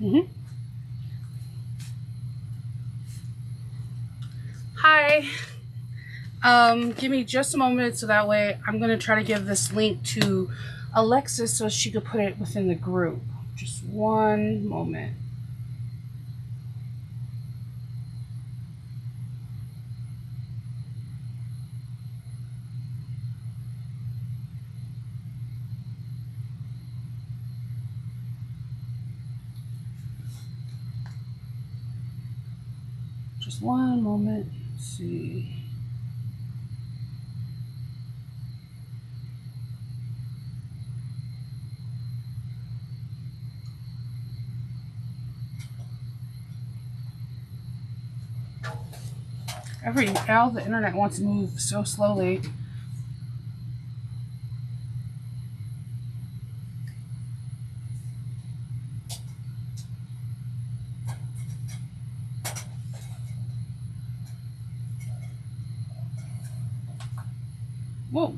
Mm-hmm. Hi. Give me just a moment so that way I'm going to try to give this link to Alexis so she could put it within the group. Just one moment. Just one moment. Let's see. All the internet wants to move so slowly. Whoa.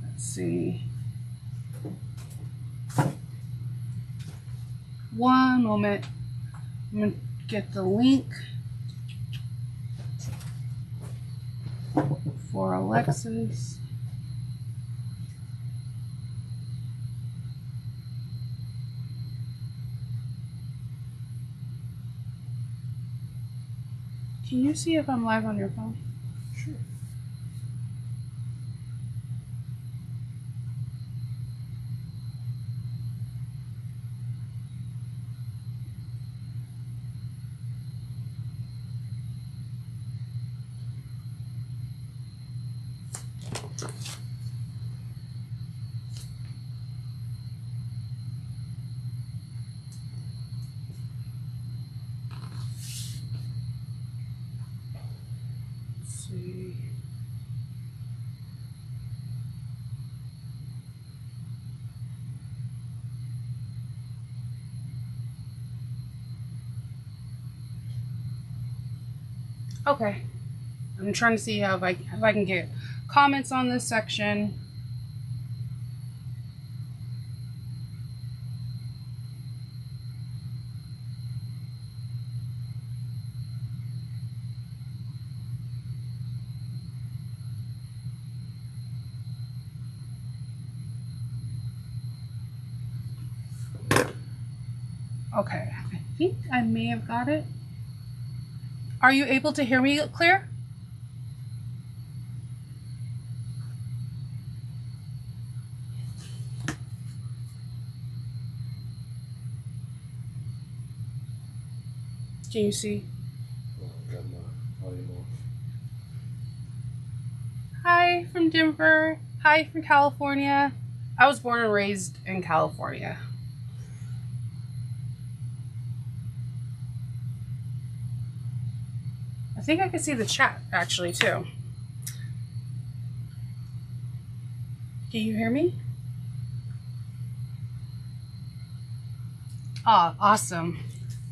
Let's see. One moment. I'm going to get the link for Alexis. Can you see if I'm live on your phone? Sure. Let's see. Okay. I'm trying to see how if I can get comments on this section. Okay, I think I may have got it. Are you able to hear me clear? Can you see? Oh, I got my volume off. Hi from Denver. Hi from California. I was born and raised in California. I think I can see the chat actually too. Can you hear me? Ah, awesome.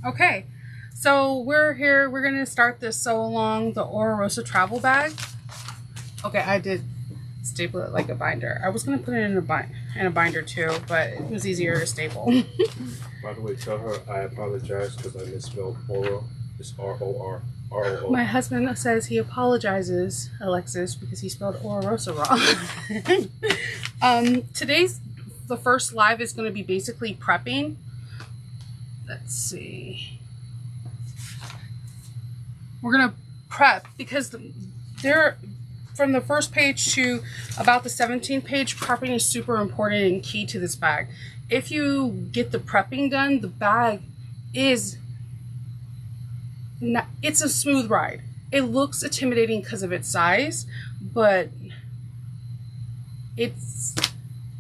Okay, so we're here. We're gonna start this sew along the Ororosa travel bag. Okay, I did staple it like a binder. I was gonna put it in a binder too, but it was easier to staple. By the way, tell her I apologize because I misspelled Oro. It's R-O-R-R-O-O. My husband says he apologizes, Alexis, because he spelled Ororosa wrong. Today's the first live is going to be basically prepping. Let's see. We're going to prep because from the first page to about the 17th page, prepping is super important and key to this bag. If you get the prepping done, the bag is it's a smooth ride. It looks intimidating because of its size, but it's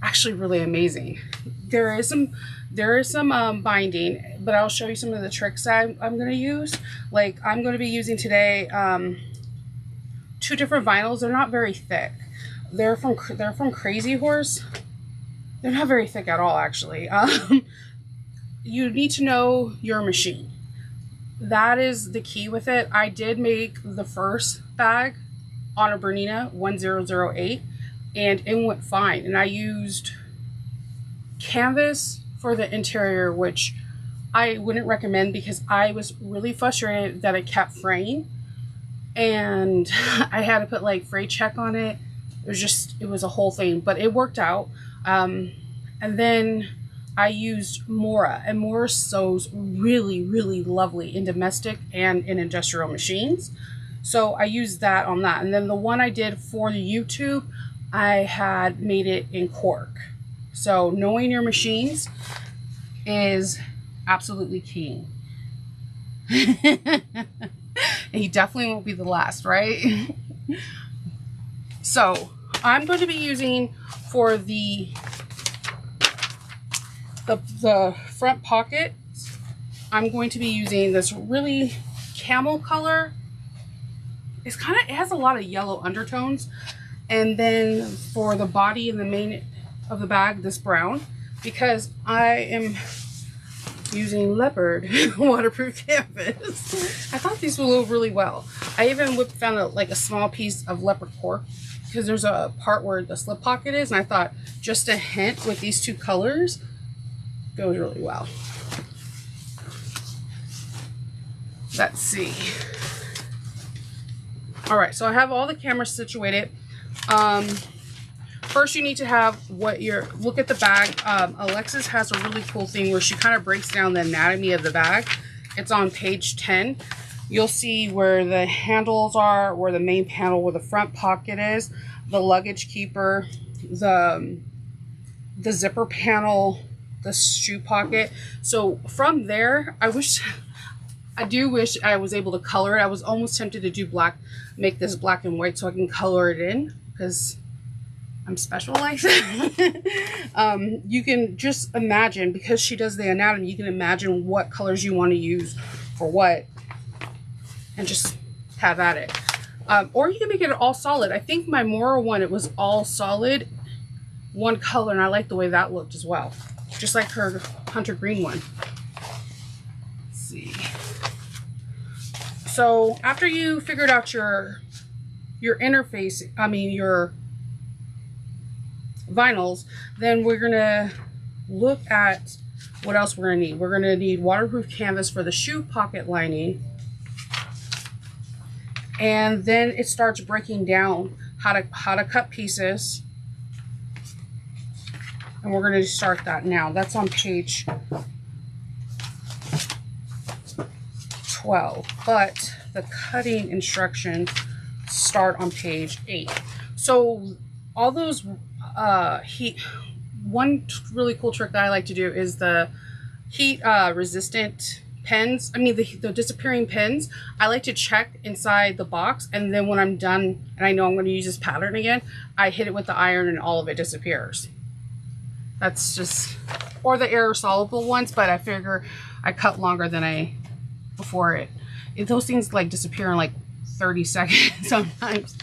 actually really amazing. There is some binding, but I'll show you some of the tricks I'm going to use. Like I'm going to be using today 2 different vinyls. They're not very thick. They're from Crazy Horse. They're not very thick at all, actually. You need to know your machine. That is the key with it. I did make the first bag on a Bernina 1008. and it went fine. And I used canvas for the interior, which I wouldn't recommend because I was really frustrated that it kept fraying, and I had to put like fray check on it. It was a whole thing, but it worked out. And then I used Mora, and Mora sews really, really lovely in domestic and in industrial machines. So I used that on that. And then the one I did for the YouTube, I had made it in cork. So knowing your machines is absolutely key. He definitely won't be the last, right? So I'm going to be using for the front pocket, I'm going to be using this really camel color. It has a lot of yellow undertones. And then for the body and the main of the bag, this brown, because I am using leopard waterproof canvas. I thought these would go really well. I even found a small piece of leopard cork, because there's a part where the slip pocket is, and I thought just a hint with these two colors goes really well. Let's see. All right, so I have all the cameras situated. First, you need to have look at the bag. Alexis has a really cool thing where she kind of breaks down the anatomy of the bag. It's on page 10. You'll see where the handles are, where the main panel, where the front pocket is, the luggage keeper, the zipper panel, the shoe pocket. So from there, I do wish I was able to color it. I was almost tempted to do make this black and white so I can color it in, because I'm special like that. You can just imagine, because she does the anatomy, you can imagine what colors you want to use for what, and just have at it. Or you can make it all solid. I think my Mora one, it was all solid, one color, and I like the way that looked as well. Just like her hunter green one. Let's see. So after you figured out your interface, your vinyls, then we're gonna look at what else we're gonna need. We're gonna need waterproof canvas for the shoe pocket lining, and then it starts breaking down how to cut pieces, and we're gonna start that now. That's on page 12, but the cutting instructions start on page 8. So all those one really cool trick that I like to do is the heat resistant pens. The disappearing pens. I like to check inside the box, and then when I'm done and I know I'm going to use this pattern again, I hit it with the iron and all of it disappears. That's just, or the air soluble ones, but I figure I cut longer than before those things like disappear in like 30 seconds sometimes.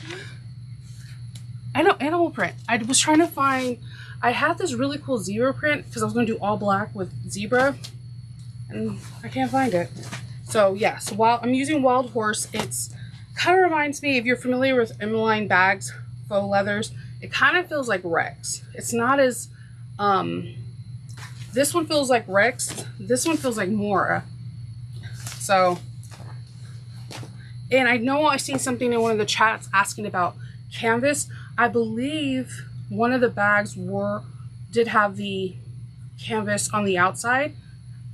I know, animal print. I was trying to find, I had this really cool zebra print because I was going to do all black with zebra, and I can't find it. So yeah, so while I'm using Wild Horse, it's kind of reminds me, if you're familiar with Emmeline bags, faux leathers, it kind of feels like Rex. It's not as, this one feels like Rex, this one feels like Mora. So, and I know I seen something in one of the chats asking about canvas. I believe one of the bags did have the canvas on the outside.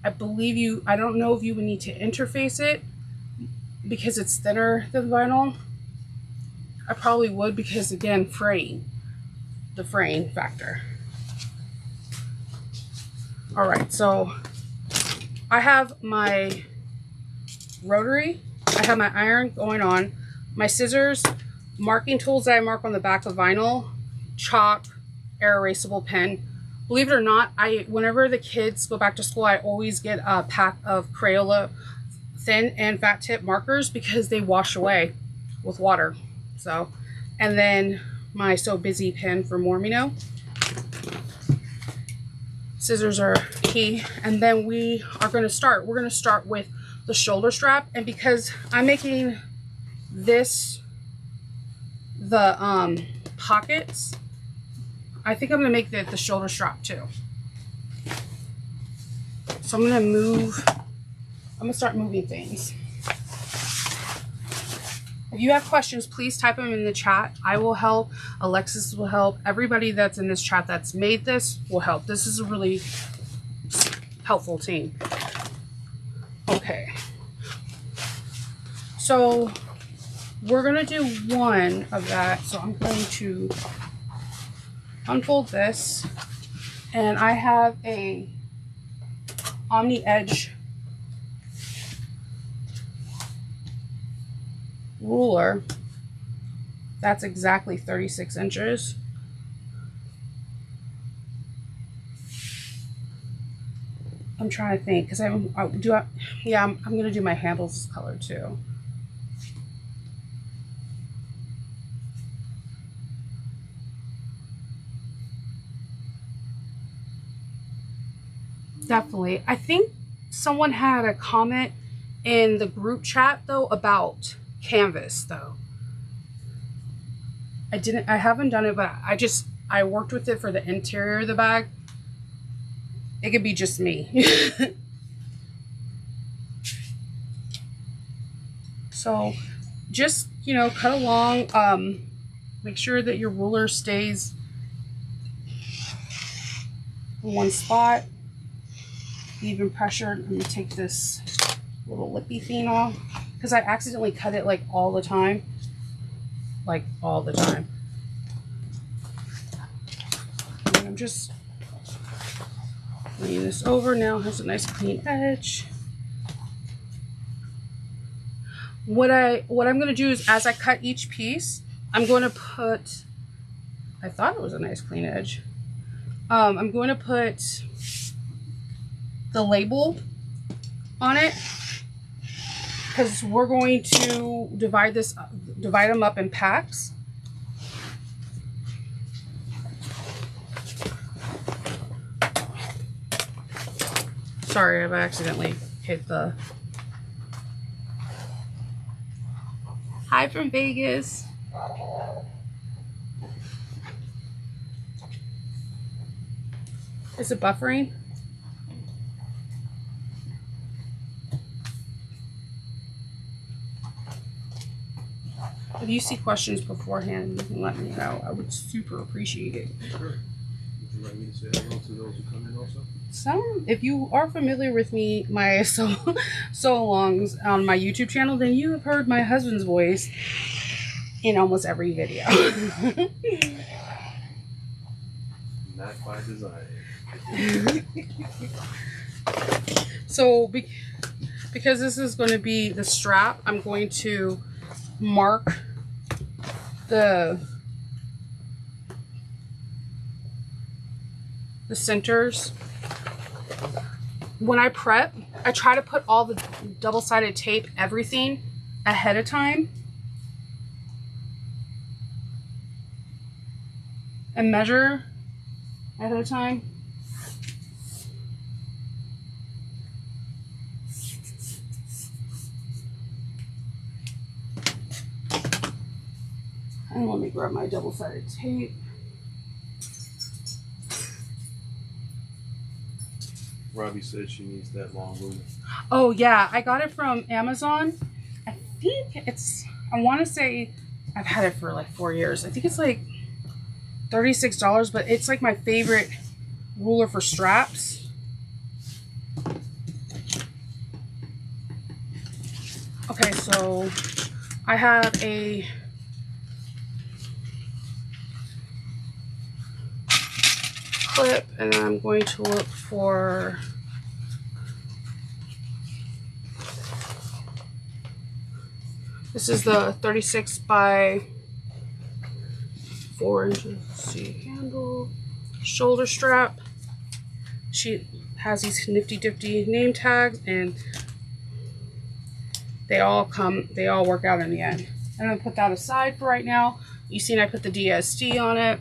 I don't know if you would need to interface it because it's thinner than vinyl. I probably would, because again, the fraying factor. All right, so I have my rotary, I have my iron going on, my scissors, marking tools that I mark on the back of vinyl, chalk, air erasable pen. Believe it or not, whenever the kids go back to school, I always get a pack of Crayola thin and fat tip markers because they wash away with water. So, and then my So Busy pen for Mormino. Scissors are key. And then we're going to start with the shoulder strap. And because I'm making this the pockets, I think I'm gonna make the shoulder strap too. So I'm gonna start moving things. If you have questions, please type them in the chat. I will help. Alexis will help. Everybody that's in this chat that's made this will help. This is a really helpful team. Okay. So we're going to do one of that. So I'm going to unfold this. And I have a Omni Edge ruler. That's exactly 36 inches. I'm trying to think because I'm gonna do my handles color too. Definitely. I think someone had a comment in the group chat though about canvas though. I haven't done it, but I worked with it for the interior of the bag. It could be just me. So just, you know, cut along, make sure that your ruler stays in one spot, even pressure. I'm gonna take this little lippy thing off because I accidentally cut it like all the time. Like all the time. And I'm just laying this over now. It has a nice clean edge. What I'm going to do is as I cut each piece, I'm going to put, I thought it was a nice clean edge. I'm going to put the label on it because we're going to divide them up in packs. Sorry, I've accidentally hit the... Hi from Vegas. Is it buffering? If you see questions beforehand, you can let me know. I would super appreciate it. Sure. Would you like me to say hello to those who come in also? Some, if you are familiar with me, my so-longs on my YouTube channel, then you have heard my husband's voice in almost every video. Not by design. So, because this is going to be the strap, I'm going to mark the centers. When I prep, I try to put all the double-sided tape, everything ahead of time, and measure ahead of time. And let me grab my double-sided tape. Robbie said she needs that long ruler. Oh yeah, I got it from Amazon. I think it's, I want to say I've had it for like 4 years. I think it's like $36, but it's like my favorite ruler for straps. Okay, so I have a clip, and then I'm going to look for this is the 36 by 4 inches. Let's see, handle, shoulder strap. She has these nifty difty name tags, and they all work out in the end. I'm gonna put that aside for right now. You seen I put the DSD on it.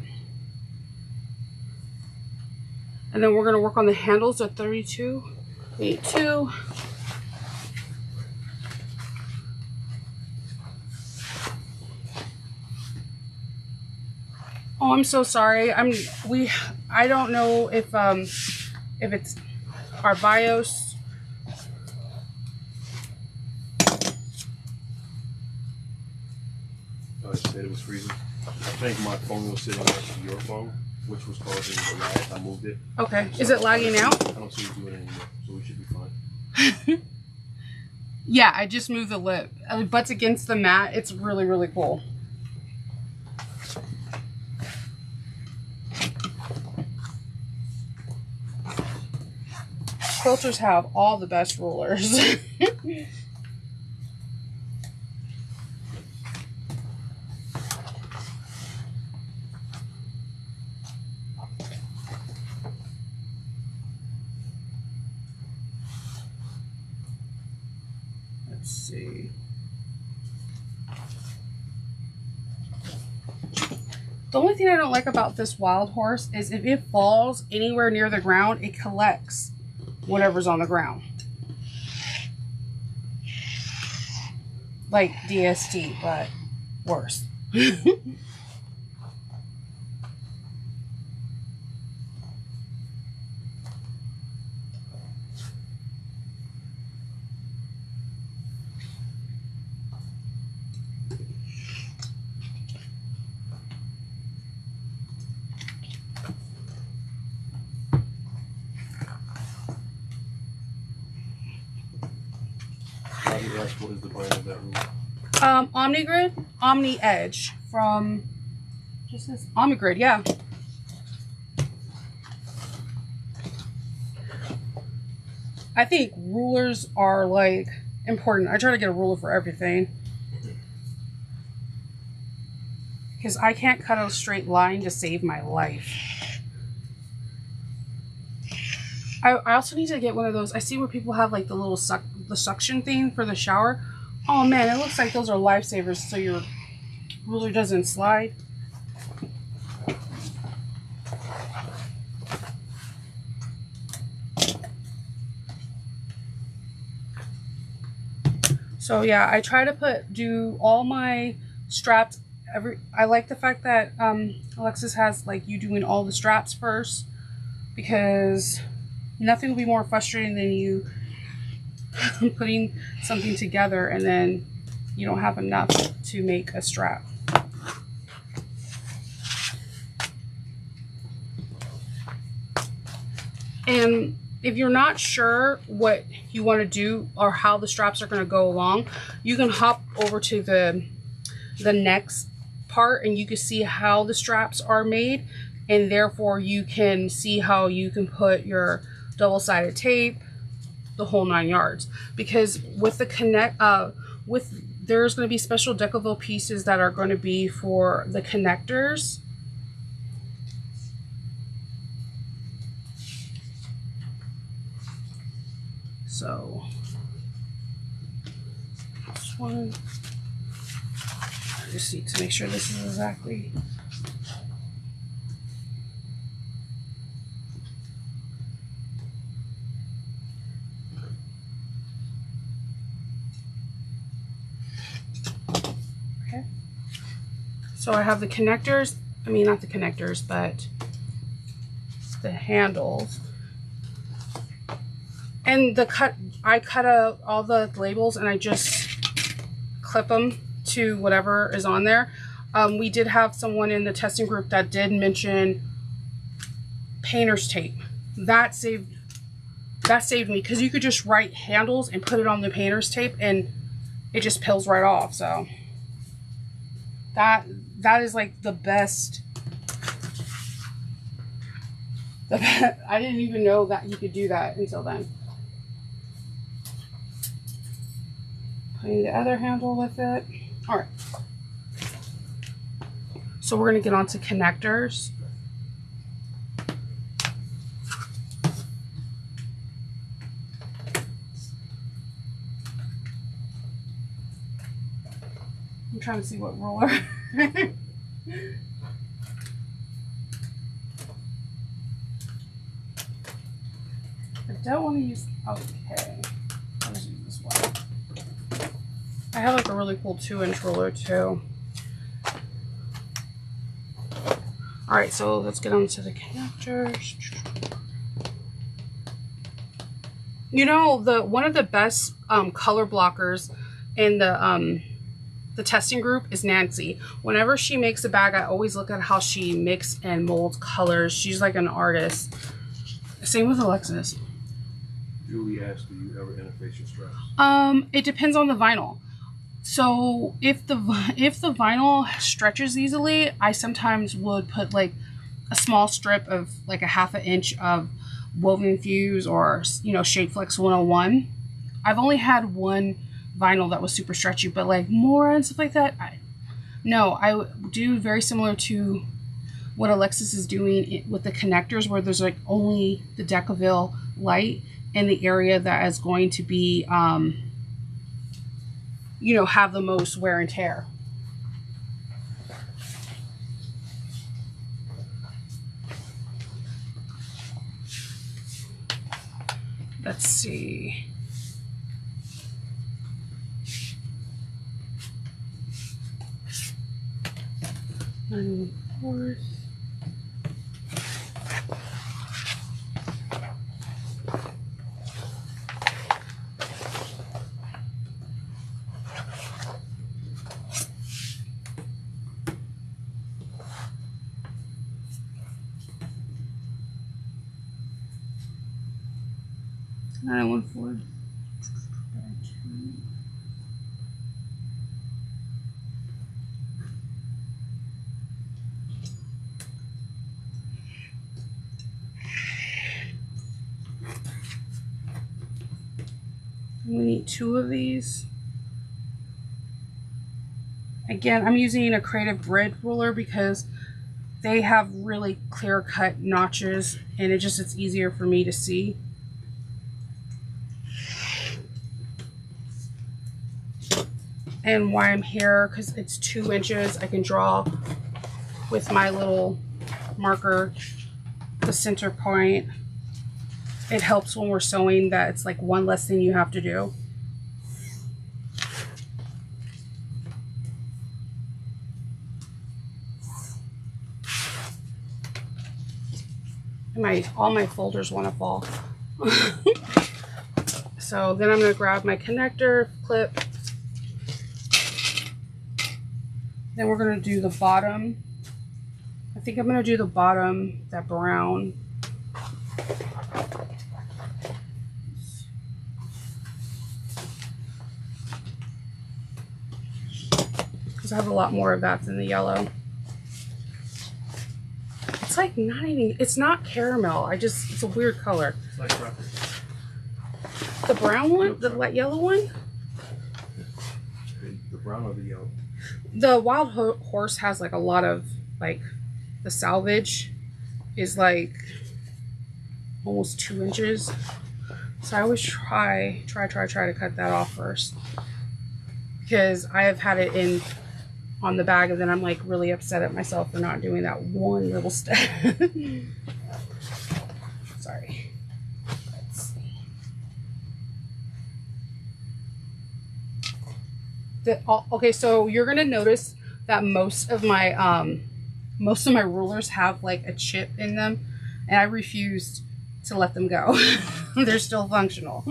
And then we're going to work on the handles at 32, 82. Oh, I'm so sorry. I don't know if it's our BIOS. I said it was freezing. I think my phone was sitting next to your phone, which was causing the lag. I moved it. Okay. So Is it lagging now? I don't see you doing it anymore, so we should be fine. Yeah, I just moved the lip. It butts against the mat. It's really, really cool. Quilters have all the best rulers. Let's see. The only thing I don't like about this wild horse is if it falls anywhere near the ground, it collects whatever's on the ground. Like DST, but worse. What is the brand of that ruler? Omnigrid, Omni Edge from just this Omnigrid, yeah. I think rulers are like important. I try to get a ruler for everything because I can't cut a straight line to save my life. I also need to get one of those. I see where people have like the little suction thing for the shower. Oh man, it looks like those are lifesavers so your ruler doesn't slide. So yeah, I try to do all my straps. I like the fact that Alexis has like you doing all the straps first, because nothing will be more frustrating than you putting something together and then you don't have enough to make a strap. And if you're not sure what you want to do or how the straps are going to go along, you can hop over to the next part and you can see how the straps are made, and therefore you can see how you can put your double-sided tape, the whole 9 yards. Because with the there's going to be special Decovil pieces that are going to be for the connectors. So this one, I just need to make sure this is exactly. Okay. So I have the connectors, I mean not the connectors, but the handles. And I cut out all the labels and I just clip them to whatever is on there. We did have someone in the testing group that did mention painter's tape. That saved me, because you could just write handles and put it on the painter's tape and it just peels right off. So that is like the best. I didn't even know that you could do that until then. Putting the other handle with it. All right. So we're going to get on to connectors. I'm trying to see what ruler. I don't want to use, okay. I'll just use this one. I have like a really cool 2-inch ruler too. All right, so let's get on to the connectors. You know, one of the best color blockers in the testing group is Nancy. Whenever she makes a bag, I always look at how she mix and molds colors. She's like an artist. Same with Alexis. Julie asked, do you ever interface your straps? It depends on the vinyl. So if the vinyl stretches easily, I sometimes would put like a small strip of like a 1/2 inch of woven fuse or, you know, Shade Flex 101. I've only had one vinyl that was super stretchy, but like more and stuff like that, I do very similar to what Alexis is doing with the connectors, where there's like only the Decaville light in the area that is going to be you know, have the most wear and tear. Let's see. And fourth. I want four. We need 2 of these. Again, I'm using a Creative Grid ruler because they have really clear cut notches and it's easier for me to see. And why I'm here, because it's 2 inches, I can draw with my little marker the center point. It helps when we're sewing that it's like one less thing you have to do. And all my folders want to fall. So then I'm going to grab my connector clip. Then we're going to do the bottom. I think I'm going to do the bottom, that brown. Because I have a lot more of that than the yellow. It's like not even, it's not caramel. It's a weird color. It's like chocolate. The brown one? The light yellow one? The brown or the yellow? The Wild Horse has like a lot of, like, the salvage is like almost 2 inches. So I always try to cut that off first. Because I have had it on the bag and then I'm like really upset at myself for not doing that one little step. Sorry. Let's see. Okay, so you're gonna notice that most of my rulers have like a chip in them, and I refused to let them go. They're still functional.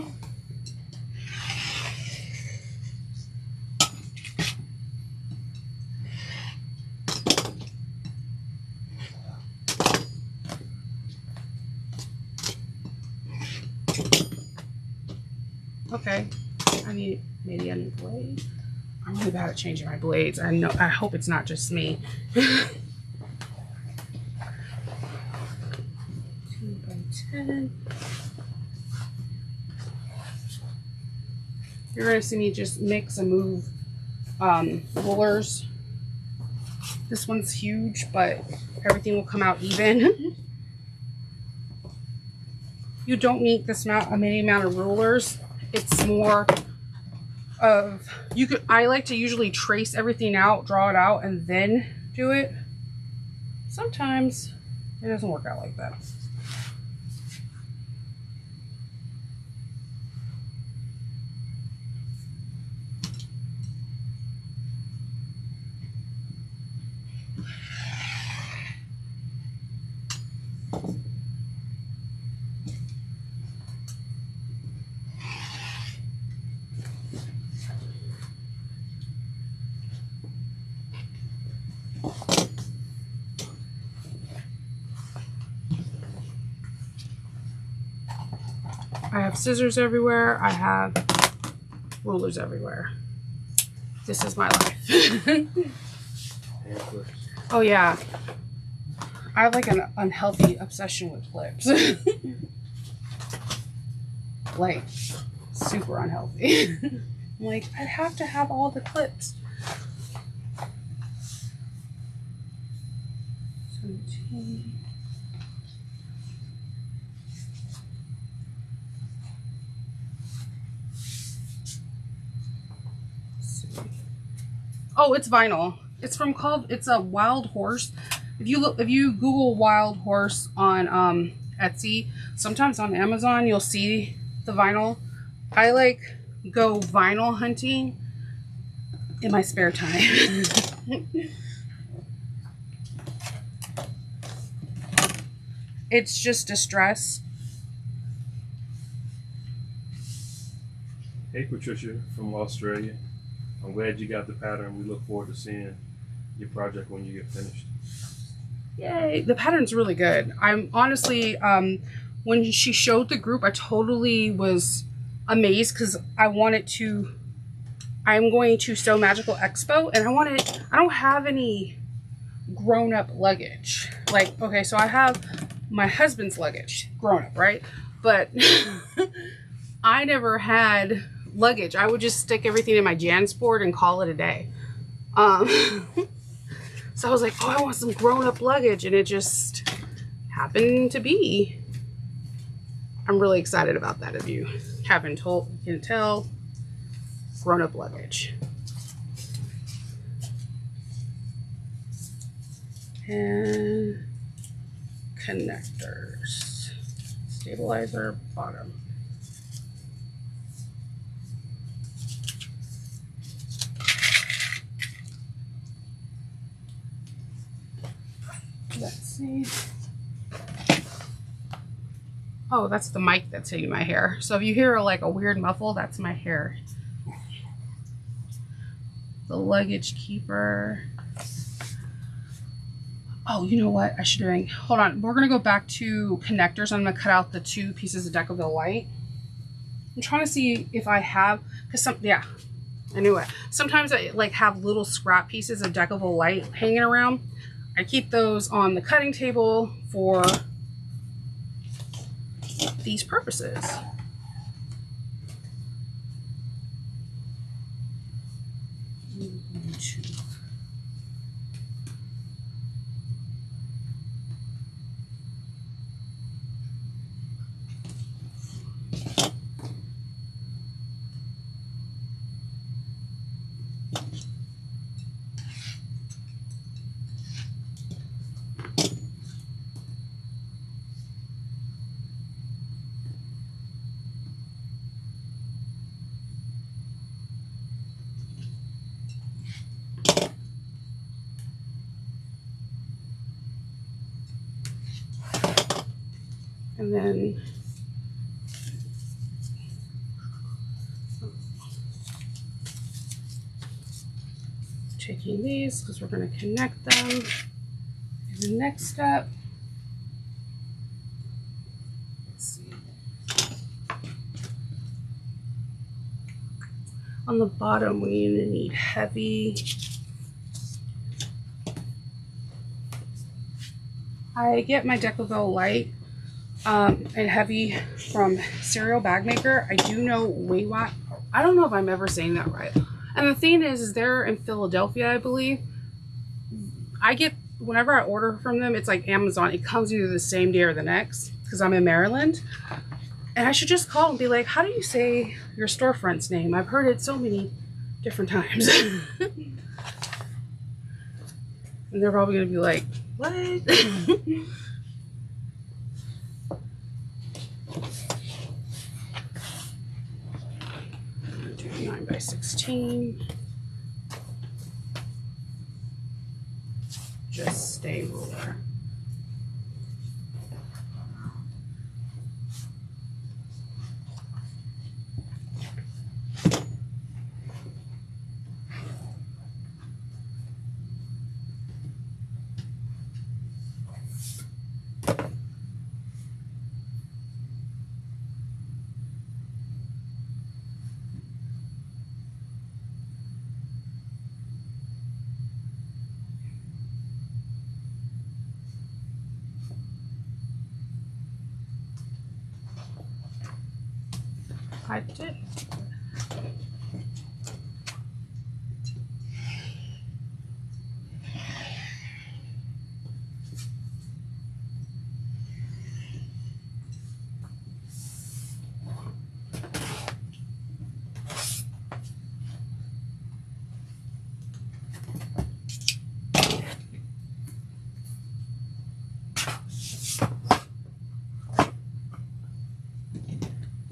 Okay, maybe I need blade. I'm really bad at changing my blades. I hope it's not just me. 2 by 10. You're gonna see me just mix and move rulers. This one's huge, but everything will come out even. You don't need this many amount of rulers. It's more of, I like to usually trace everything out, draw it out, and then do it. Sometimes it doesn't work out like that. I have scissors everywhere. I have rulers everywhere. This is my life. Oh yeah. I have like an unhealthy obsession with clips. Like, super unhealthy. I'm like, I have to have all the clips. 17. Oh, it's vinyl. It's it's a Wild Horse. If you Google Wild Horse on Etsy, sometimes on Amazon you'll see the vinyl. I like go vinyl hunting in my spare time. It's just distress. Hey Patricia from Australia. I'm glad you got the pattern. We look forward to seeing your project when you get finished. Yay, the pattern's really good. I'm honestly, when she showed the group, I totally was amazed because I'm going to Sew Magical Expo and I don't have any grown-up luggage. Like, okay, so I have my husband's luggage, grown-up, right? But I never had luggage. I would just stick everything in my JanSport and call it a day. So I was like, oh, I want some grown-up luggage, and it just happened to be. I'm really excited about that. If you haven't told, you can tell, grown-up luggage. And connectors. Stabilizer, bottom. Let's see. Oh, that's the mic that's hitting my hair. So if you hear like a weird muffle, that's my hair. The luggage keeper. Oh, you know what I should do? Hold on. We're going to go back to connectors. I'm going to cut out the 2 pieces of Decoville Light. I'm trying to see if I have, because yeah, I knew it. Sometimes I like have little scrap pieces of Decoville Light hanging around. I keep those on the cutting table for these purposes. And then taking these because we're going to connect them. And the next step, let's see. On the bottom, we're going to need heavy. I get my Decoville Light and heavy from Cereal Bag Maker. I do know Waywat. I don't know if I'm ever saying that right. And the thing is they're in Philadelphia, I believe. I get, whenever I order from them, it's like Amazon. It comes either the same day or the next because I'm in Maryland. And I should just call and be like, how do you say your storefront's name? I've heard it so many different times. And they're probably going to be like, what? 9x16. Just stay ruler. typed it.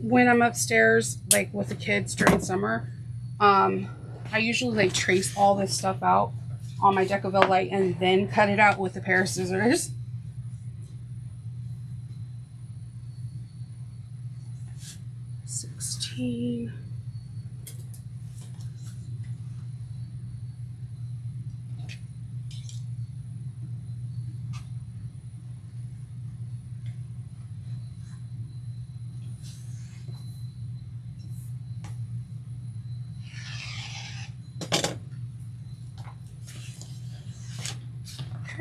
When I'm upstairs, like with the kids during summer, I usually like trace all this stuff out on my Decaville light and then cut it out with a pair of scissors. $16.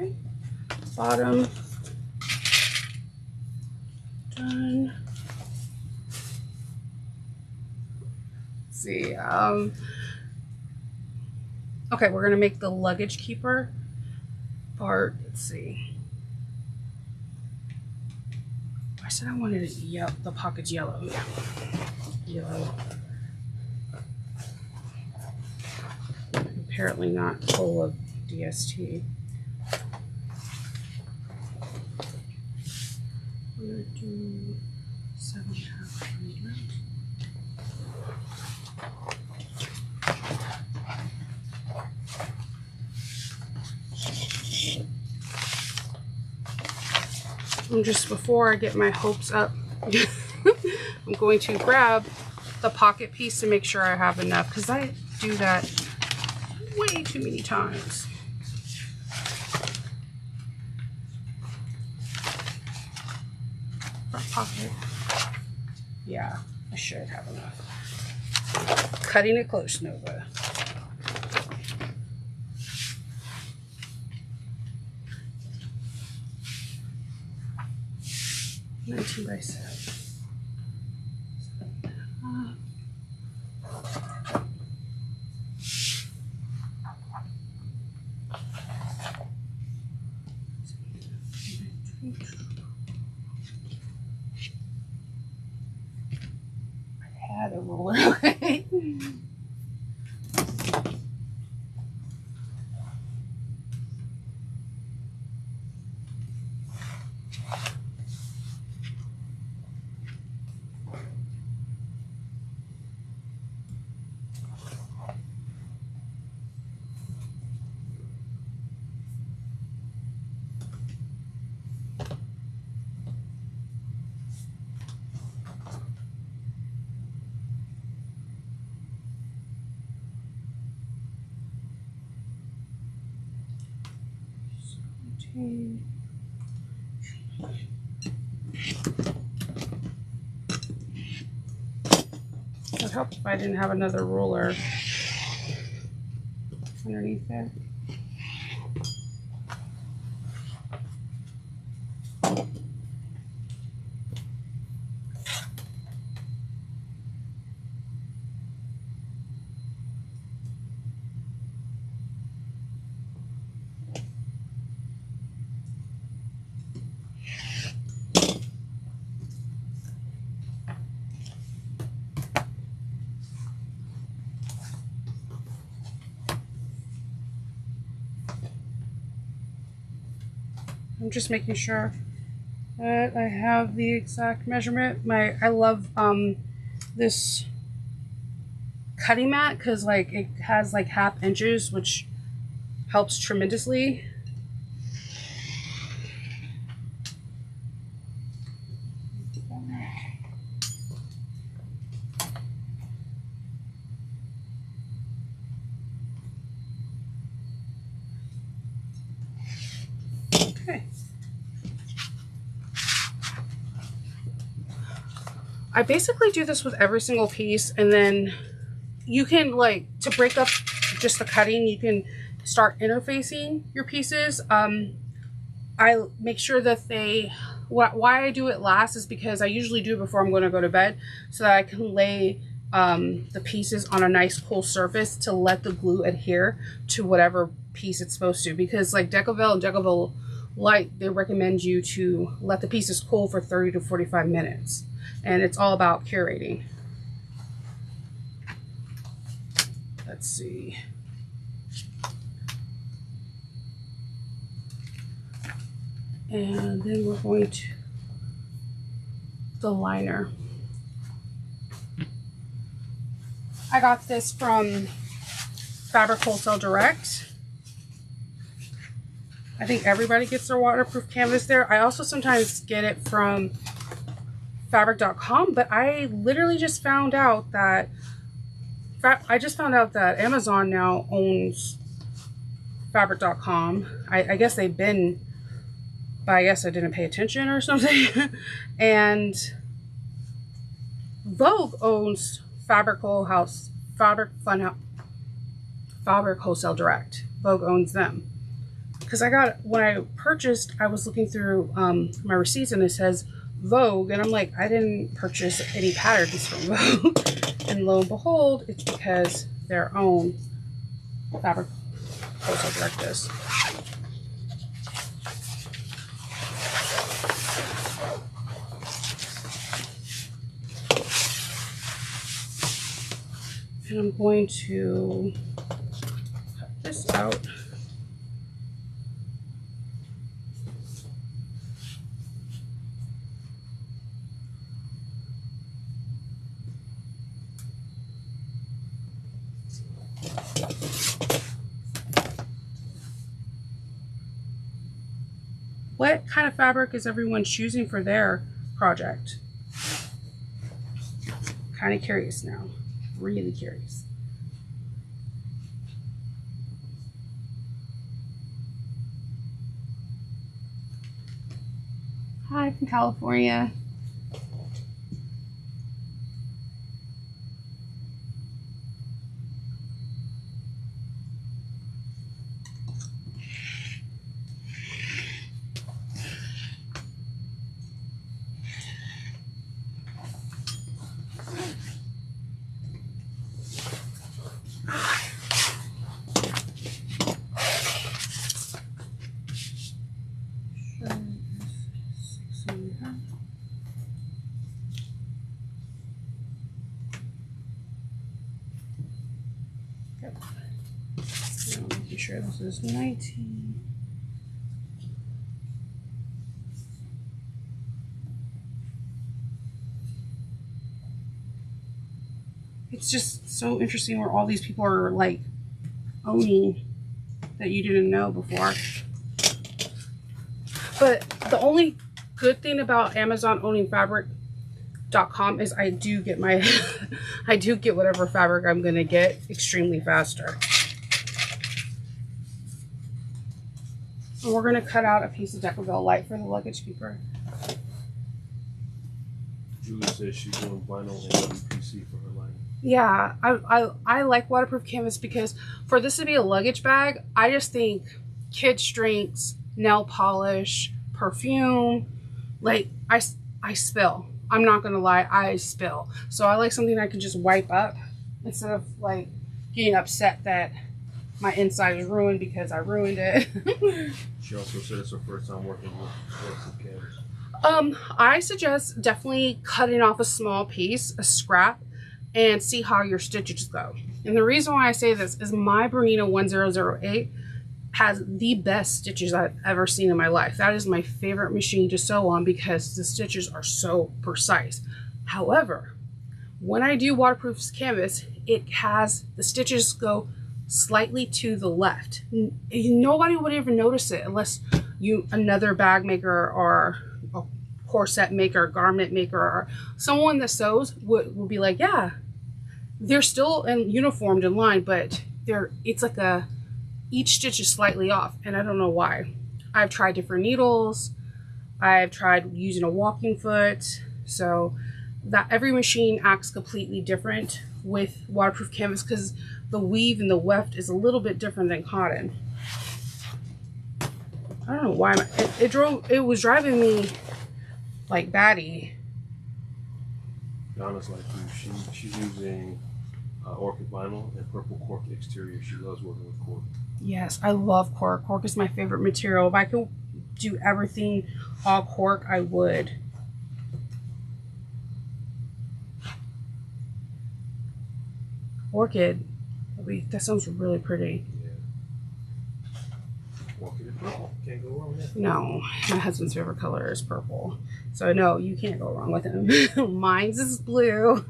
Okay, bottom done. Let's see. Okay, we're gonna make the luggage keeper part. Let's see. I said I wanted it yellow, the pockets yellow. Yeah, yellow. Apparently not full of DST. I'm gonna do 7.5. And just before I get my hopes up, I'm going to grab the pocket piece to make sure I have enough, because I do that way too many times. Front pocket. Yeah, I should have enough. Cutting it close, Nova. $19 by 7. I had a ruler, okay. It would help if I didn't have another ruler underneath there. I'm just making sure that I have the exact measurement. I love this cutting mat because like it has like 1/2 inches, which helps tremendously. Okay. I basically do this with every single piece, and then you can, like, to break up just the cutting, you can start interfacing your pieces. I make sure that they why I do it last is because I usually do it before I'm going to go to bed so that I can lay the pieces on a nice cool surface to let the glue adhere to whatever piece it's supposed to. Because like Decovil and Decovil Light, they recommend you to let the pieces cool for 30 to 45 minutes. And it's all about curating. Let's see. And then we're going to the liner. I got this from Fabric Wholesale Direct. I think everybody gets their waterproof canvas there. I also sometimes get it from fabric.com, but I literally just found out that Amazon now owns fabric.com. I guess they've been, but I guess I didn't pay attention or something. And Vogue owns Fabric Wholesale Direct. Vogue owns them. Because when I purchased, I was looking through my receipts and it says Vogue, and I'm like, I didn't purchase any patterns from Vogue. And lo and behold, it's because their own Fabric Wholesale Direct is. And I'm going to cut this out. What kind of fabric is everyone choosing for their project? Kind of curious now. Really curious. Hi from California. Making sure this is 19. It's just so interesting where all these people are like owning that you didn't know before. But the only good thing about Amazon owning fabric.com is I do get my I do get whatever fabric I'm gonna get extremely faster. And we're gonna cut out a piece of Decovil Light for the luggage keeper. Julie says she's doing vinyl and WPC for her lining. Yeah, I like waterproof canvas because for this to be a luggage bag, I just think kids drinks, nail polish, perfume, like I spill. I'm not gonna lie, I spill. So I like something I can just wipe up instead of like getting upset that my inside is ruined because I ruined it. She also said it's her first time working with waterproof canvas. I suggest definitely cutting off a small piece, a scrap, and see how your stitches go. And the reason why I say this is my Bernina 1008 has the best stitches I've ever seen in my life. That is my favorite machine to sew on because the stitches are so precise. However, when I do waterproof canvas, it has the stitches go slightly to the left. Nobody would even notice it unless another bag maker or a corset maker, garment maker, or someone that sews would be like, yeah, they're still uniformed in line, but it's like each stitch is slightly off, and I don't know why. I've tried different needles. I've tried using a walking foot. So that every machine acts completely different with waterproof canvas because the weave and the weft is a little bit different than cotton. I don't know why. It was driving me like Batty. Donna's like you. She's using orchid vinyl and purple cork exterior. She loves working with cork. Yes, I love cork. Cork is my favorite material. If I could do everything all cork, I would. Orchid. Wait, that sounds really pretty. Yeah. Orchid and purple. Can't go wrong with that. No, my husband's favorite color is purple. So no, you can't go wrong with him. Mine's is blue.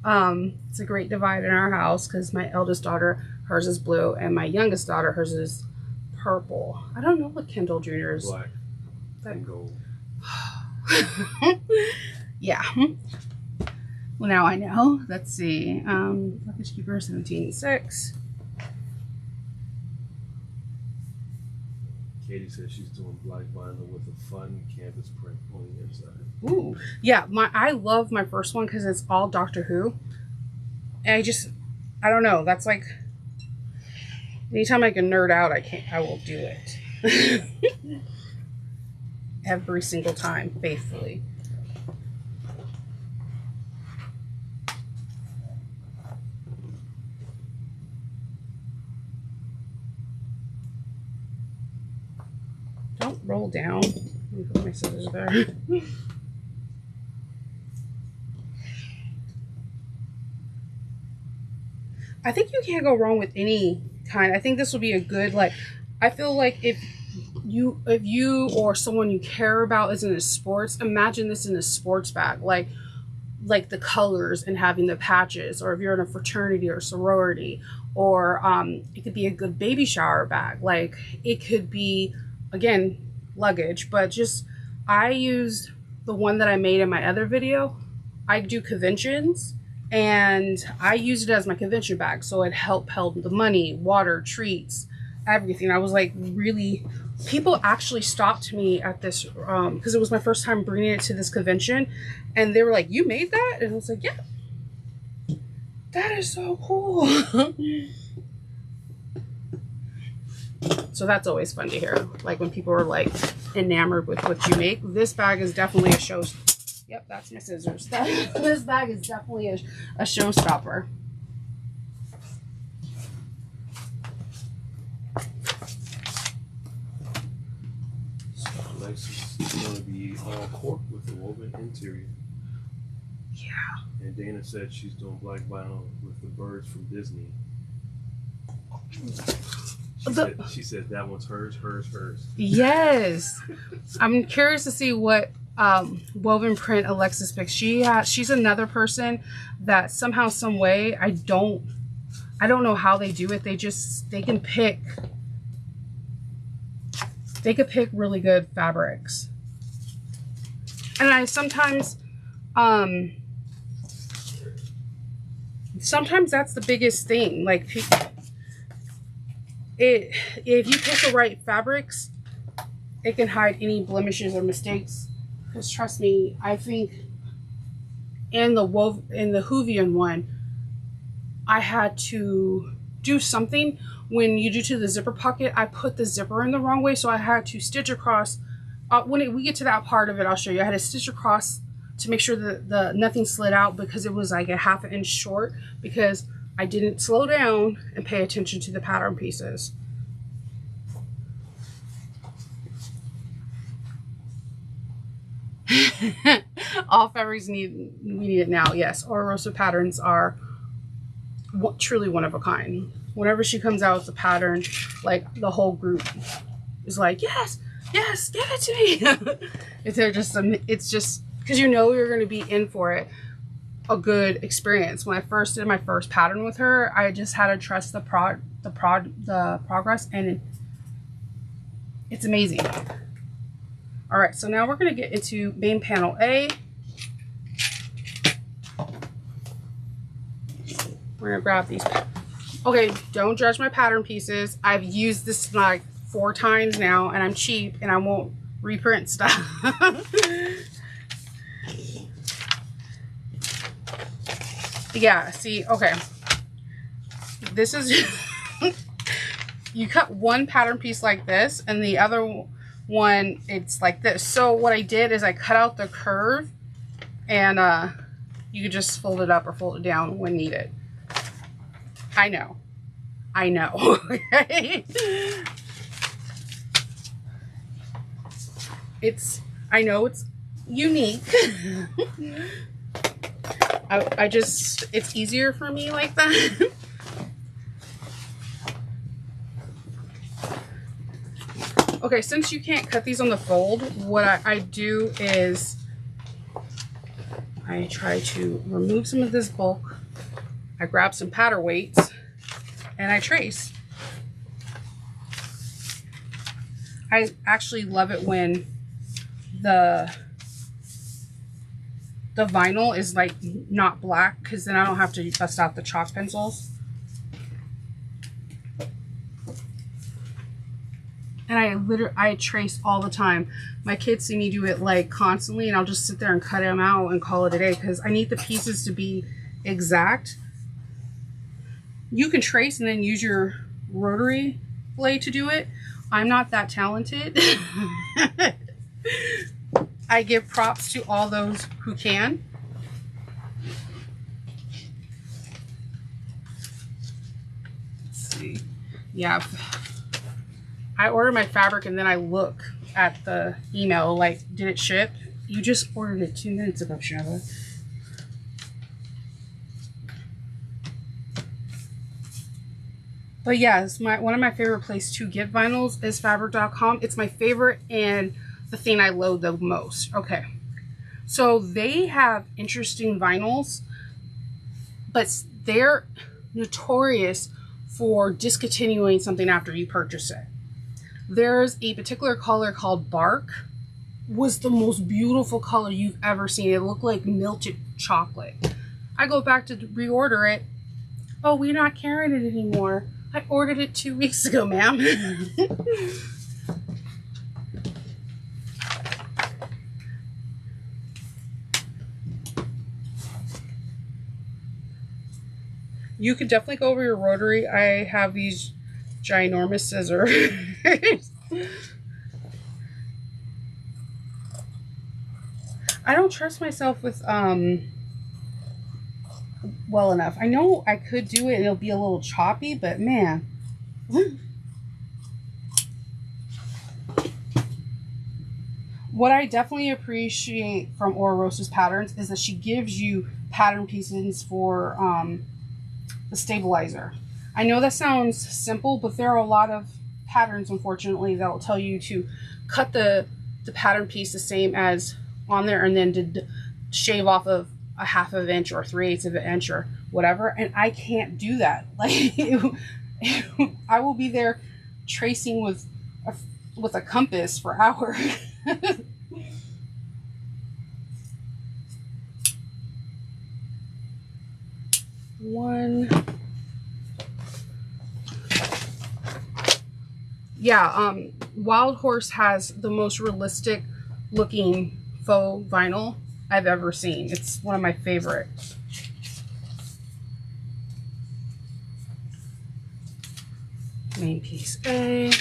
It's a great divide in our house because my eldest daughter, hers is blue, and my youngest daughter, hers is purple. I don't know what Kendall Jr.'s. Black and gold. Yeah. Well, now I know. Let's see. Luggage keeper 17.6. Katie says she's doing black vinyl with a fun canvas print on the inside. Ooh, yeah. I love my first one because it's all Doctor Who. And I don't know. That's like anytime I can nerd out, I will do it. Every single time, faithfully. Don't roll down. Let me put my scissors there. I think you can't go wrong with any kind. I think this will be a good, like, I feel like if you or someone you care about is into sports, imagine this in a sports bag, like the colors and having the patches, or if you're in a fraternity or sorority, or it could be a good baby shower bag. Like it could be, again, luggage, but just, I used the one that I made in my other video. I do conventions and I used it as my convention bag. So it held the money, water, treats, everything. I was like, really, people actually stopped me at this because it was my first time bringing it to this convention, and they were like, you made that? And I was like, yeah, that is so cool. So that's always fun to hear, like when people are like enamored with what you make. This bag is definitely a show. Yep, that's my scissors. This bag is definitely a showstopper. It's going to be all cork with the woven interior. Yeah. And Dana said she's doing black vinyl with the birds from Disney. She said that one's hers. Yes. I'm curious to see what woven print Alexis picks. She's another person that somehow, some way, I don't know how they do it. They can pick really good fabrics. And I sometimes that's the biggest thing. Like if you pick the right fabrics, it can hide any blemishes or mistakes. Because trust me, I think in the Hoovian one, I had to do something. When you do to the zipper pocket, I put the zipper in the wrong way, so I had to stitch across. When we get to that part of it, I'll show you. I had to stitch across to make sure that nothing slid out, because it was like a ½ inch short, because I didn't slow down and pay attention to the pattern pieces. All fabrics we need it now. Yes, Ororosa patterns are truly one of a kind. Whenever she comes out with a pattern, like the whole group is like, yes, give it to me. It's just because you know you're going to be in for it. A good experience. When I first did my first pattern with her, I just had to trust the progress, and it's amazing. All right, so now we're going to get into main panel A. We're going to grab these. Okay, don't judge my pattern pieces. I've used this like 4 times now, and I'm cheap, and I won't reprint stuff. Yeah, see, okay. This is, you cut one pattern piece like this, and the other when it's like this. So what I did is I cut out the curve, and you could just fold it up or fold it down when needed. I know. Okay. I know it's unique. I just, it's easier for me like that. Okay, since you can't cut these on the fold, what I do is I try to remove some of this bulk. I grab some pattern weights and I trace. I actually love it when the vinyl is like not black, because then I don't have to bust out the chalk pencils. And I trace all the time. My kids see me do it like constantly, and I'll just sit there and cut them out and call it a day, because I need the pieces to be exact. You can trace and then use your rotary blade to do it. I'm not that talented. I give props to all those who can. Let's see. Yeah. I order my fabric and then I look at the email, like, did it ship? You just ordered it 2 minutes ago, Shava. But yeah, it's one of my favorite places to get vinyls is fabric.com. It's my favorite and the thing I load the most. Okay. So they have interesting vinyls, but they're notorious for discontinuing something after you purchase it. There's a particular color called Bark. Was the most beautiful color you've ever seen. It looked like melted chocolate. I go back to reorder it. Oh, we're not carrying it anymore. I ordered it 2 weeks ago, ma'am. You could definitely go over your rotary. I have these ginormous scissors. I don't trust myself with well enough. I know I could do it and it'll be a little choppy, but man. What I definitely appreciate from Ororosa's patterns is that she gives you pattern pieces for the stabilizer. I know that sounds simple, but there are a lot of patterns, unfortunately, that will tell you to cut the pattern piece the same as on there, and then to shave off of a 1/2 inch or 3/8 of an inch or whatever. And I can't do that. Like, I will be there tracing with a compass for hours. Yeah, Wild Horse has the most realistic looking faux vinyl I've ever seen. It's one of my favorites. Main piece A.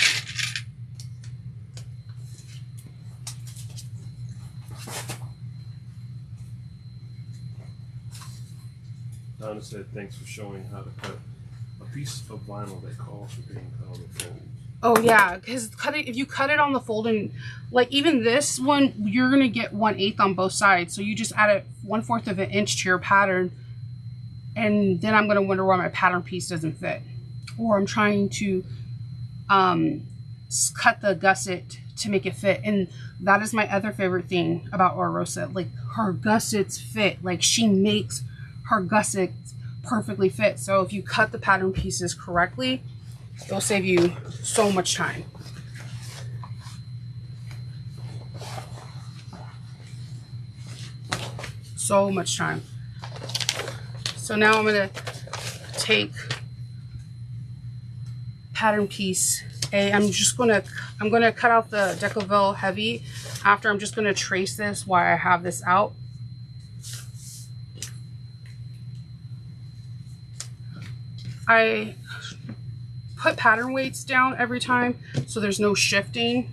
Donna said, thanks for showing how to cut a piece of vinyl that calls for being cut on the fold. Oh yeah, because if you cut it on the fold, and like even this one, you're gonna get 1/8 on both sides. So you just add a 1/4 of an inch to your pattern, and then I'm gonna wonder why my pattern piece doesn't fit, or I'm trying to cut the gusset to make it fit. And that is my other favorite thing about Ororosa. Like, her gussets fit. Like, she makes her gussets perfectly fit. So if you cut the pattern pieces correctly, it'll save you so much time. So much time. So now I'm going to take pattern piece A. I'm going to cut out the Decoville heavy. After, I'm just going to trace this while I have this out. I put pattern weights down every time so there's no shifting.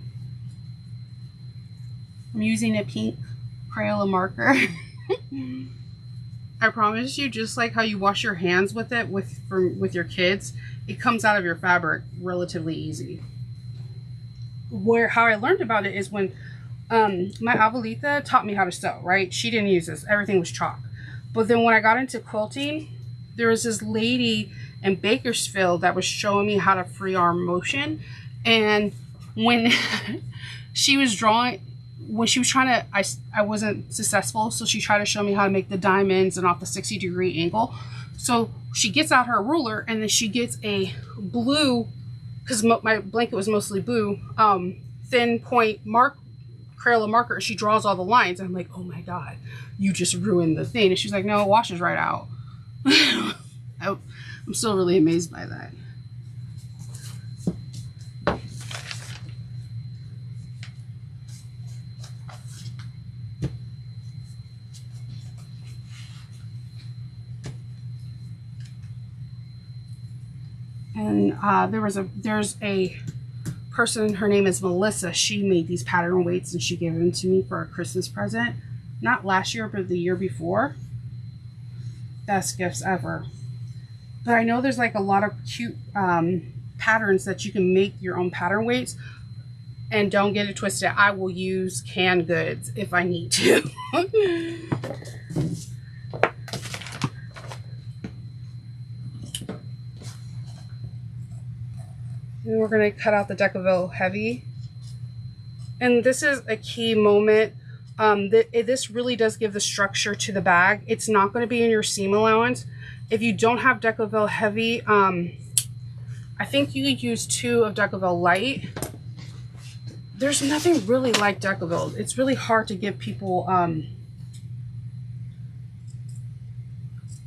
I'm using a pink Crayola marker. I promise you, just like how you wash your hands with it with your kids, it comes out of your fabric relatively easy. How I learned about it is when my abuelita taught me how to sew, right? She didn't use this. Everything was chalk. But then when I got into quilting, there was this lady in Bakersfield that was showing me how to free arm motion. And when she was drawing, when she was trying to, I wasn't successful. So she tried to show me how to make the diamonds and off the 60-degree angle. So she gets out her ruler and then she gets a blue, because my blanket was mostly blue, thin point Crayola marker, and she draws all the lines. And I'm like, oh my God, you just ruined the thing. And she's like, no, it washes right out. I'm still really amazed by that. And there's a person, her name is Melissa. She made these pattern weights and she gave them to me for a Christmas present. Not last year, but the year before. Best gifts ever. But I know there's like a lot of cute patterns that you can make your own pattern weights. And don't get it twisted, I will use canned goods if I need to. And we're going to cut out the Decaville heavy. And this is a key moment. This really does give the structure to the bag. It's not going to be in your seam allowance. If you don't have Decaville heavy, I think you could use 2 of Decaville light. There's nothing really like Decaville. It's really hard to give people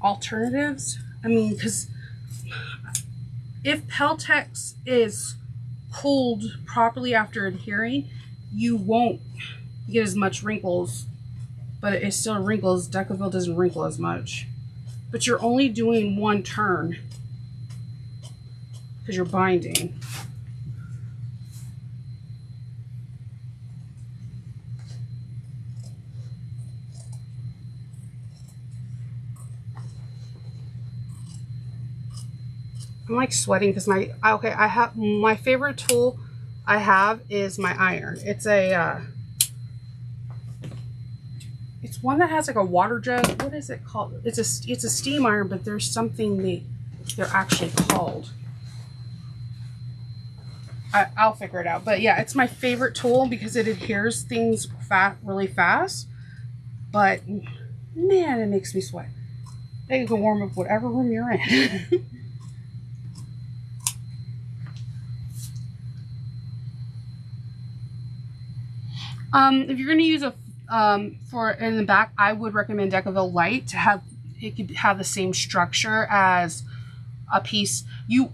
alternatives. I mean, because if Peltex is cooled properly after adhering, you won't get as much wrinkles, but it still wrinkles. Decaville doesn't wrinkle as much. But you're only doing 1 turn because you're binding. I'm like sweating because I have my favorite tool I have is my iron. It's it's one that has like a water jug. What is it called? It's a steam iron, but there's something they're actually called. I'll figure it out. But yeah, it's my favorite tool because it adheres things really fast. But man, it makes me sweat. You can warm up whatever room you're in. If you're going to use for in the back, I would recommend Decaville Light to have, it could have the same structure as a piece.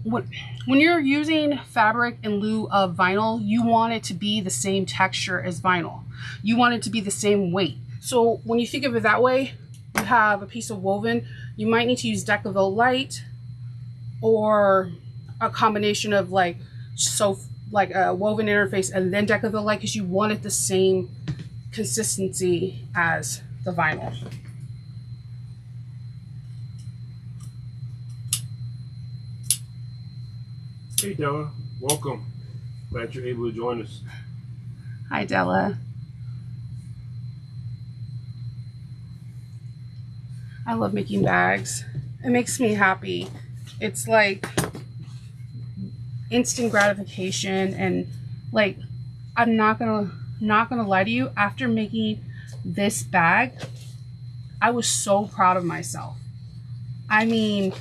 When you're using fabric in lieu of vinyl, you want it to be the same texture as vinyl. You want it to be the same weight. So when you think of it that way, you have a piece of woven, you might need to use Decaville Light or a combination of like a woven interface and then Decaville Light, because you want it the same consistency as the vinyl. Hey Della, welcome. Glad you're able to join us. Hi Della. I love making bags. It makes me happy. It's like instant gratification, and like I'm not gonna lie to you, after making this bag I was so proud of myself. I mean,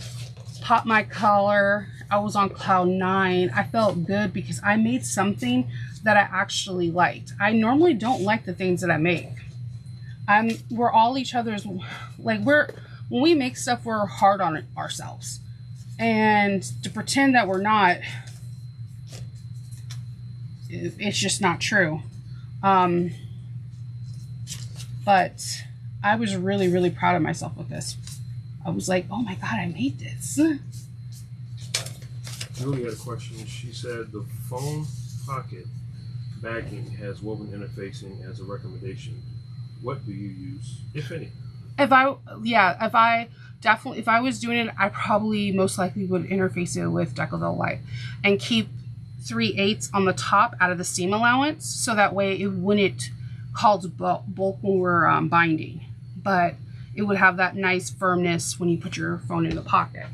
popped my collar, I was on cloud 9. I felt good because I made something that I actually liked. I normally don't like the things that I make. We're all each other's, like when we make stuff, we're hard on ourselves, and to pretend that we're not, it's just not true. But I was really, really proud of myself with this. I was like, oh my God, I made this. Julie had a question. She said the phone pocket backing has woven interfacing as a recommendation, what do you use, if any? If I was doing it, I probably most likely would interface it with Decoville Light and keep 3/8 on the top out of the seam allowance, so that way it wouldn't cause bulk when we're binding, but it would have that nice firmness when you put your phone in the pocket.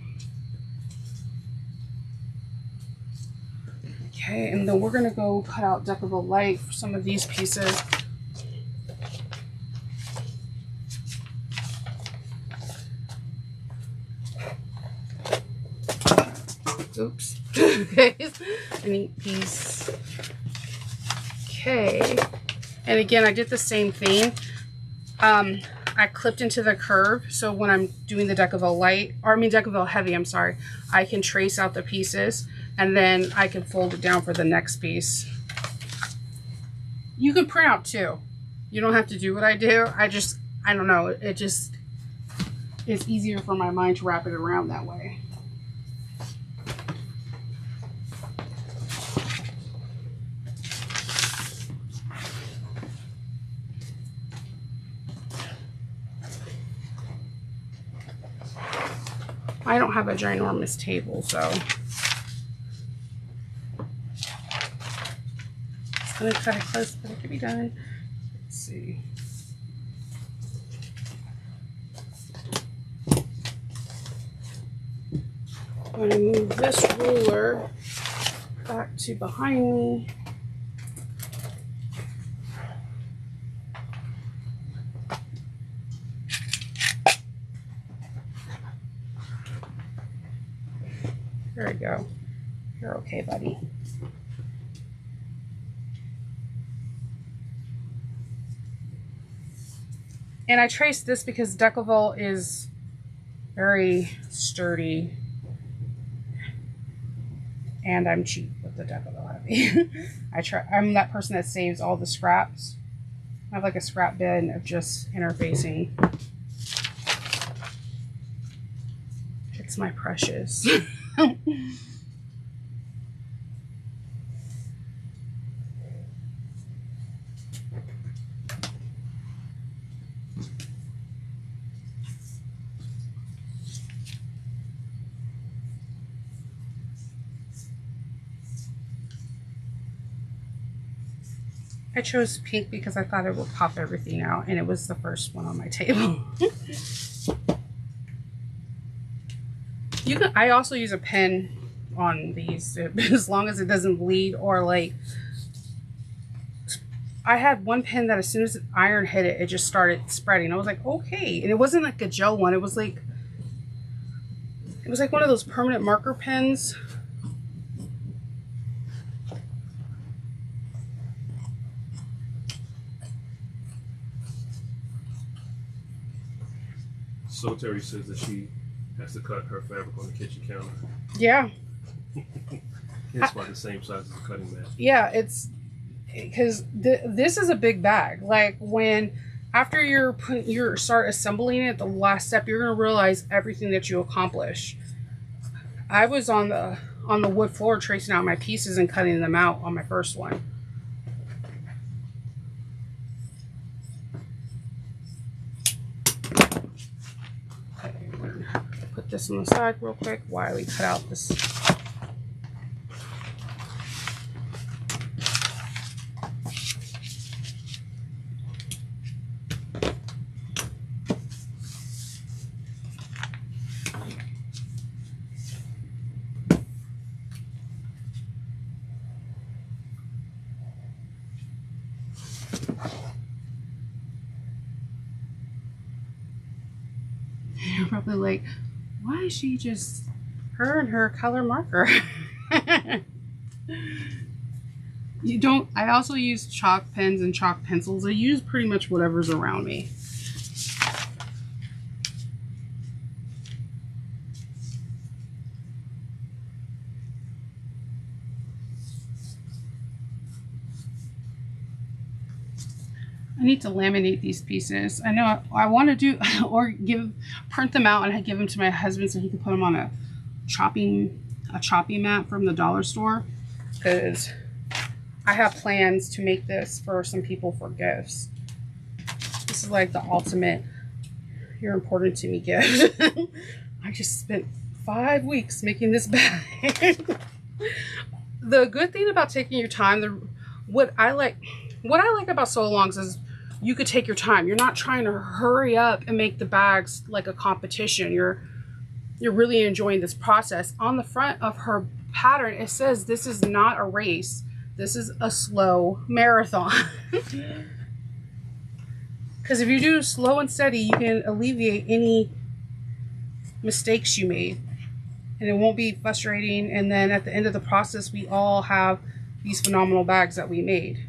Okay, and then we're gonna go cut out Decoville Light for some of these pieces. Oops. Okay, a neat piece. Okay, and again, I did the same thing. I clipped into the curve, so when I'm doing the Decoville Light, or I mean Decoville Heavy, I'm sorry, I can trace out the pieces, and then I can fold it down for the next piece. You can print out too. You don't have to do what I do. I don't know, it's easier for my mind to wrap it around that way. I don't have a ginormous table, so just gonna cut it close, but it can be done. Let's see. I'm gonna move this ruler back to behind me. There we go. You're okay, buddy. And I traced this because Decoville is very sturdy. And I'm cheap with the Decoville Heavy. I'm that person that saves all the scraps. I have like a scrap bin of just interfacing. It's my precious. I chose pink because I thought it would pop everything out, and it was the first one on my table. I also use a pen on these as long as it doesn't bleed, or like I had one pen that as soon as the iron hit it, it just started spreading. I was like, okay. And it wasn't like a gel one. It was like one of those permanent marker pens. So Terry says that she has to cut her fabric on the kitchen counter. Yeah. It's about the same size as a cutting mat. Yeah, it's because this is a big bag. Like after you start assembling it, the last step, you're gonna realize everything that you accomplish. I was on the wood floor tracing out my pieces and cutting them out on my first one. Put this on the side real quick while we cut out this. You're probably like, why is she just her and her color marker? I also use chalk pens and chalk pencils. I use pretty much whatever's around me. I need to laminate these pieces. I know I want to do, or print them out and give them to my husband so he can put them on a chopping mat from the dollar store. Because I have plans to make this for some people for gifts. This is like the ultimate, you're important to me gift. I just spent 5 weeks making this bag. The good thing about taking your time, what I like about sew alongs is you could take your time. You're not trying to hurry up and make the bags like a competition. You're really enjoying this process. On the front of her pattern, it says this is not a race. This is a slow marathon. Because if you do slow and steady, you can alleviate any mistakes you made. And it won't be frustrating. And then at the end of the process, we all have these phenomenal bags that we made.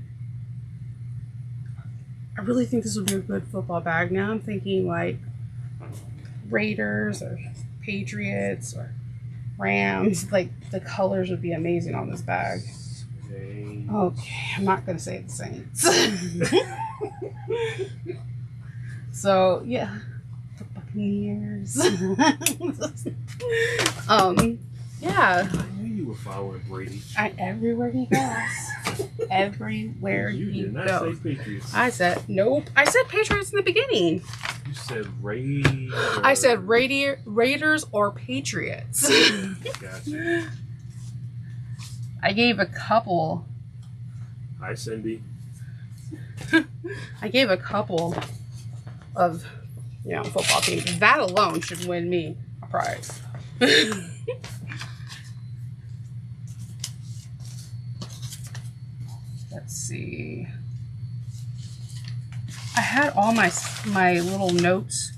I really think this would be a good football bag. Now I'm thinking like Raiders or Patriots or Rams. Like the colors would be amazing on this bag. Okay, I'm not going to say the Saints. So, yeah. The Buccaneers. Yeah. I knew you were following Brady. Everywhere he goes. Everywhere he did not goes. say Patriots. I said, nope. I said Patriots in the beginning. You said Raiders. I said Raiders or Patriots. Gotcha. I gave a couple. Hi, Cindy. I gave a couple of, football teams. That alone should win me a prize. Let's see. I had all my little notes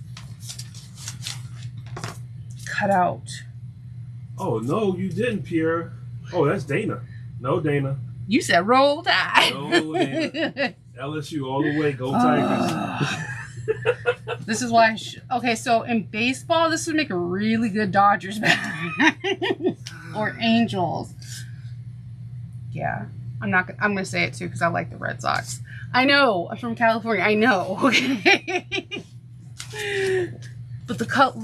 cut out. Oh, no, you didn't, Pierre. Oh, that's Dana. No, Dana. You said roll tide. No, Dana. LSU all the way. Go Tigers. This is why okay, so in baseball, this would make a really good Dodgers bag. Or Angels. Yeah. I'm gonna say it too because I like the Red Sox. I know. I'm from California. I know. Okay. But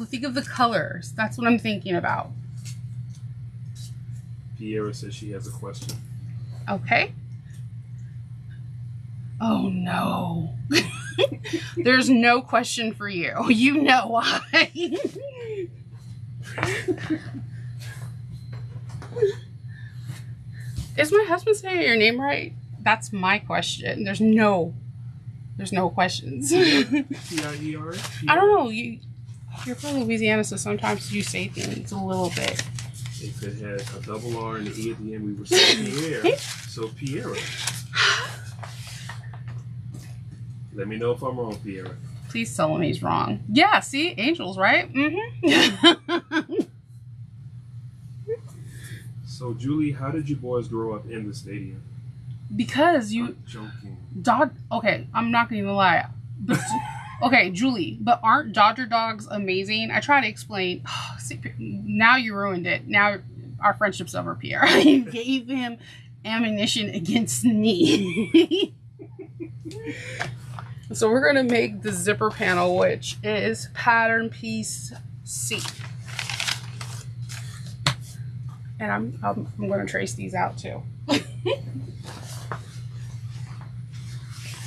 think of the colors. That's what I'm thinking about. Piera says she has a question. Okay. Oh no. There's no question for you. You know why. Is my husband saying your name right? That's my question. There's no questions. P-I-E-R? I don't know. You're from Louisiana, so sometimes you say things a little bit. If it had a double R and an E at the end, we would say Pierre. So Piera. Let me know if I'm wrong, Piera. Please tell him he's wrong. Yeah, see? Angels, right? Mm-hmm. So, Julie, how did you boys grow up in the stadium? Because I'm joking. Okay, I'm not gonna even lie. But, okay, Julie, but aren't Dodger dogs amazing? I try to explain. See, now you ruined it. Now our friendship's over, Pierre. You gave him ammunition against me. So we're gonna make the zipper panel, which is pattern piece C. And I'm gonna trace these out too.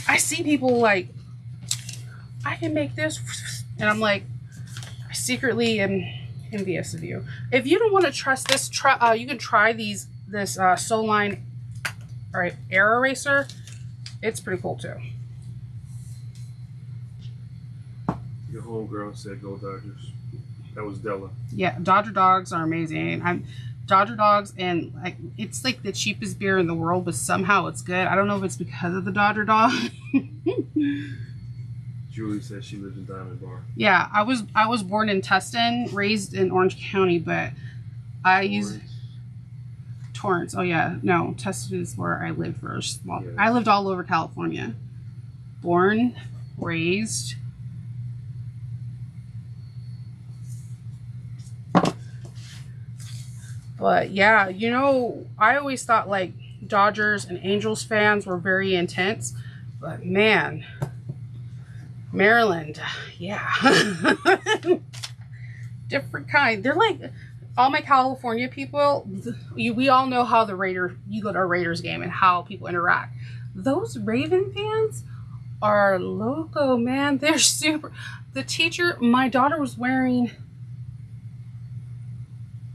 I see people like, I can make this, and I'm like, I secretly am envious of you. If you don't want to trust this, you can try this Sew Line, air eraser. It's pretty cool too. Your homegirl said go Dodgers. That was Della. Yeah, Dodger dogs are amazing. Dodger dogs, and it's like the cheapest beer in the world, but somehow it's good. I don't know if it's because of the Dodger dog. Julie says she lives in Diamond Bar. Yeah, I was born in Tustin, raised in Orange County, but I use Torrance. Oh yeah, no, Tustin is where I lived first. Well, yes. I lived all over California. Born, raised. But yeah, I always thought like Dodgers and Angels fans were very intense. But man, Maryland, yeah. Different kind. They're like, all my California people, we all know how you go to a Raiders game and how people interact. Those Raven fans are loco, man. They're super. The teacher, my daughter was wearing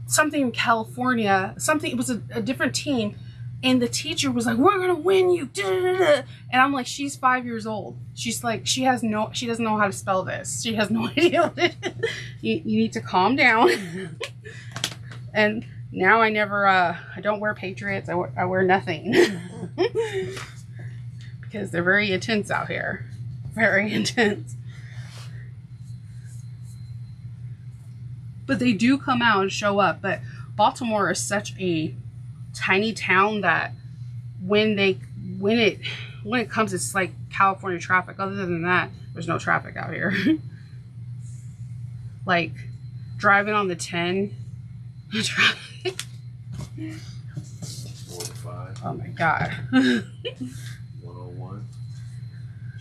something in California, something, it was a different team, and the teacher was like, we're gonna win you, and I'm like, she's 5 years old. She's like, she doesn't know how to spell this. She has no idea what it is. You need to calm down. And now I don't wear Patriots. I wear nothing. Because they're very intense out here. Very intense. But they do come out and show up. But Baltimore is such a tiny town that when it comes, it's like California traffic. Other than that, there's no traffic out here. Like driving on the 10, traffic. 4 to 5. Oh my god. 101.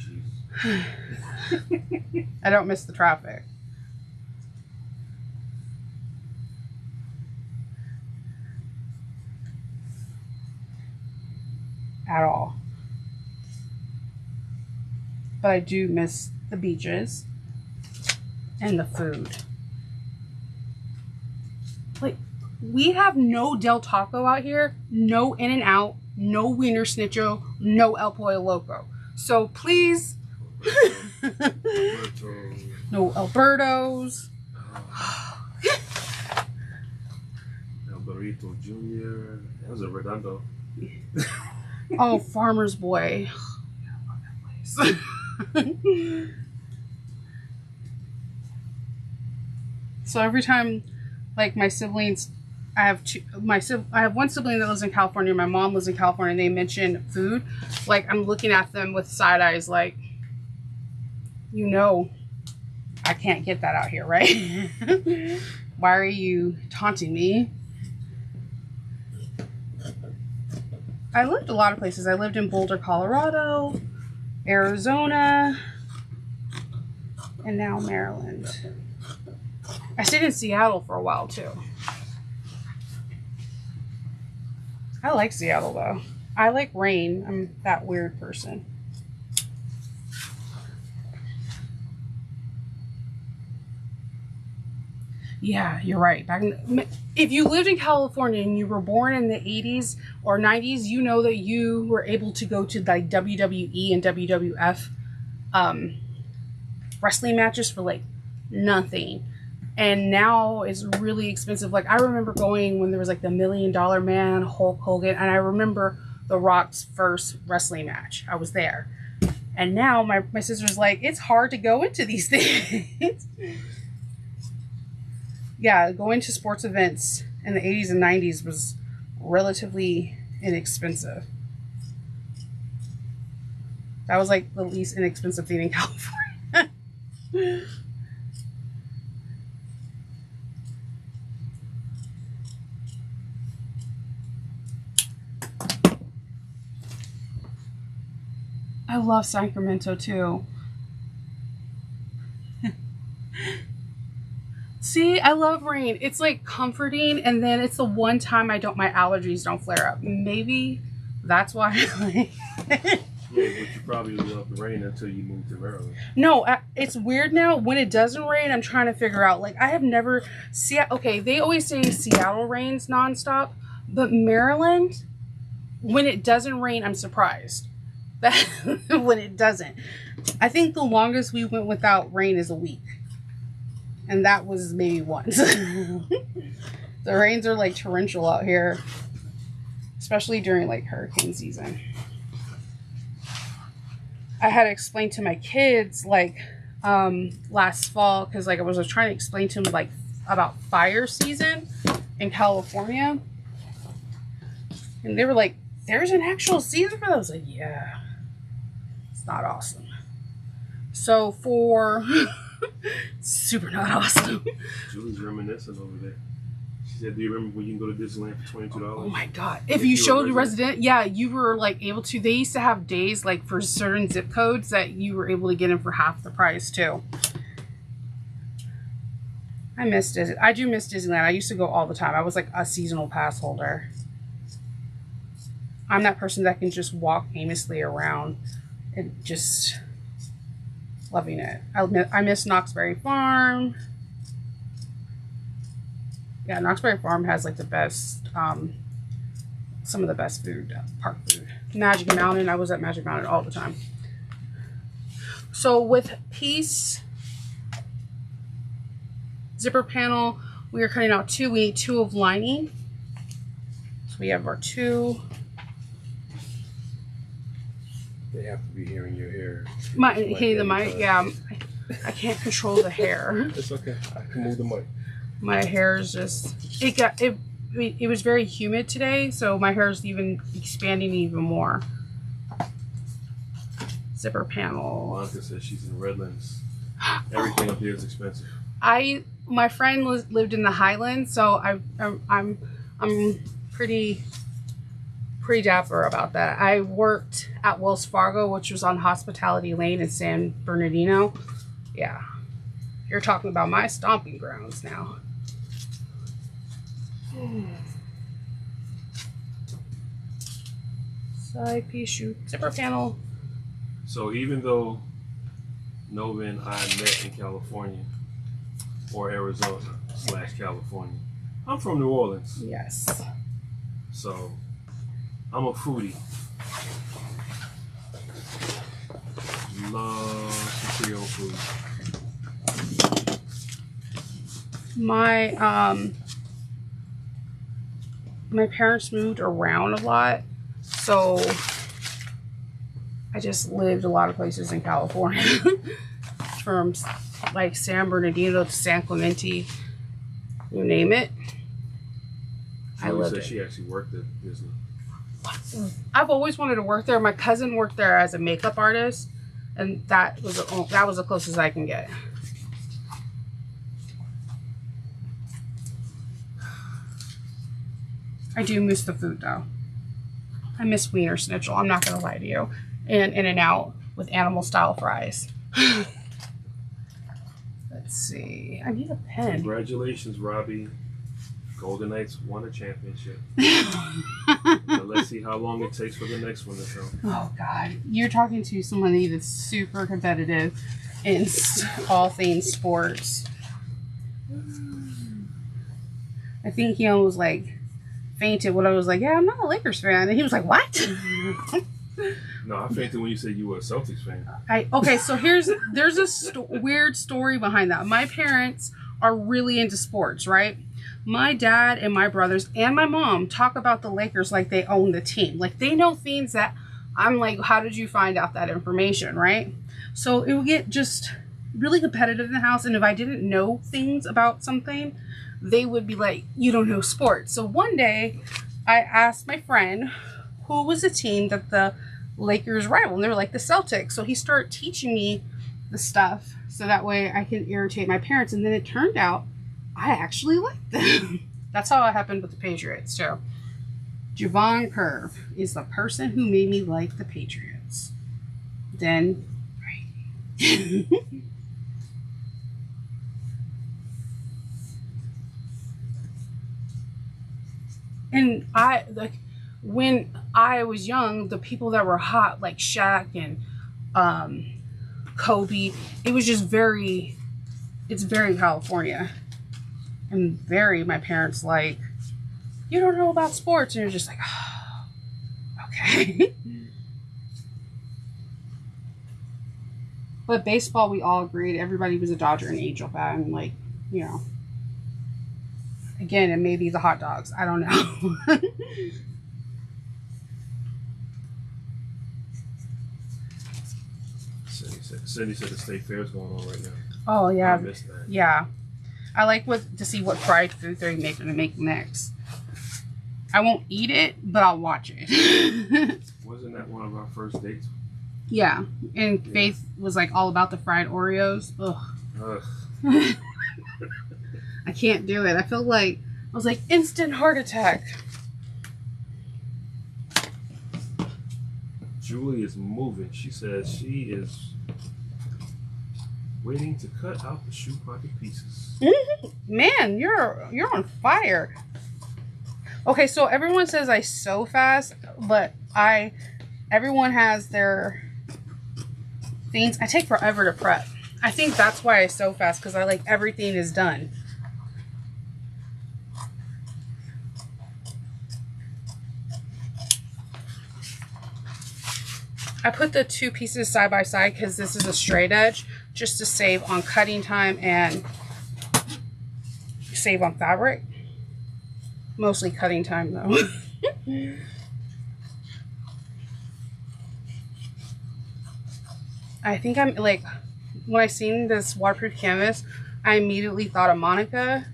Jeez. I don't miss the traffic. At all. But I do miss the beaches and the food. Like, we have no Del Taco out here, no In-N-Out, no Wiener Schnitzel, no El Pollo Loco. So please, no Alberto's. El Burrito Jr. That was a Redondo. Oh, Farmer's Boy. I love that place. So every time, like, my siblings, I have one sibling that lives in California. My mom lives in California, and they mention food. Like, I'm looking at them with side eyes, like, you know, I can't get that out here, right? Why are you taunting me? I lived a lot of places. I lived in Boulder, Colorado, Arizona, and now Maryland. I stayed in Seattle for a while too. I like Seattle though. I like rain. I'm that weird person. Yeah, you're right. If you lived in California and you were born in the 80s or 90s, you know that you were able to go to like WWE and WWF wrestling matches for like nothing. And now it's really expensive. Like, I remember going when there was like the $1 Million Man, Hulk Hogan, and I remember The Rock's first wrestling match. I was there. And now my sister's like, it's hard to go into these things. Yeah, going to sports events in the 80s and 90s was relatively inexpensive. That was like the least inexpensive thing in California. I love Sacramento too. See, I love rain. It's like comforting, and then it's the one time my allergies don't flare up. Maybe that's why I like it. Yeah, but you probably love the rain until you move to Maryland. No, it's weird now. When it doesn't rain, I'm trying to figure out. Like, I have never... Okay, they always say Seattle rains nonstop, but Maryland, when it doesn't rain, I'm surprised. That when it doesn't. I think the longest we went without rain is a week. And that was maybe once. The rains are like torrential out here, especially during like hurricane season. I had to explain to my kids like last fall, because like I was trying to explain to them like about fire season in California, and they were like, "There's an actual season for that." I was like, "Yeah, it's not awesome." So for super not awesome. Julie's reminiscing over there. She said, "Do you remember when you can go to Disneyland for $22?" Oh my god! If you showed a resident, yeah, you were like able to. They used to have days like for certain zip codes that you were able to get in for half the price too. I miss Disney. I do miss Disneyland. I used to go all the time. I was like a seasonal pass holder. I'm that person that can just walk aimlessly around and just loving it. I miss Knoxbury Farm. Yeah, Knoxbury Farm has like the best, some of the best food, park food. Magic Mountain. I was at Magic Mountain all the time. So with Peace zipper panel, we are cutting out 2. We need 2 of lining. So we have our 2. They have to be hearing your hair. Hitting the mic, yeah. I can't control the hair. It's okay. I can move the mic. My hair is just, it was very humid today, so my hair is even expanding even more. Zipper panel. Monica says she's in Redlands. Everything up here is expensive. My friend lived in the Highlands, so I'm pretty dapper about that. I worked at Wells Fargo, which was on Hospitality Lane in San Bernardino. Yeah, you're talking about my stomping grounds now. Side piece, shoot, zipper panel. So even though Nova and I met in California or Arizona / California, I'm from New Orleans. Yes. So I'm a foodie. Love some Creole food. My parents moved around a lot, so I just lived a lot of places in California. From like San Bernardino to San Clemente, you name it. I lived it. She actually worked at Disney. I've always wanted to work there. My cousin worked there as a makeup artist, and that was the closest I can get. I do miss the food though. I miss Wiener Schnitzel. I'm not gonna lie to you. And In-N-Out with animal style fries. Let's see. I need a pen. Congratulations, Robbie. Golden Knights won a championship. Now let's see how long it takes for the next one to come. Oh God, you're talking to somebody that's super competitive in all things sports. I think he almost like fainted when I was like, "Yeah, I'm not a Lakers fan," and he was like, "What?" No, I fainted when you said you were a Celtics fan. Okay, so there's a weird story behind that. My parents are really into sports, right? My dad and my brothers and my mom talk about the Lakers like they own the team. Like they know things that I'm like, how did you find out that information, right? So it would get just really competitive in the house. And if I didn't know things about something, they would be like, you don't know sports. So one day I asked my friend who was a team that the Lakers rival, and they were like the Celtics. So he started teaching me the stuff so that way I can irritate my parents. And then it turned out I actually liked them. That's how it happened with the Patriots too. Javon Curve is the person who made me like the Patriots. Then, right. And when I was young, the people that were hot, like Shaq and Kobe, it was just it's very California. And my parents like, you don't know about sports. And you're just like, oh, okay. But baseball, we all agreed. Everybody was a Dodger and Angel fan. Like, you know. Again, it may be the hot dogs. I don't know. Cindy said the state fair is going on right now. Oh, yeah. I missed that. Yeah. I like to see what fried food they're going to make next. I won't eat it, but I'll watch it. Wasn't that one of our first dates? Yeah. And Faith was like all about the fried Oreos. Ugh. I can't do it. I was like instant heart attack. Julie is moving. She says she is Waiting to cut out the shoe pocket pieces. Man, you're on fire. Okay, so everyone says I sew fast, but everyone has their things. I take forever to prep. I think that's why I sew fast, because I like everything is done. I put the two pieces side by side because this is a straight edge, just to save on cutting time and save on fabric. Mostly cutting time though. I think I'm like, when I seen this waterproof canvas, I immediately thought of Monica.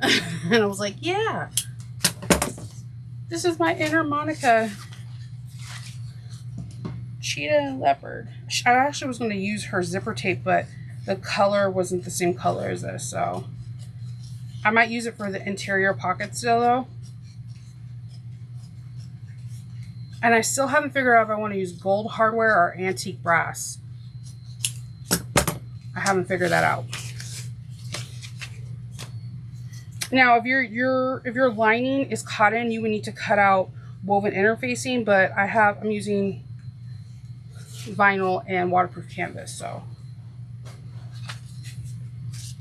And I was like, yeah, this is my inner Monica. Cheetah and leopard. I actually was going to use her zipper tape, but the color wasn't the same color as this, so I might use it for the interior pocket still though. And I still haven't figured out if I want to use gold hardware or antique brass. I haven't figured that out. Now, if your lining is cotton, you would need to cut out woven interfacing, but I'm using vinyl and waterproof canvas, so.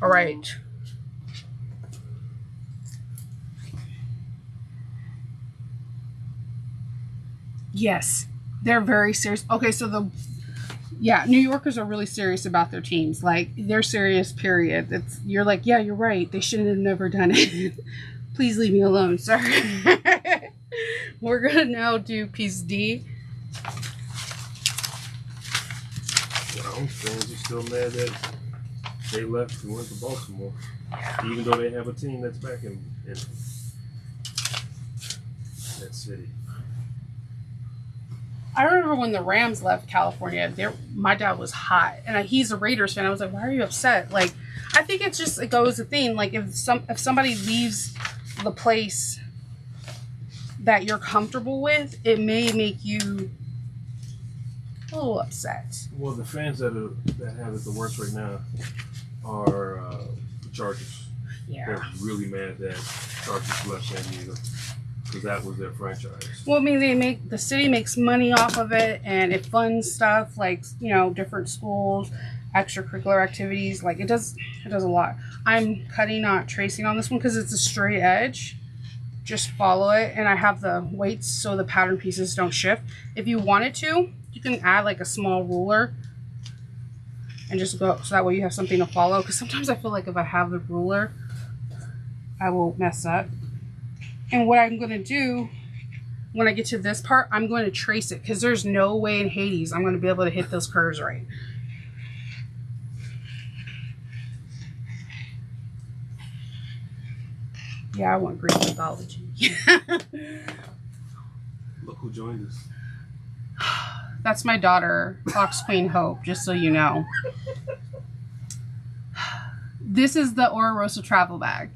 All right. Yes, they're very serious. Okay, so New Yorkers are really serious about their teams. Like, they're serious, period. You're like, yeah, you're right. They shouldn't have never done it. Please leave me alone, sir. We're gonna now do piece D. Well, fans are still mad that they left and went to Baltimore, even though they have a team that's back in that city. I remember when the Rams left California, my dad was hot, and he's a Raiders fan. I was like, why are you upset? Like, I think it goes a thing. Like, if somebody leaves the place that you're comfortable with, it may make you a little upset. Well, the fans that have it the worst right now are the Chargers. Yeah. They're really mad that Chargers left San Diego, because that was their franchise. Well, I mean, the city makes money off of it, and it funds stuff like, you know, different schools, extracurricular activities. Like, it does a lot. I'm cutting, not tracing on this one because it's a straight edge. Just follow it, and I have the weights so the pattern pieces don't shift. If you wanted to, you can add like a small ruler and just go, so that way you have something to follow. Because sometimes I feel like if I have the ruler, I will mess up. And what I'm going to do when I get to this part, I'm going to trace it, because there's no way in Hades I'm going to be able to hit those curves right. Yeah, I want Greek mythology. Look who joined us. That's my daughter, Fox Queen Hope, just so you know. This is the Oro Rosa travel bag.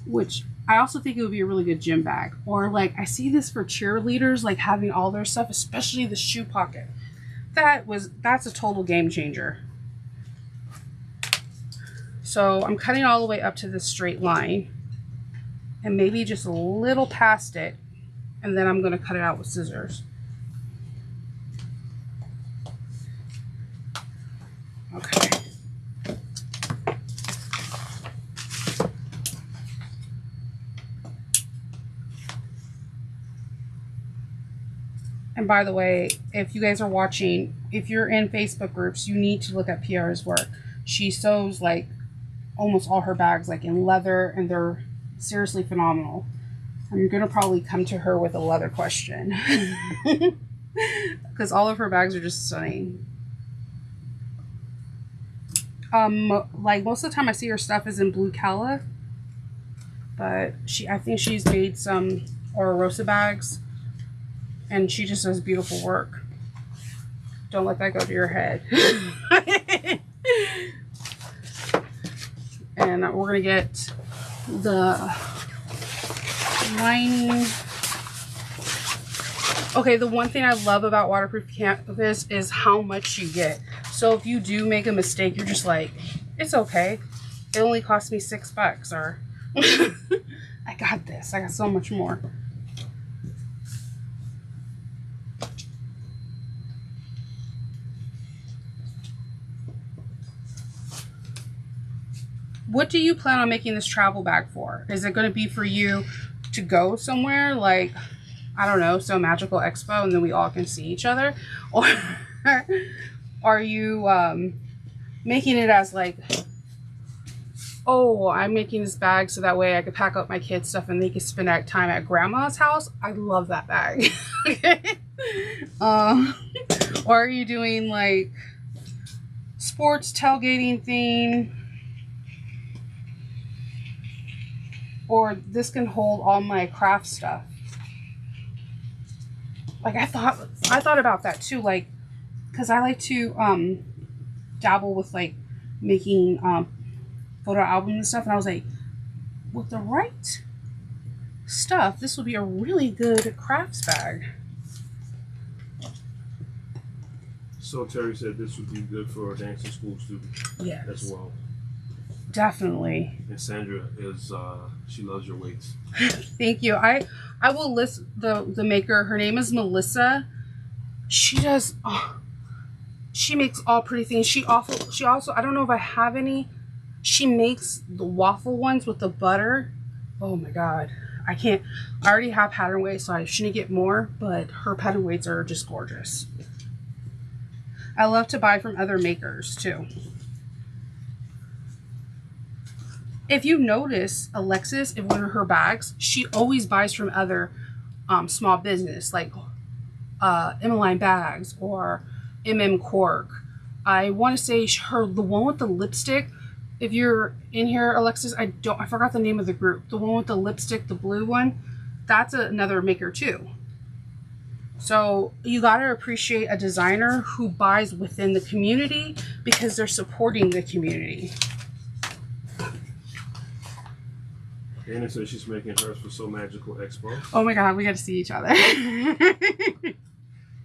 Which I also think it would be a really good gym bag. Or like, I see this for cheerleaders, like having all their stuff, especially the shoe pocket. That's a total game changer. So I'm cutting all the way up to this straight line, and maybe just a little past it, and then I'm going to cut it out with scissors. Okay. And by the way, if you guys are watching, if you're in Facebook groups, you need to look at PR's work. She sews like almost all her bags like in leather, and they're seriously phenomenal. I'm gonna probably come to her with a leather question because all of her bags are just stunning. Like most of the time I see her stuff is in blue calla, but I think she's made some Ororosa bags, and she just does beautiful work. Don't let that go to your head. And we're gonna get the lining Okay, the one thing I love about waterproof canvas is how much you get. So if you do make a mistake, you're just like, it's okay. It only cost me $6 or I got this. I got so much more. What do you plan on making this travel bag for? Is it going to be for you to go somewhere like, I don't know, so Magical Expo and then we all can see each other? Or are you making it as like, oh, I'm making this bag so that way I could pack up my kids' stuff and they can spend that time at grandma's house? I love that bag. Okay. Or are you doing like sports tailgating thing? Or this can hold all my craft stuff. Like I thought about that too, like, because I like to dabble with like making photo albums and stuff, and I was like, with the right stuff, this would be a really good crafts bag. So Terry said this would be good for a dancing school student. Yes. As well. Definitely. And Sandra is she loves your weights. Thank you. I will list the maker. Her name is Melissa. She does she makes all pretty things. She also, I don't know if I have any. She makes the waffle ones with the butter. Oh my god. I already have pattern weights, so I shouldn't get more, but her pattern weights are just gorgeous. I love to buy from other makers too. If you notice, Alexis, in one of her bags, she always buys from other small business, like Emmeline Bags or Cork. I want to say the one with the lipstick. If you're in here, Alexis, I forgot the name of the group. The one with the lipstick, the blue one, that's another maker too. So you got to appreciate a designer who buys within the community because they're supporting the community. Dana says she's making hers for So Magical Expo. Oh my god, we got to see each other.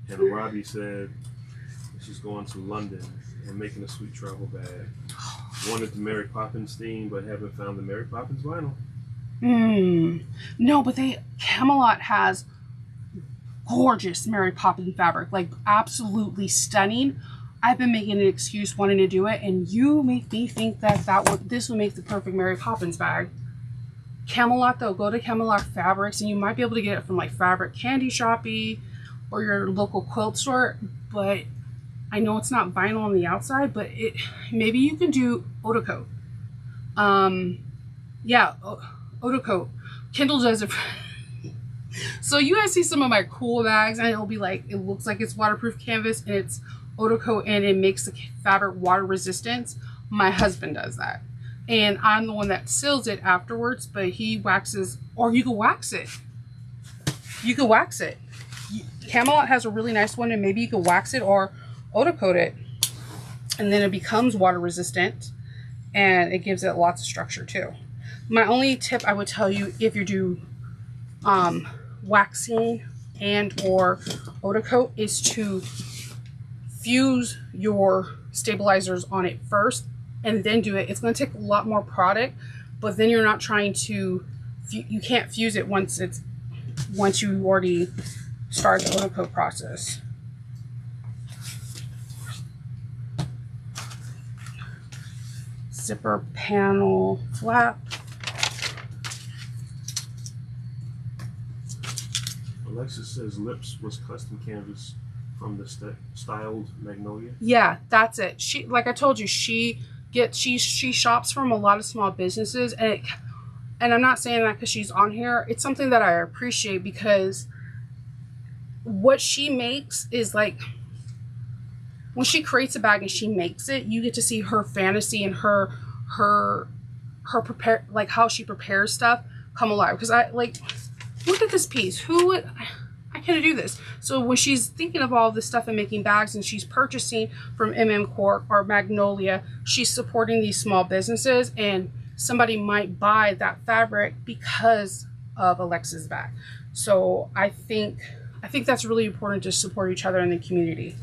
And Robbie said she's going to London and making a sweet travel bag. Wanted the Mary Poppins theme, but haven't found the Mary Poppins vinyl. No, but Camelot has gorgeous Mary Poppins fabric, like absolutely stunning. I've been making an excuse wanting to do it, and you make me think that this would make the perfect Mary Poppins bag. Camelot though, go to Camelot Fabrics and you might be able to get it from like Fabric Candy Shoppy or your local quilt store, but I know it's not vinyl on the outside, but maybe you can do Oda Coat. Yeah, Oda Coat. Kindle does it. So you guys see some of my cool bags and it'll be like, it looks like it's waterproof canvas and it's Oda Coat and it makes the fabric water resistant. My husband does that. And I'm the one that seals it afterwards, but he waxes, or you can wax it. You can wax it. Camelot has a really nice one, and maybe you can wax it or Oda Coat it. And then it becomes water resistant, and it gives it lots of structure too. My only tip I would tell you if you do waxing and or Oda Coat is to fuse your stabilizers on it first and then do it. It's going to take a lot more product, but then you're not trying to, you can't fuse it once you already start the Oda Coat process. Zipper panel flap. Alexis says Lips was custom canvas from the styled Magnolia. Yeah, that's it. She, like I told you, she shops from a lot of small businesses, and I'm not saying that because she's on here. It's something that I appreciate because what she makes is like, when she creates a bag and she makes it, you get to see her fantasy and her prepare, like how she prepares stuff come alive. Because I like, look at this piece. I can't do this. So when she's thinking of all this stuff and making bags and she's purchasing from Cork or Magnolia, she's supporting these small businesses, and somebody might buy that fabric because of Alexa's bag. So I think I think that's really important to support each other in the community.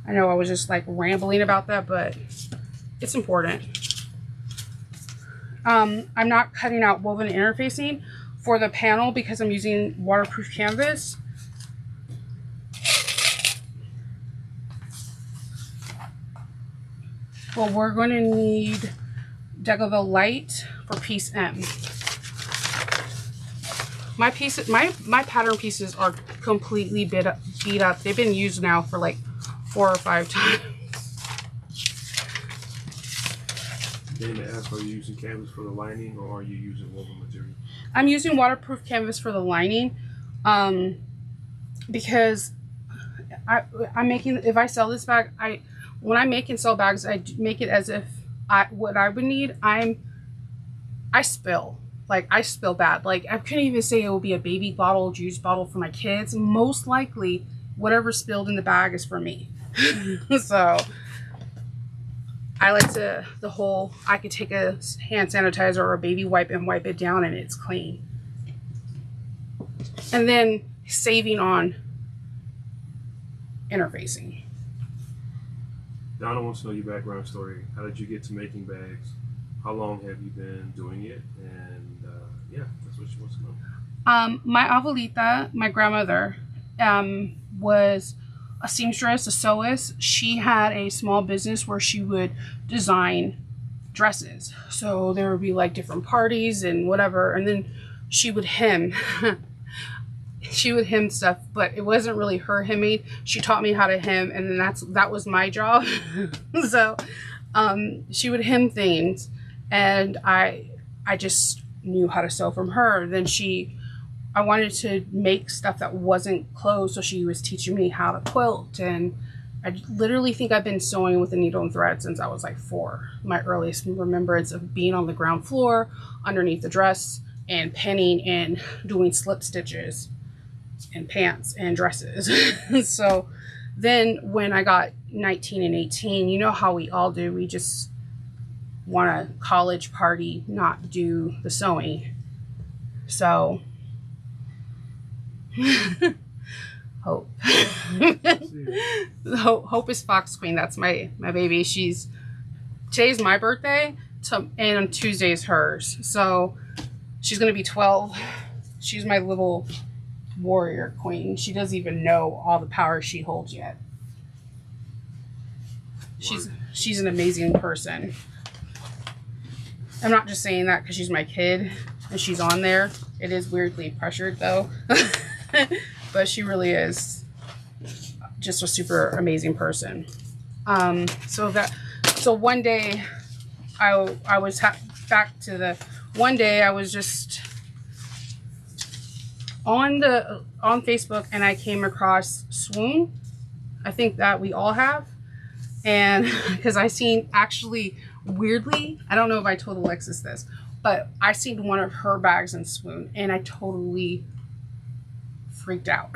I know I was just like rambling about that, but it's important. I'm not cutting out woven interfacing for the panel because I'm using waterproof canvas. Well, we're going to need Decouville Light for piece M. My pattern pieces are completely beat up. They've been used now for like 4 or 5 times. Dana asked, are you using canvas for the lining or are you using woven material? I'm using waterproof canvas for the lining because I'm making, if I sell this bag, when I make and sell bags, I make it as if what I would need, I spill. Like, I spill bad. Like, I couldn't even say it will be a baby bottle, juice bottle for my kids. Most likely, whatever spilled in the bag is for me. So, I like to, I could take a hand sanitizer or a baby wipe and wipe it down and it's clean. And then, saving on interfacing. Donna wants to know your background story. How did you get to making bags? How long have you been doing it? And yeah, that's what she wants to know. My abuelita, my grandmother, was a seamstress, a sewist. She had a small business where she would design dresses. So there would be like different parties and whatever, and then she would hem. She would hem stuff, but it wasn't really her hemming. She taught me how to hem, and then that was my job. So she would hem things, and I just knew how to sew from her. Then I wanted to make stuff that wasn't clothes, so she was teaching me how to quilt, and I literally think I've been sewing with a needle and thread since I was like 4. My earliest remembrance of being on the ground floor underneath the dress and pinning and doing slip stitches in pants and dresses. So then when I got 19 and 18, you know how we all do, we just want a college party, not do the sewing. So Hope. Hope is Fox Queen. That's my baby. Today's my birthday, and on Tuesday is hers. So she's gonna be 12. She's my little warrior queen. She doesn't even know all the power she holds yet. She's an amazing person. I'm not just saying that because she's my kid and she's on there. It is weirdly pressured though. But she really is just a super amazing person. So one day I was back to the one day I was just on Facebook and I came across Swoon. I think that we all have. And because I seen, actually weirdly, I don't know if I told Alexis this, but I seen one of her bags in Swoon and I totally freaked out.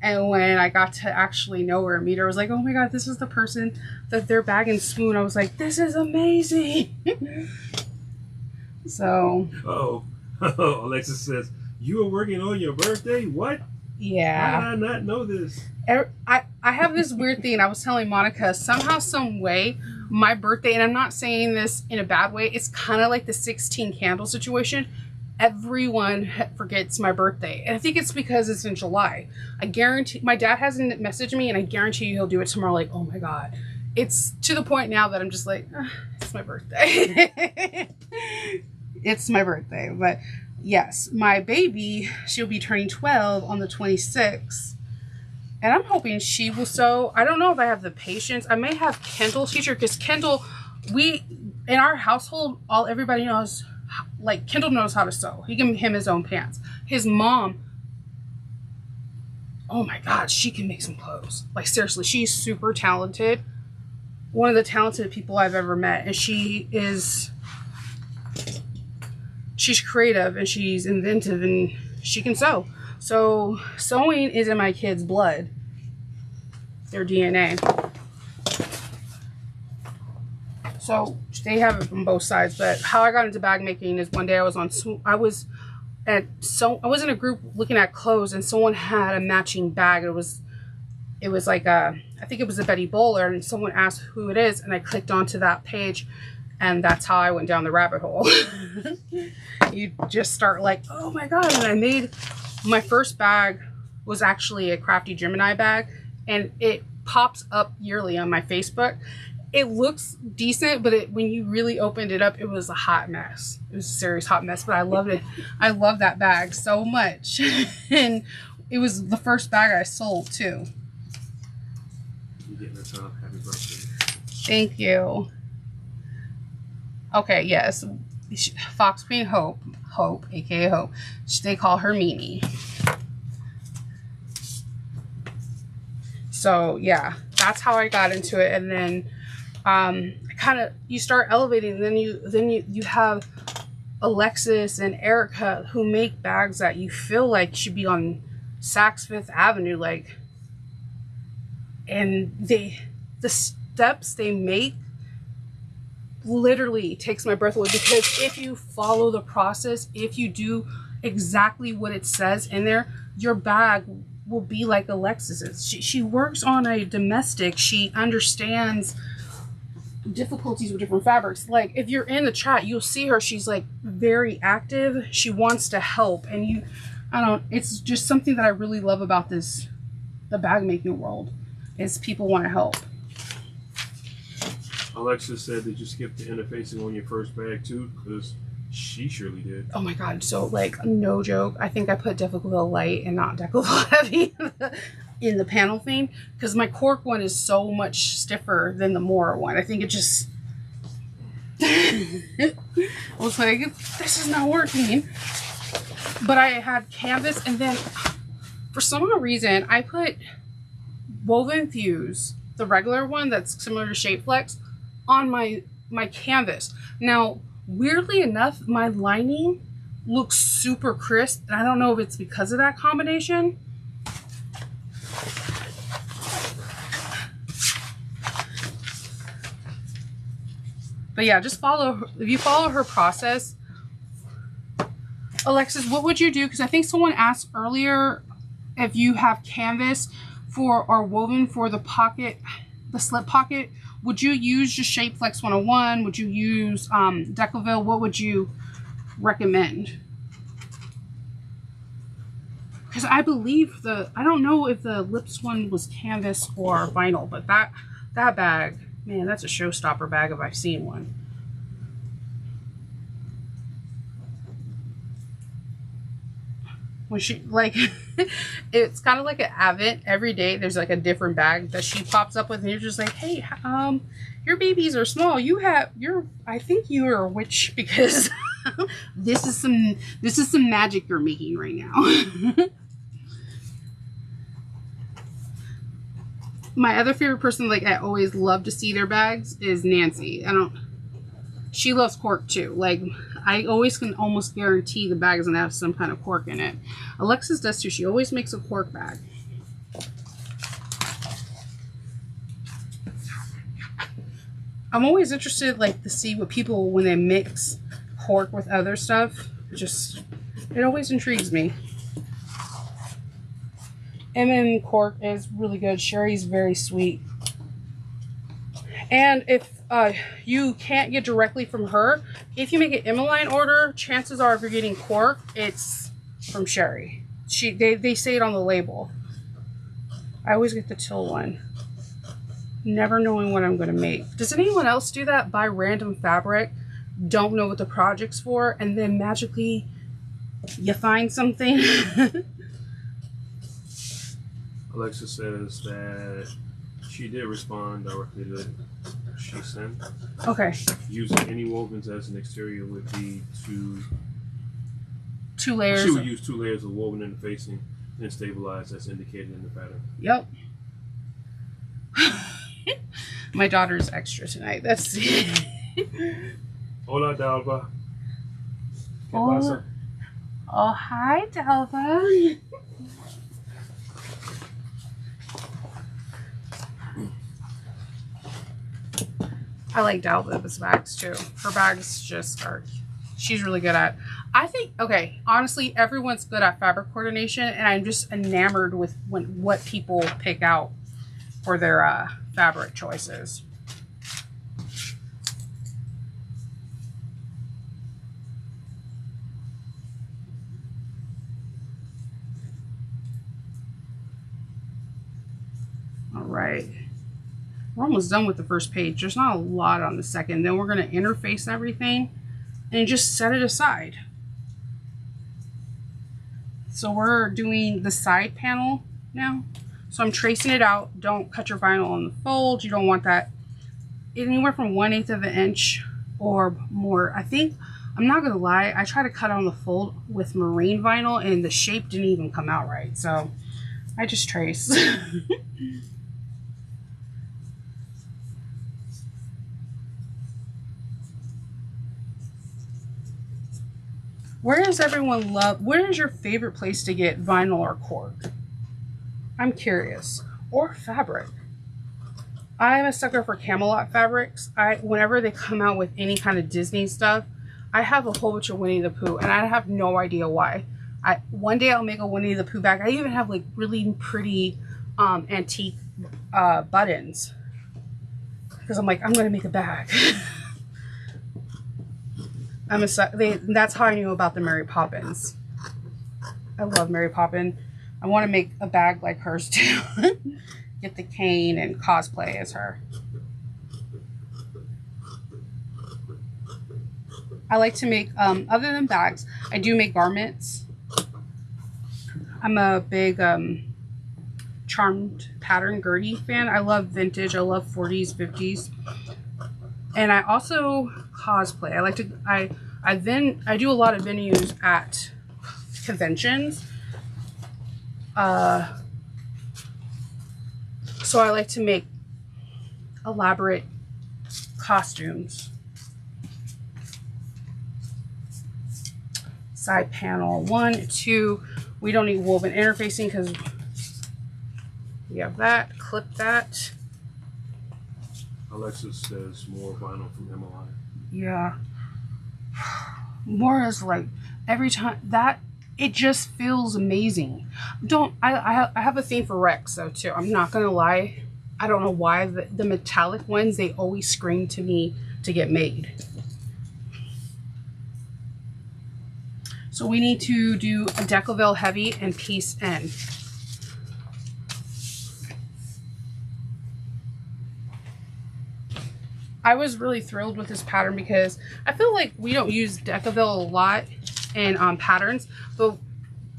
And when I got to actually know her and meet her, I was like, oh my God, this is the person that their bag in Swoon. I was like, this is amazing. So. Alexis says, you were working on your birthday? What? Yeah. How did I not know this? I have this weird thing. I was telling Monica, somehow, some way, my birthday, and I'm not saying this in a bad way, it's kind of like the 16 candle situation. Everyone forgets my birthday. And I think it's because it's in July. I guarantee, my dad hasn't messaged me, and I guarantee you he'll do it tomorrow. Like, oh my God. It's to the point now that I'm just like, it's my birthday. It's my birthday. But yes, my baby, she'll be turning 12 on the 26th. And I'm hoping she will sew. I don't know if I have the patience. I may have Kendall teach her, because Kendall, in our household, everybody knows, like, Kendall knows how to sew. He can hem his own pants. His mom, oh my God, she can make some clothes. Like, seriously, she's super talented. One of the talented people I've ever met. And she's creative and she's inventive and she can sew. So sewing is in my kids' blood, their DNA. So they have it from both sides. But how I got into bag making is one day I was And so I was in a group looking at clothes, and someone had a matching bag. It was like a, I think it was a Betty Bowler, and someone asked who it is, and I clicked onto that page, and that's how I went down the rabbit hole. You just start like, oh my god. And I made my first bag was actually a Crafty Gemini bag, and it pops up yearly on my Facebook. It looks decent, but when you really opened it up, it was a hot mess. It was a serious hot mess, but I loved it. I love that bag so much. And it was the first bag I sold too. You're getting us up. Happy birthday. Thank you. Okay, yes. Fox Queen Hope, aka Hope. They call her Mimi. So yeah, that's how I got into it. And then kind of, you start elevating, and then you have Alexis and Erica who make bags that you feel like should be on Saks Fifth Avenue, like, and the steps they make literally takes my breath away, because if you follow the process, if you do exactly what it says in there, your bag will be like Alexis's. She works on a domestic. She understands difficulties with different fabrics. Like, if you're in the chat, you'll see her. She's like very active. She wants to help, and it's just something that I really love about the bag making world, is people want to help. Alexa said, did you skip the interfacing on your first bag too? Because she surely did. Oh my god, so like, no joke, I think I put Decoville Light and not Decoville Heavy in the panel thing, because my cork one is so much stiffer than the Mora one. I think it just I was like, this is not working. But I had canvas, and then for some reason I put Woven Fuse, the regular one that's similar to Shape Flex, on my canvas. Now, weirdly enough, my lining looks super crisp, and I don't know if it's because of that combination. But yeah, just if you follow her process. Alexis, what would you do? Because I think someone asked earlier if you have canvas or woven for the pocket, the slip pocket. Would you use just Shape Flex 101? Would you use Decoville? What would you recommend? Because I believe I don't know if the lips one was canvas or vinyl, but that bag, man, that's a showstopper bag if I've seen one. When she, like, it's kind of like an Advent. Every day there's like a different bag that she pops up with, and you're just like, hey, your babies are small. I think you are a witch, because this is some magic you're making right now. My other favorite person, like, I always love to see their bags, is Nancy. She loves cork too. Like, I always can almost guarantee the bag is gonna have some kind of cork in it. Alexis does too. She always makes a cork bag. I'm always interested, like, to see what people, when they mix cork with other stuff, it always intrigues me. cork is really good. Sherry's very sweet. And if you can't get directly from her, if you make an Emmeline order, chances are if you're getting cork, it's from Sherry. They say it on the label. I always get the Till one, never knowing what I'm going to make. Does anyone else do that? Buy random fabric, don't know what the project's for, and then magically you find something? Alexa says that she did respond directly to she sent. Okay. Using any wovens as an exterior would be two layers. She would use 2 layers of woven interfacing and stabilize as indicated in the pattern. Yep. My daughter's extra tonight. That's Hola, Dalva. Oh, hi, Dalva. I like Dalva's bags too. Her bags just are, she's really good at. I think, okay, honestly, everyone's good at fabric coordination, and I'm just enamored with what people pick out for their fabric choices. All right. We're almost done with the first page. There's not a lot on the second. Then we're going to interface everything and just set it aside. So we're doing the side panel now. So I'm tracing it out. Don't cut your vinyl on the fold. You don't want that anywhere from 1/8 of an inch or more. I think, I'm not going to lie, I tried to cut on the fold with marine vinyl and the shape didn't even come out right. So I just trace. Where does everyone where is your favorite place to get vinyl or cord? I'm curious. Or fabric. I'm a sucker for Camelot fabrics. Whenever they come out with any kind of Disney stuff, I have a whole bunch of Winnie the Pooh, and I have no idea why. One day I'll make a Winnie the Pooh bag. I even have like really pretty antique buttons. Because I'm like, I'm going to make a bag. That's how I knew about the Mary Poppins. I love Mary Poppins. I want to make a bag like hers too. Get the cane and cosplay as her. I like to make, other than bags, I do make garments. I'm a big charmed pattern Gertie fan. I love vintage. I love 40s, 50s. And I also cosplay. I like to, I do a lot of venues at conventions. So I like to make elaborate costumes. Side panel 1, 2. We don't need woven interfacing because we have that. Clip that. Alexis says more vinyl from MLI. Yeah. More is like every time that it just feels amazing. I have a thing for Rex though too. I'm not gonna lie. I don't know why the metallic ones, they always scream to me to get made. So we need to do a Decoville heavy and piece end. I was really thrilled with this pattern because I feel like we don't use Decoville a lot in patterns, but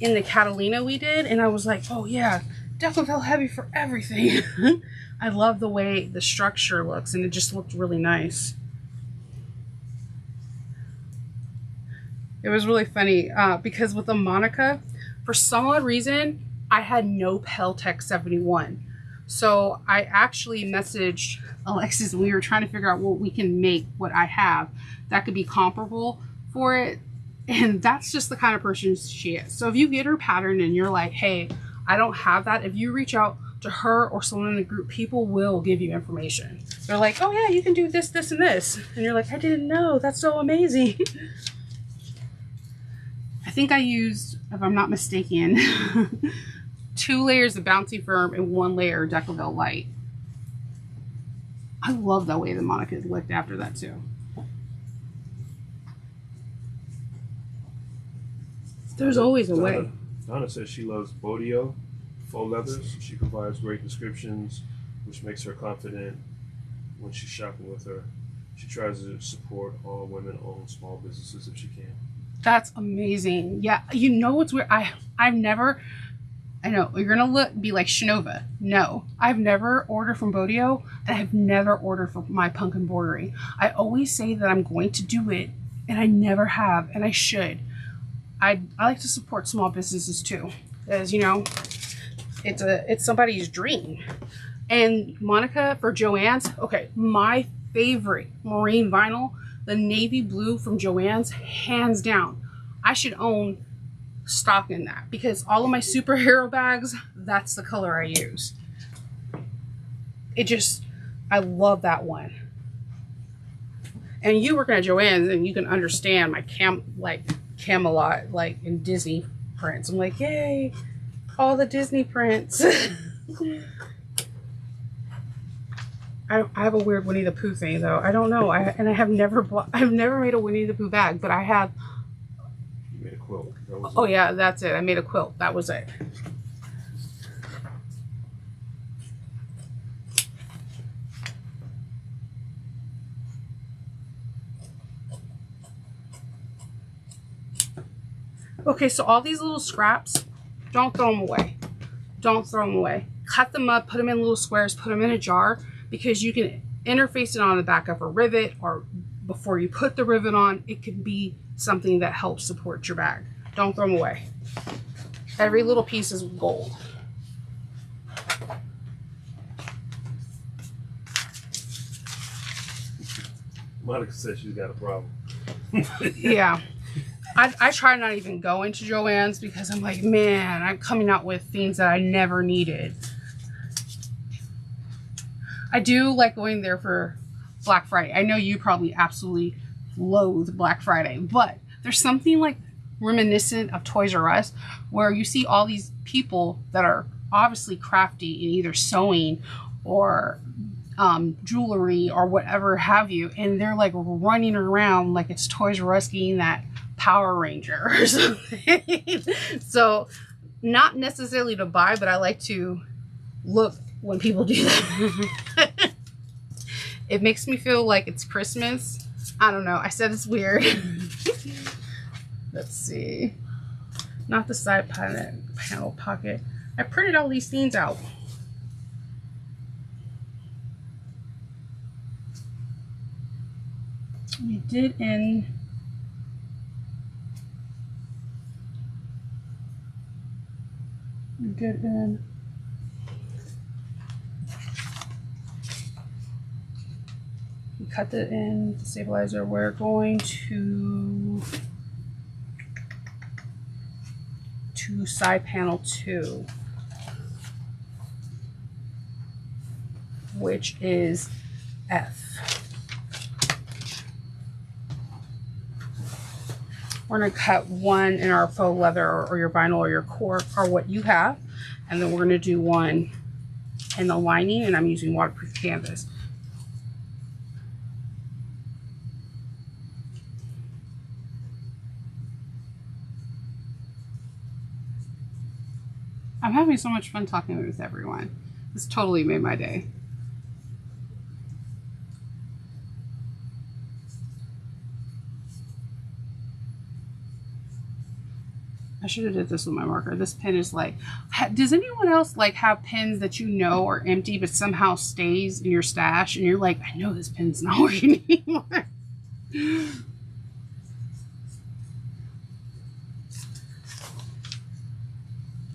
in the Catalina we did, and I was like, oh yeah, Decoville heavy for everything. I love the way the structure looks, and it just looked really nice. It was really funny because with the Monica, for some odd reason, I had no Peltex 71. So I actually messaged Alexis and we were trying to figure out what we can make, what I have that could be comparable for it. And that's just the kind of person she is. So if you get her pattern and you're like, hey, I don't have that, if you reach out to her or someone in the group, people will give you information. They're like, oh yeah, you can do this, this, and this. And you're like, I didn't know. That's so amazing. I think I used, if I'm not mistaken, 2 layers of Bouncy Firm and 1 layer of Decoville Light. I love that way the Monica looked after that too. There's always a way. Donna says she loves Bodio faux leathers. She provides great descriptions, which makes her confident when she's shopping with her. She tries to support all women-owned small businesses if she can. That's amazing. Yeah, you know what's weird? I've never, I know you're gonna be like Shinova. No, I've never ordered from Bodio, and I've never ordered from my pumpkin embroidery. I always say that I'm going to do it, and I never have, and I should. I like to support small businesses too, as you know, it's somebody's dream. And Monica for Joann's, okay, my favorite marine vinyl, the navy blue from Joann's, hands down. I should own stock in that because all of my superhero bags, that's the color I use. I love that one. And you working at Joann's, and you can understand my Camelot, like in Disney prints. I'm like, yay, all the Disney prints. I have a weird Winnie the Pooh thing though. I don't know. I've never made a Winnie the Pooh bag, but I have. You made a quilt. Oh yeah, that's it. I made a quilt. That was it. Okay, so all these little scraps, don't throw them away. Don't throw them away. Cut them up, put them in little squares, put them in a jar, because you can interface it on the back of a rivet, or before you put the rivet on, it could be something that helps support your bag. Don't throw them away. Every little piece is gold. Monica said she's got a problem. Yeah. I try not even go into Joann's because I'm like, man, I'm coming out with things that I never needed. I do like going there for Black Friday. I know you probably absolutely loathe Black Friday, but there's something like reminiscent of Toys R Us where you see all these people that are obviously crafty in either sewing or jewelry or whatever have you, and they're like running around like it's Toys R Us getting that Power Ranger or something. So not necessarily to buy, but I like to look when people do that. It makes me feel like it's Christmas. I don't know. I said it's weird. Let's see. Not the side panel pocket. I printed all these things out. We did in we cut it in the stabilizer. We're going to side panel 2, which is F. We're going to cut one in our faux leather or your vinyl or your cork or what you have. And then we're going to do one in the lining, and I'm using waterproof canvas. I'm having so much fun talking with everyone. This totally made my day. I should have did this with my marker. This pen is like, does anyone else like have pens that you know are empty but somehow stays in your stash and you're like, I know this pen's not working anymore.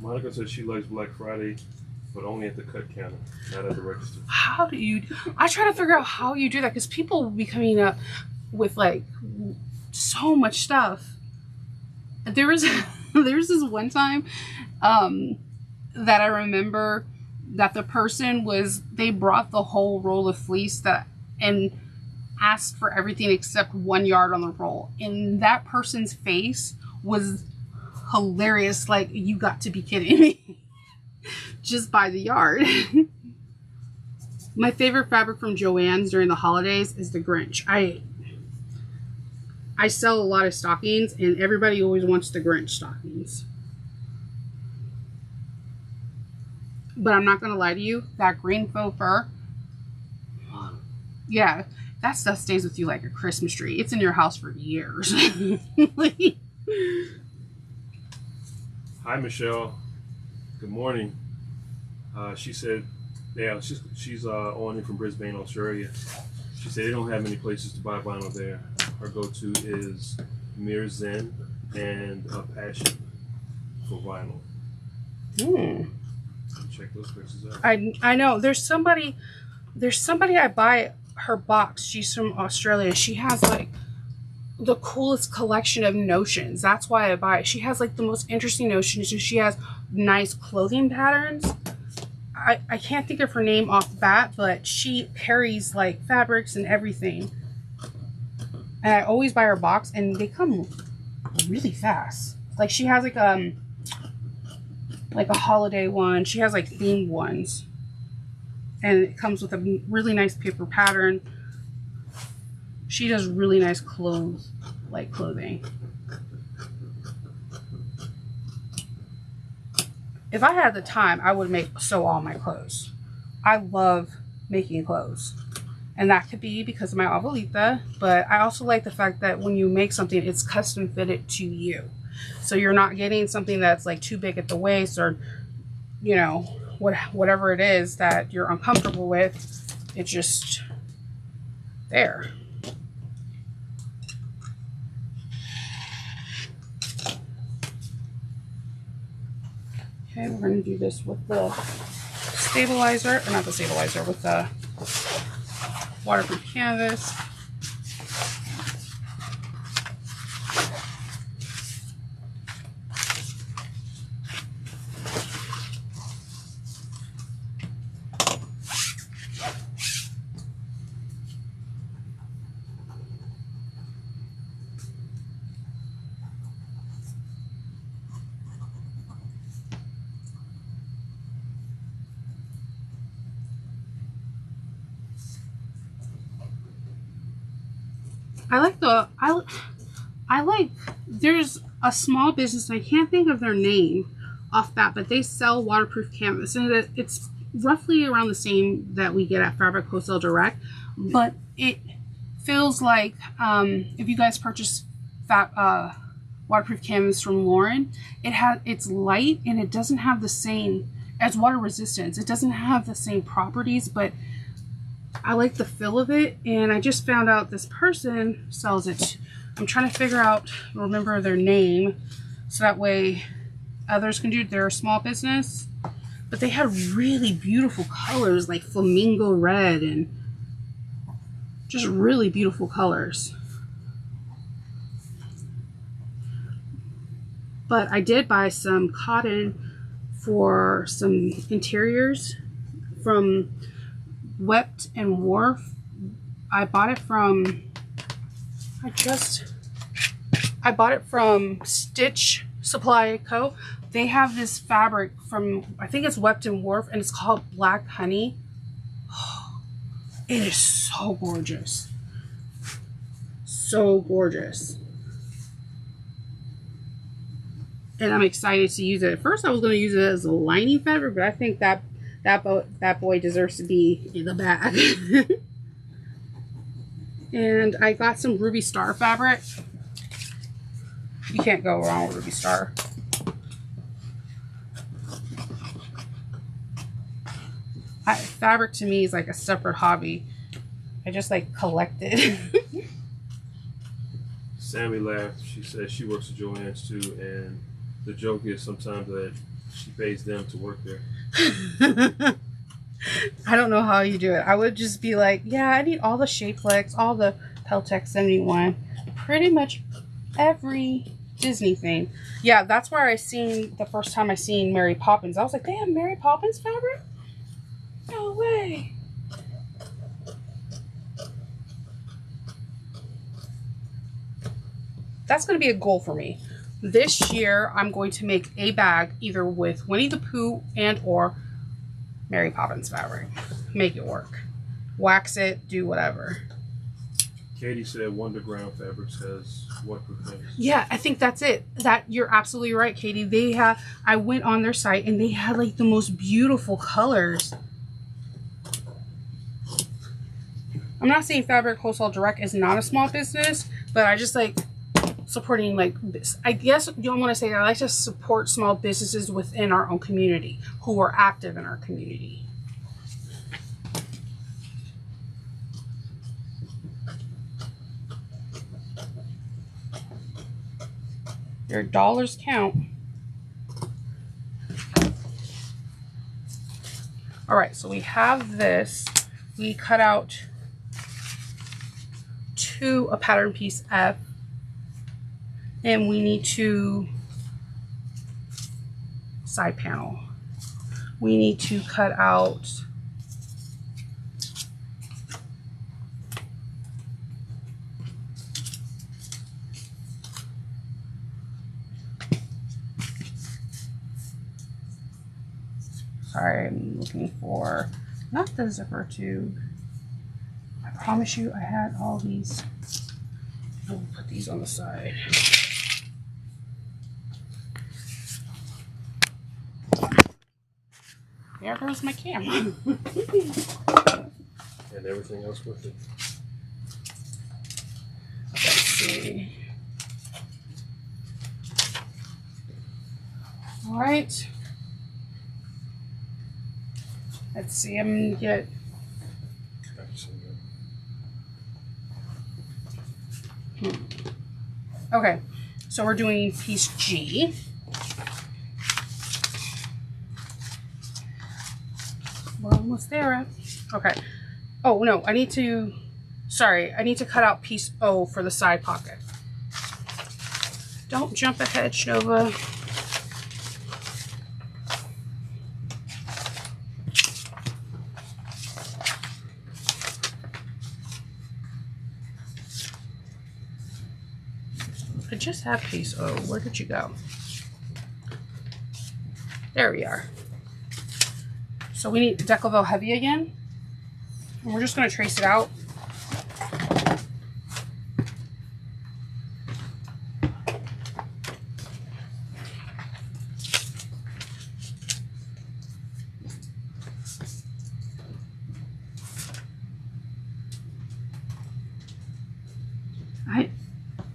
Monica said she likes Black Friday, but only at the cut counter, not at the register. How do you, I try to figure out how you do that, because people will be coming up with like so much stuff. There was this one time that I remember that the person they brought the whole roll of fleece and asked for everything except 1 yard on the roll. And that person's face was hilarious. Like, you got to be kidding me. Just by the yard. My favorite fabric from Joann's during the holidays is the Grinch. I sell a lot of stockings, and everybody always wants the Grinch stockings. But I'm not going to lie to you, that green faux fur, yeah, that stuff stays with you like a Christmas tree. It's in your house for years. Hi, Michelle. Good morning. She said, yeah, she's on in from Brisbane, Australia. She said they don't have many places to buy vinyl there. Her go-to is Mir Zen and Passion for vinyl. Check those places out. I know. There's somebody I buy her box. She's from Australia. She has like the coolest collection of notions. That's why I buy it. She has like the most interesting notions. She has nice clothing patterns. I can't think of her name off the bat, but she carries like fabrics and everything. And I always buy her box, and they come really fast. Like she has like a holiday one. She has like themed ones. And it comes with a really nice paper pattern. She does really nice clothing. If I had the time, I would sew all my clothes. I love making clothes. And that could be because of my abuelita, but I also like the fact that when you make something, it's custom fitted to you. So you're not getting something that's like too big at the waist, or, you know, whatever it is that you're uncomfortable with. It's just there. Okay, we're going to do this with the stabilizer, or not the stabilizer, with the waterproof canvas. I like, there's a small business, I can't think of their name off bat, but they sell waterproof canvas, and it's roughly around the same that we get at Fabric Wholesale Direct, but it feels like, if you guys purchase waterproof canvas from Lauren, it's light, and it doesn't have the same as water resistance. It doesn't have the same properties, but I like the feel of it, and I just found out this person sells it. I'm trying to remember their name, so that way others can do their small business. But they have really beautiful colors, like flamingo red, and just really beautiful colors. But I did buy some cotton for some interiors from Wept and Wharf. I bought it from Stitch Supply Co. They have this fabric from, I think it's Wept and Wharf, and it's called Black Honey. It is so gorgeous. So gorgeous. And I'm excited to use it. At first I was going to use it as a lining fabric, but I think that boy deserves to be in the bag. And I got some Ruby Star fabric. You can't go wrong with Ruby Star. Fabric to me is like a separate hobby. I just like collect it. Sammy laughed. She said she works at Joann's too, and the joke is sometimes that she pays them to work there. I don't know how you do it. I would just be like, yeah, I need all the Shapeflex, all the Peltex 71, pretty much every Disney thing. Yeah, that's where the first time I seen Mary Poppins. I was like, they have Mary Poppins fabric? No way. That's going to be a goal for me. This year, I'm going to make a bag either with Winnie the Pooh and or Mary Poppins fabric. Make it work. Wax it, do whatever. Katie said Wonderground Fabrics has waterproof canvas. Yeah, I think that's it. You're absolutely right, Katie. I went on their site and they had like the most beautiful colors. I'm not saying Fabric Wholesale Direct is not a small business, but I just like supporting, like, I guess you don't want to say that. I like to support small businesses within our own community who are active in our community. Your dollars count. All right, so we have this. We cut out a pattern piece F, and we need to side panel. We need to cut out Sorry, I'm looking for not the zipper tube. I promise you I had all these. I'll put these on the side. There goes my camera. And everything else with it. Let's see. All right. Let's see. I'm gonna get. Okay, so we're doing piece G. We're almost there. Okay. Oh no, I need to cut out piece O for the side pocket. Don't jump ahead, Shnova. I just have piece O. Where did you go? There we are. So we need Declaville Heavy again. And we're just going to trace it out. I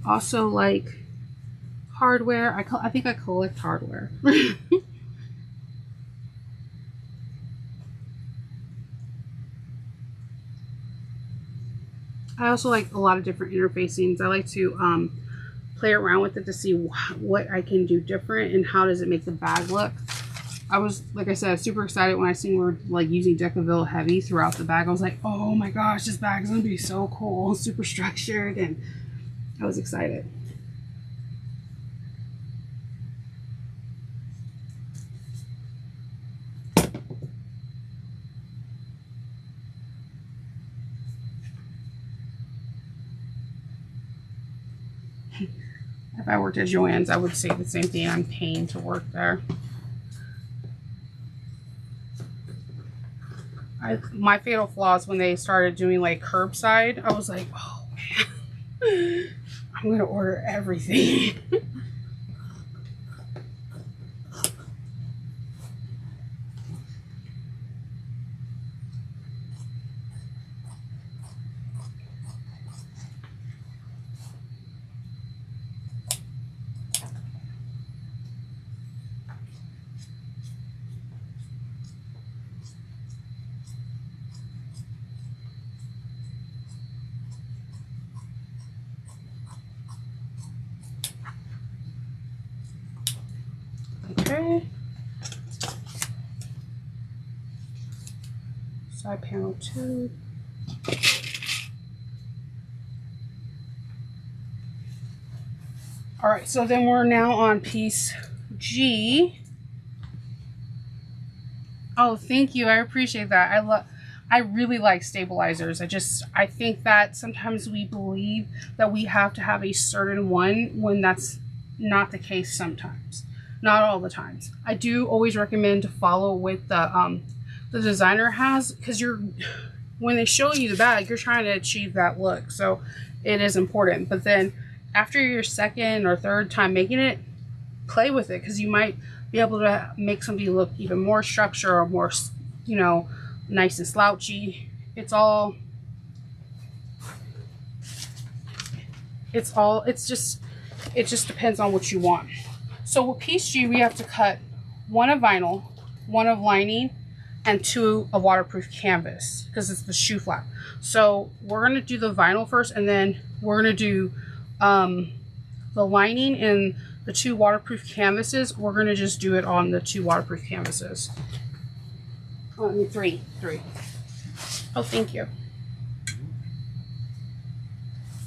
also like hardware. I think I collect hardware. I also like a lot of different interfacings. I like to play around with it to see what I can do different and how does it make the bag look. I was, like I said, super excited when I seen we're like using Declaville Heavy throughout the bag. I was like, oh my gosh, this bag is gonna be so cool, super structured, and I was excited. If I worked at Joann's, I would say the same thing. I'm paying to work there. My fatal flaw is when they started doing like curbside. I was like, oh man, I'm gonna order everything. Okay. Side panel 2. All right, so then we're now on piece G. Oh, thank you. I appreciate that. I really like stabilizers. I think that sometimes we believe that we have to have a certain one when that's not the case sometimes. Not all the times. I do always recommend to follow with the designer has, because when they show you the bag, you're trying to achieve that look. So it is important. But then after your second or third time making it, play with it, because you might be able to make something look even more structured or more, you know, nice and slouchy. It just depends on what you want. So with piece G, we have to cut 1 of vinyl, 1 of lining, and 2 of waterproof canvas, because it's the shoe flap. So we're gonna do the vinyl first, and then we're gonna do the lining and the 2 waterproof canvases. We're gonna just do it on the 2 waterproof canvases. Three. Oh, thank you.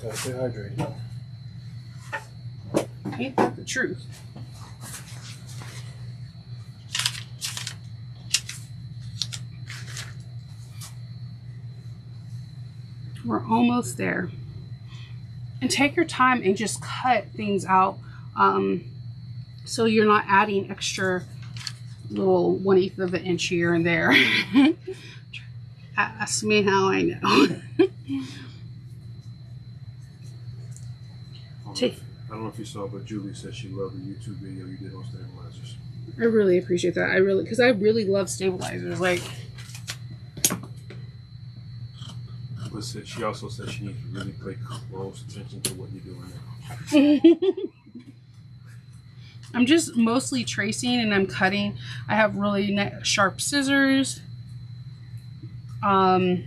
Gotta stay hydrated. Ain't that the truth? We're almost there. And take your time and just cut things out so you're not adding extra little 1/8 of an inch here and there. Ask me how I know. I don't know if you saw, but Julie said she loved the YouTube video you did on stabilizers. I really appreciate that. Because I really love stabilizers. Like, But she also said she needs to really pay close attention to what you're doing now. I'm just mostly tracing and I'm cutting. I have really sharp scissors. I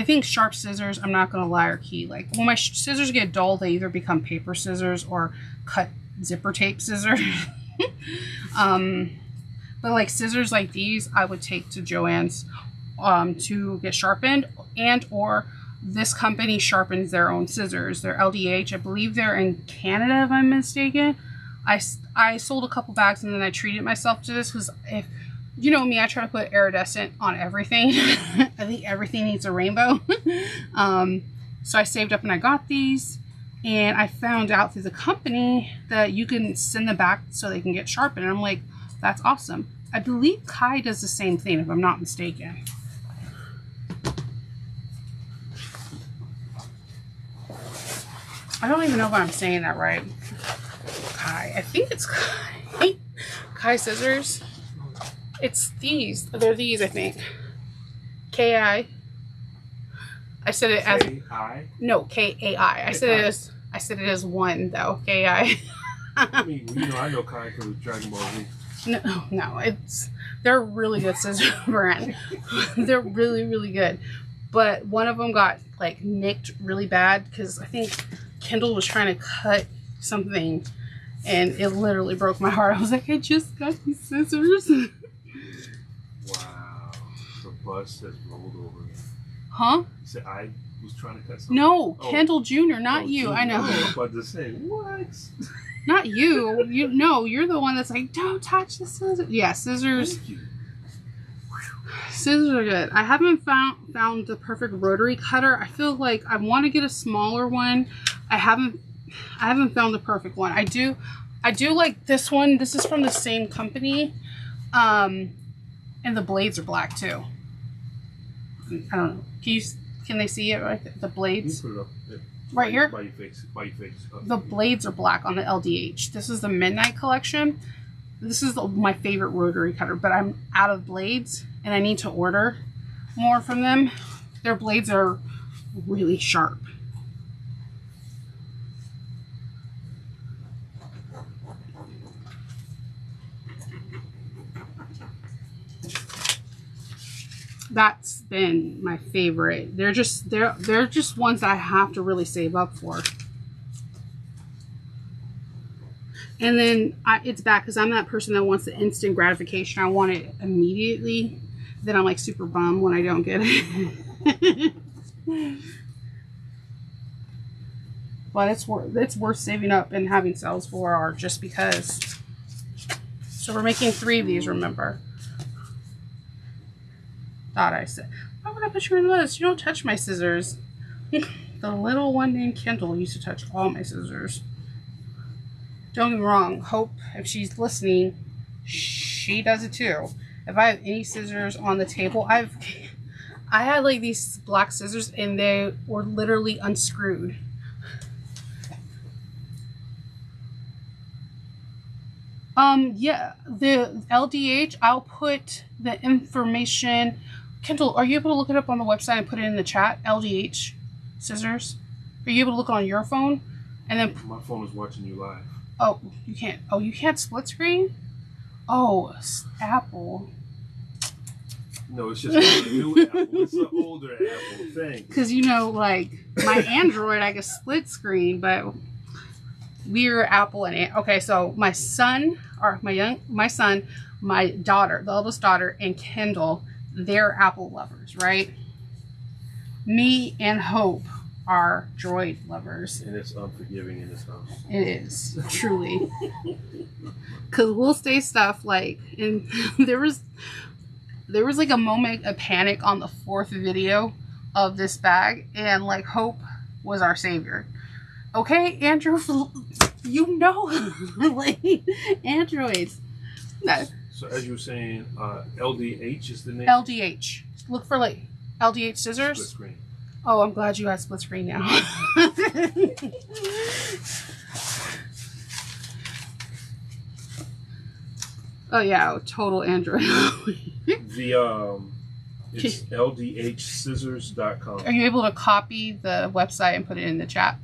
think sharp scissors, I'm not going to lie, are key. Like, when my scissors get dull, they either become paper scissors or cut zipper tape scissors. But like scissors like these, I would take to Joann's to get sharpened, and or this company sharpens their own scissors. They're LDH. I believe they're in Canada, if I'm mistaken. I sold a couple bags and then I treated myself to this because, if you know me, I try to put iridescent on everything. I think everything needs a rainbow. So I saved up and I got these, and I found out through the company that you can send them back so they can get sharpened. And I'm like, that's awesome. I believe Kai does the same thing, if I'm not mistaken. I don't even know if I'm saying that right. Kai. I think it's Kai. Kai scissors. It's these. They're these, I think. K-I. I said it as... K-I? No, K-A-I. I said it as one, though. K-I. I mean, you know, I know Kai because of Dragon Ball Z. No, they're a really good scissor brand. They're really, really good. But one of them got, like, nicked really bad because I think Kendall was trying to cut something and it literally broke my heart. I was like, I just got these scissors. Wow. The bus has rolled over. Huh? You said I was trying to cut something? No, Kendall Jr., not you. Junior. I know. I was about to say, what? Not you. You're the one that's like, don't touch the scissors. Yeah, scissors. Thank you. Scissors are good. I haven't found the perfect rotary cutter. I feel like I want to get a smaller one. I haven't found the perfect one. I do like this one. This is from the same company. And the blades are black too. I don't know. Can they see it right there? The blades? You put it up. Yeah. Right here? By your face. The blades are black on the LDH. This is the Midnight collection. This is my favorite rotary cutter, but I'm out of blades and I need to order more from them. Their blades are really sharp. That's been my favorite. They're just ones that I have to really save up for. And then it's bad because I'm that person that wants the instant gratification. I want it immediately. Then I'm like super bummed when I don't get it. But it's worth saving up and having sales for, just because. So we're making 3 of these, remember? Thought I said, why would I put you in the list? You don't touch my scissors. The little one named Kendall used to touch all my scissors. Don't get me wrong, Hope, if she's listening, she does it too. If I have any scissors on the table, I had like these black scissors and they were literally unscrewed. Yeah, the LDH, I'll put the information. Kendall, are you able to look it up on the website and put it in the chat? LDH scissors. Are you able to look on your phone? And then My phone is watching you live. Oh, you can't. Oh, you can't split screen? Oh, Apple. No, it's just a new Apple. It's an older Apple thing. Because, you know, like, my Android, I can split screen, but we're Apple and... Okay, so my son, my daughter, the eldest daughter, and Kendall, they're Apple lovers, right? Me and Hope are Droid lovers. And it's unforgiving in this house. It is, truly. Because we'll say stuff like, and there was like a moment of panic on the 4th video of this bag, and like Hope was our savior. Okay, Andrew, You know, like androids. No. So as you were saying, LDH is the name. LDH. Look for like LDH scissors. Split screen. Oh, I'm glad you got split screen now. Oh yeah, total Android. It's ldhscissors.com. Are you able to copy the website and put it in the chat?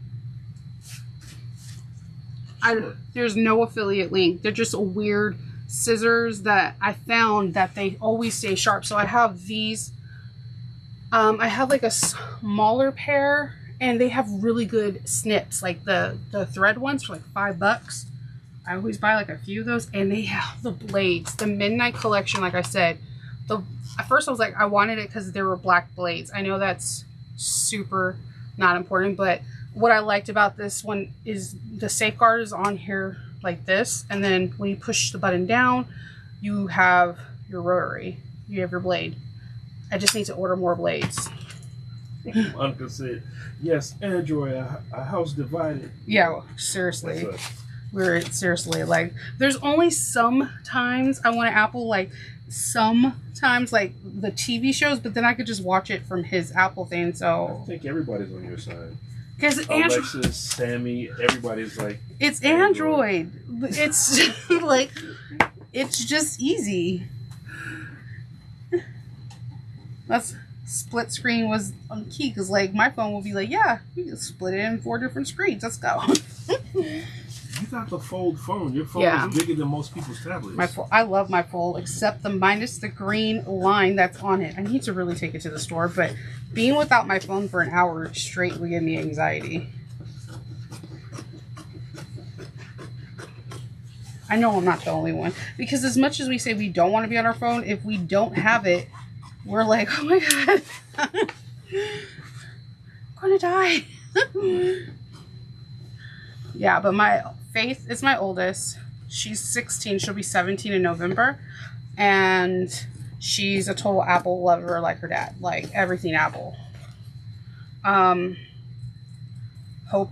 Sure. There's no affiliate link. They're just weird scissors that I found that they always stay sharp. So I have these. I have like a smaller pair, and they have really good snips, like the thread ones for like $5. I always buy like a few of those, and they have the blades. The Midnight Collection, like I said, at first I was like, I wanted it because there were black blades. I know that's super not important, but what I liked about this one is the safeguard is on here like this, and then when you push the button down, you have your rotary. You have your blade. I just need to order more blades. Monica said, yes, Android, a house divided. Yeah, seriously. We're seriously like, there's only some times I want an Apple, like sometimes like the TV shows, but then I could just watch it from his Apple thing. So I think everybody's on your side. Because Alexis, Sammy, everybody's like, it's Android. It's like, it's just easy. That's split screen was on key, because like my phone will be like, yeah, you can split it in 4 different screens. Let's go. You got the fold phone. Your phone is bigger than most people's tablets. I love my fold, except the minus the green line that's on it. I need to really take it to the store, but being without my phone for an hour straight would give me anxiety. I know I'm not the only one, because as much as we say we don't want to be on our phone, if we don't have it, we're like, oh my god, I'm gonna die. Yeah, but my Faith is my oldest. She's 16. She'll be 17 in November. And she's a total Apple lover like her dad. Like everything Apple. Hope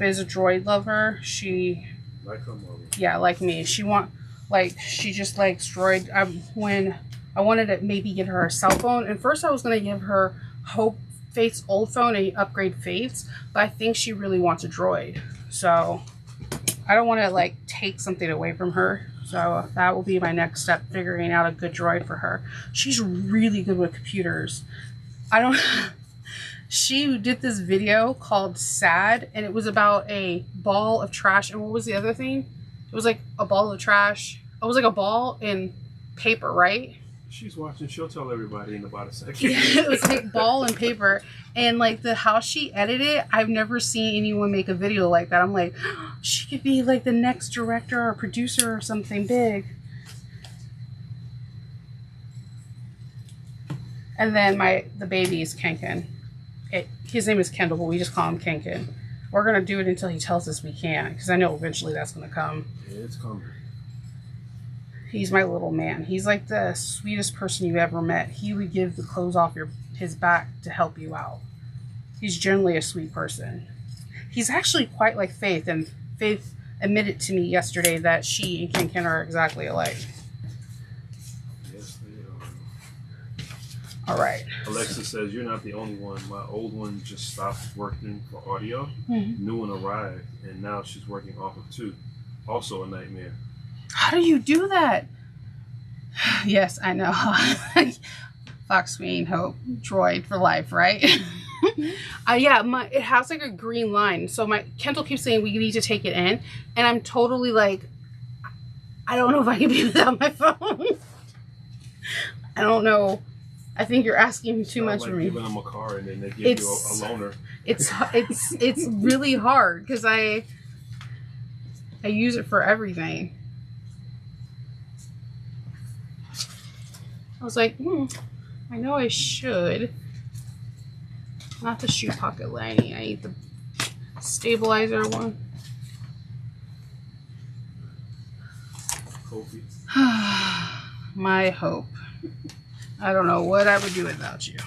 is a Droid lover. She... Like her mother. Yeah, like me. She just likes Droid. When I wanted to maybe get her a cell phone. And first I was going to give her Faith's old phone and upgrade Faith's. But I think she really wants a Droid. So... I don't want to like take something away from her, so that will be my next step, figuring out a good Droid for her. She's really good with computers. She did this video called Sad, and it was about a ball of trash. And what was the other thing? It was like a ball of trash. It was like a ball in paper, right? She's watching. She'll tell everybody in about a second. Yeah, it was like ball and paper. And like how she edited it, I've never seen anyone make a video like that. I'm like, oh, she could be like the next director or producer or something big. And then the baby is Kenken. His name is Kendall, but we just call him Kenken. We're going to do it until he tells us we can't, because I know eventually that's going to come. Yeah, it's coming. He's my little man. He's like the sweetest person you ever met. He would give the clothes off his back to help you out. He's generally a sweet person. He's actually quite like Faith, and Faith admitted to me yesterday that she and Ken are exactly alike. Yes, they are. All right. Alexa says, you're not the only one. My old one just stopped working for audio. New one arrived, and now she's working off of 2. Also a nightmare. How do you do that? Yes, I know. Fox Queen, Hope, Droid for life, right? Yeah, it has like a green line. So my Kendall keeps saying we need to take it in, and I'm totally like, I don't know if I can be without my phone. I don't know. I think you're asking too much for me. Giving them a car and then they give you a loaner. It's really hard because I use it for everything. I was like, I know I should. Not the shoe pocket lining. I need the stabilizer one. My hope. I don't know what I would do without you.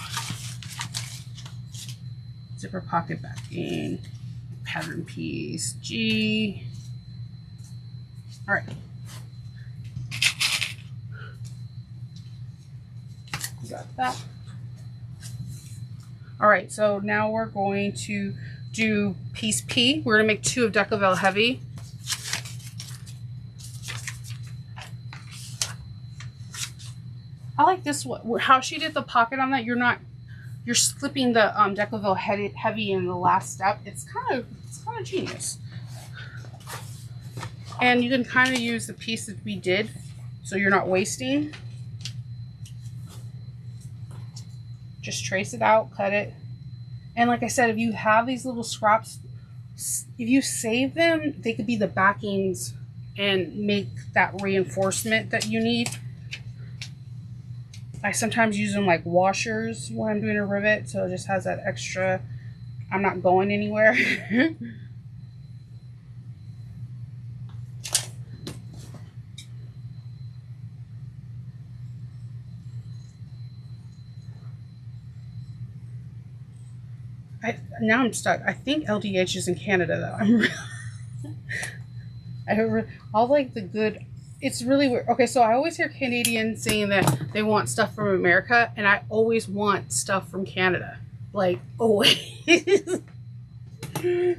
Zipper pocket backing. Pattern piece. G. All right. Got that. All right, so now we're going to do piece P. We're gonna make 2 of Decaville Heavy. I like this one. How she did the pocket on that, you're slipping the Decaville Heavy in the last step. It's kind of genius. And you can kind of use the piece that we did, so you're not wasting. Just trace it out, cut it. And like I said, if you have these little scraps, if you save them, they could be the backings and make that reinforcement that you need. I sometimes use them like washers when I'm doing a rivet, so it just has that extra, I'm not going anywhere. Now I'm stuck. I think LDH is in Canada though. All like the good, it's really weird. Okay, so I always hear Canadians saying that they want stuff from America, and I always want stuff from Canada. Like, always. You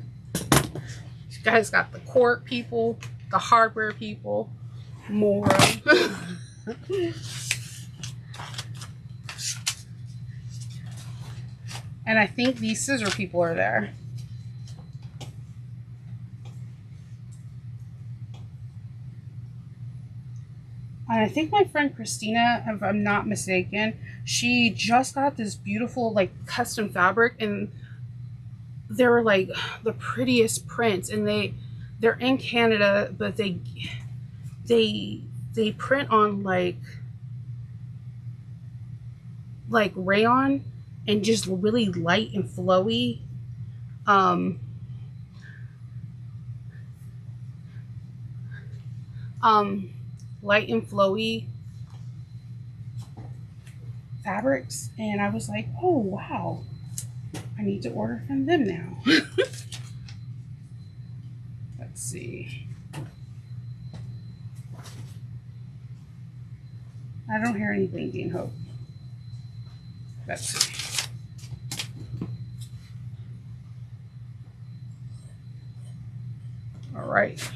guys got the cork people, the hardware people, more. And I think these scissor people are there. And I think my friend Christina, if I'm not mistaken, she just got this beautiful like custom fabric, and they were like the prettiest prints, and they're in Canada, but they print on like rayon and just really light and flowy. Light and flowy fabrics, and I was like, oh wow, I need to order from them now. Let's see. I don't hear any blinking, hope. Let's see. All right,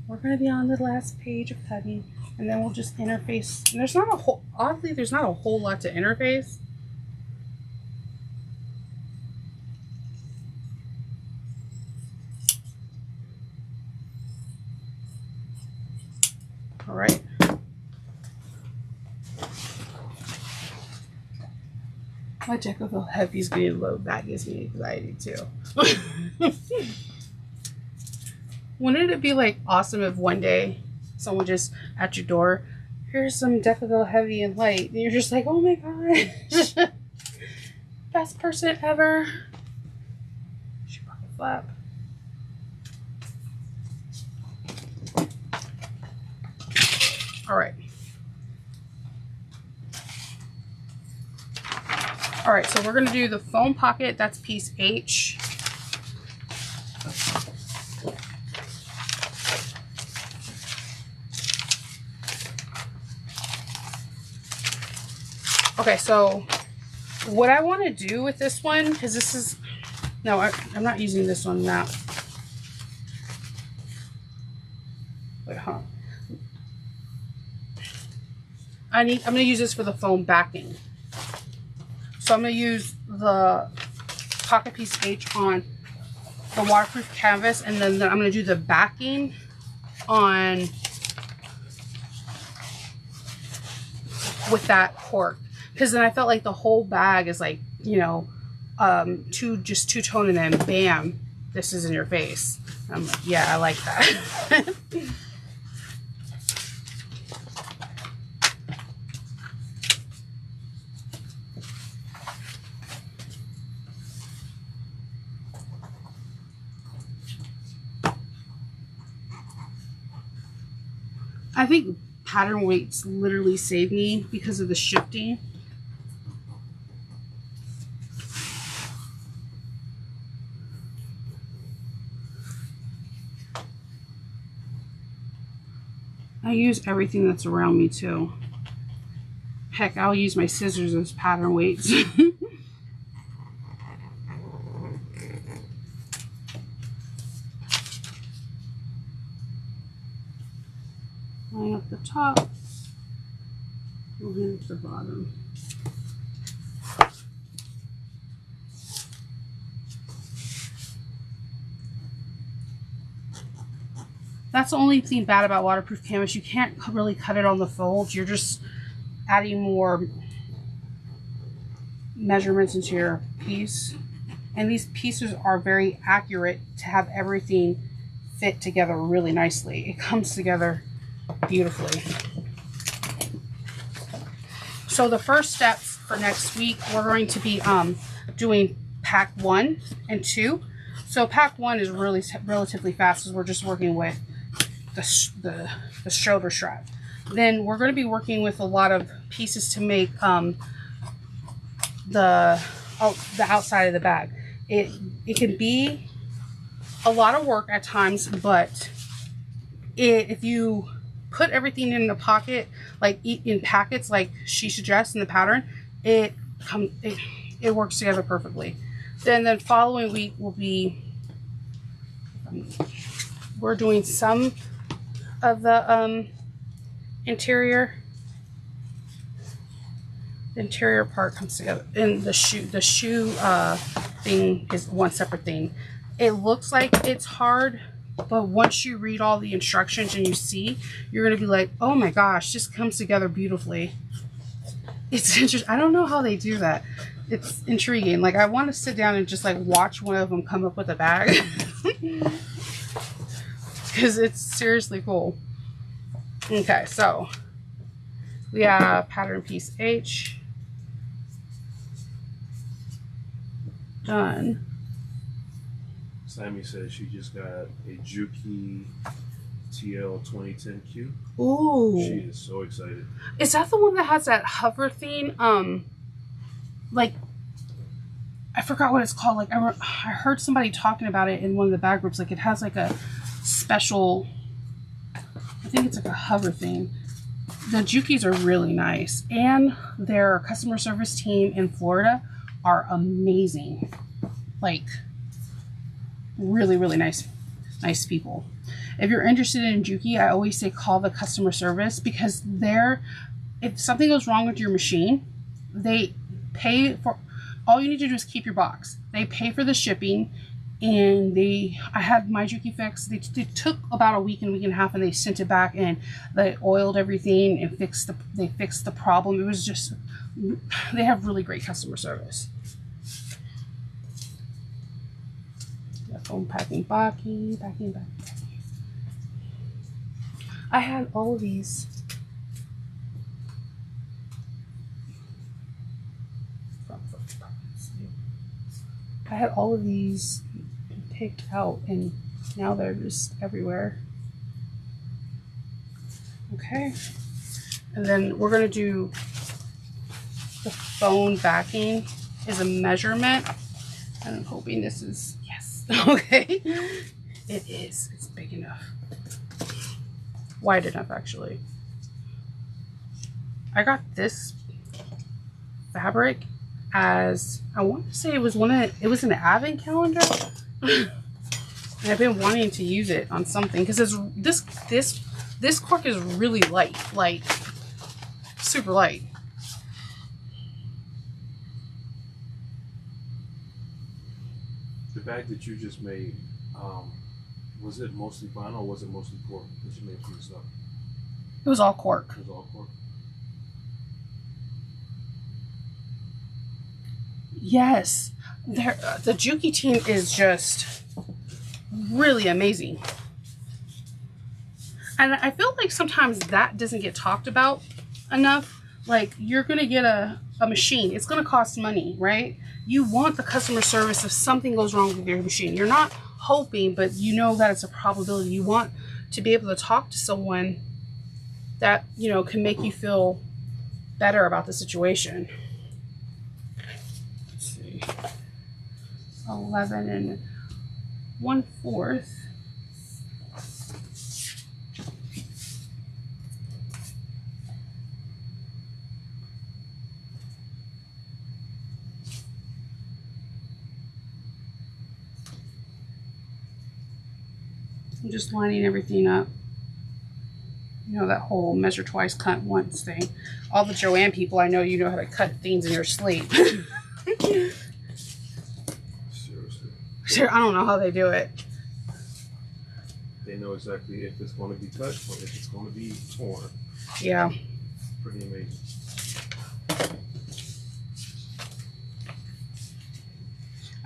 we're going to be on the last page of cutting, and then we'll just interface. And there's not a whole, oddly, there's not a whole lot to interface. All right. My Decaville Heavy is getting low. That gives me anxiety too. Wouldn't it be like awesome if one day someone just at your door, here's some Decaville Heavy and Light, and you're just like, oh my gosh, best person ever. She pocket flap. All right. All right, so we're gonna do the foam pocket. That's piece H. Okay, so what I want to do with this one, because this is, no, I'm not using this one now. Wait, huh? I'm going to use this for the foam backing. So I'm going to use the pocket piece H on the waterproof canvas, and then I'm going to do the backing on with that cork. Because then I felt like the whole bag is like, you know, just two-tone, and then bam, this is in your face. I'm like, yeah, I like that. I think pattern weights literally saved me because of the shifting. I use everything that's around me too. Heck, I'll use my scissors as pattern weights. Line up the top, line up the bottom. That's the only thing bad about waterproof canvas. You can't really cut it on the folds. You're just adding more measurements into your piece. And these pieces are very accurate to have everything fit together really nicely. It comes together beautifully. So the first steps for next week, we're going to be doing pack 1 and 2. So pack 1 is really relatively fast because we're just working with the shoulder strap. Then we're going to be working with a lot of pieces to make the outside of the bag. It can be a lot of work at times, but if you put everything in the pocket, like in packets, like she suggests in the pattern, it works together perfectly. Then the following week will be we're doing some of the interior. The interior part comes together, and the shoe thing is one separate thing. It looks like it's hard, but once you read all the instructions and you see, you're gonna be like, oh my gosh, this comes together beautifully. It's interesting. I don't know how they do that. It's intriguing. Like, I want to sit down and just like watch one of them come up with a bag. Because it's seriously cool. Okay, so we have pattern piece H done. Sammy says she just got a Juki TL 2010Q. Ooh. She is so excited. Is that the one that has that hover thing? Like, I forgot what it's called. Like, I heard somebody talking about it in one of the bag groups. Like, it has like a special, I think it's like a hover thing. The Jukis are really nice, and their customer service team in Florida are amazing. Like, really, really nice people. If you're interested in Juki, I always say call the customer service, because if something goes wrong with your machine, they pay for, all you need to do is keep your box. They pay for the shipping, and I had my Juki fixed. They took about a week and a half, and they sent it back, and they oiled everything and they fixed the problem. It was just, they have really great customer service. Foam packing, packing. I had all of these. I had all of these picked out, and now they're just everywhere. Okay. And then we're going to do the phone backing is a measurement. And I'm hoping this is, yes. Okay. It is. It's big enough. Wide enough, actually. I got this fabric as, I want to say it was it was an advent calendar. And I've been wanting to use it on something, because this cork is really light, like super light. The bag that you just made, was it mostly vinyl or was it mostly cork that you made for yourself? It was all cork. It was all cork. Yes, the Juki team is just really amazing. And I feel like sometimes that doesn't get talked about enough. Like, you're going to get a machine. It's going to cost money, right? You want the customer service if something goes wrong with your machine. You're not hoping, but you know that it's a probability. You want to be able to talk to someone that, you know, can make you feel better about the situation. Let's see. 11 1/4. I'm just lining everything up. You know, that whole measure twice, cut once thing. All the Joanne people, I know you know how to cut things in your sleep. Seriously. Sure, I don't know how they do it. They know exactly if it's going to be cut or if it's going to be torn. Yeah. Pretty amazing.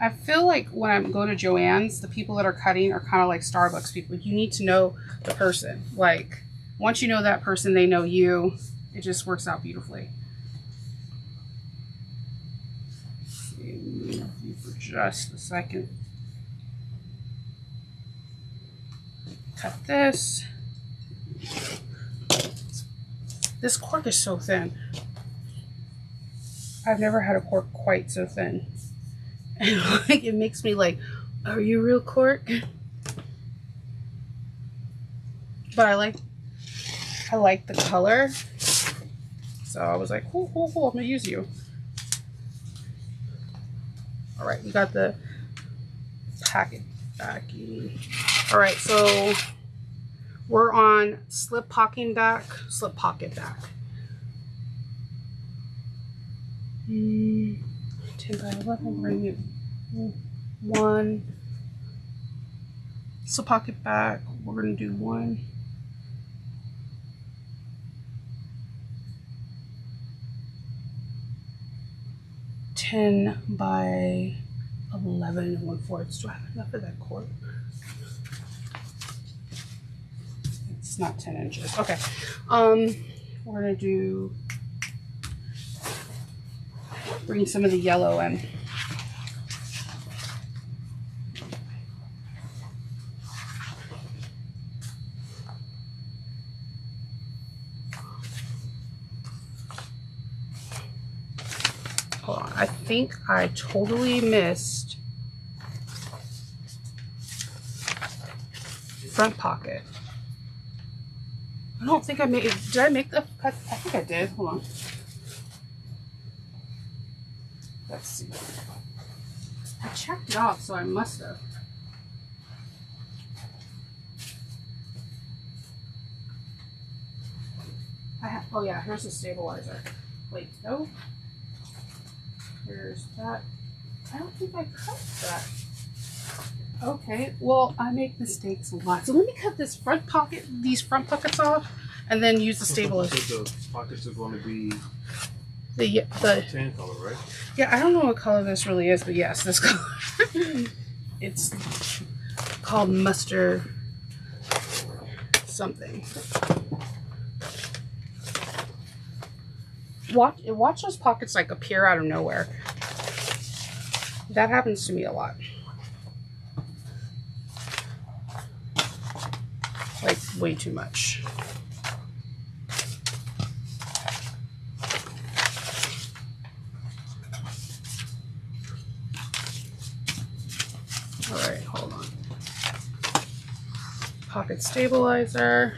I feel like when I'm going to Joann's, the people that are cutting are kind of like Starbucks people. You need to know the person. Like, once you know that person, they know you. It just works out beautifully. Move you for just a second. Cut this. This cork is so thin. I've never had a cork quite so thin. And like, it makes me like, are you real cork? But I like the color. So I was like, cool, cool, cool, I'm gonna use you. All right, we got the packet backing. All right, so we're on slip pocket back. 10 by 11, we're gonna do 1. Slip pocket back, we're gonna do 1. by 11 1/4. Do I have enough of that cord? It's not 10 inches. Okay. We're gonna bring some of the yellow in. Hold on. I think I totally missed front pocket. I don't think I made it. Did I make the cut? I think I did. Hold on. Let's see. I checked it off, so I must have. Oh yeah, here's the stabilizer. Wait, no. Here's that. I don't think I cut that. Okay, well, I make mistakes a lot. So let me cut this front pocket, these front pockets off, and then use the stabilizer. So the pockets are going to be the tan color, right? Yeah, I don't know what color this really is, but yes, this color. It's called mustard something. Watch those pockets like appear out of nowhere. That happens to me a lot. Like way too much. All right, hold on. Pocket stabilizer.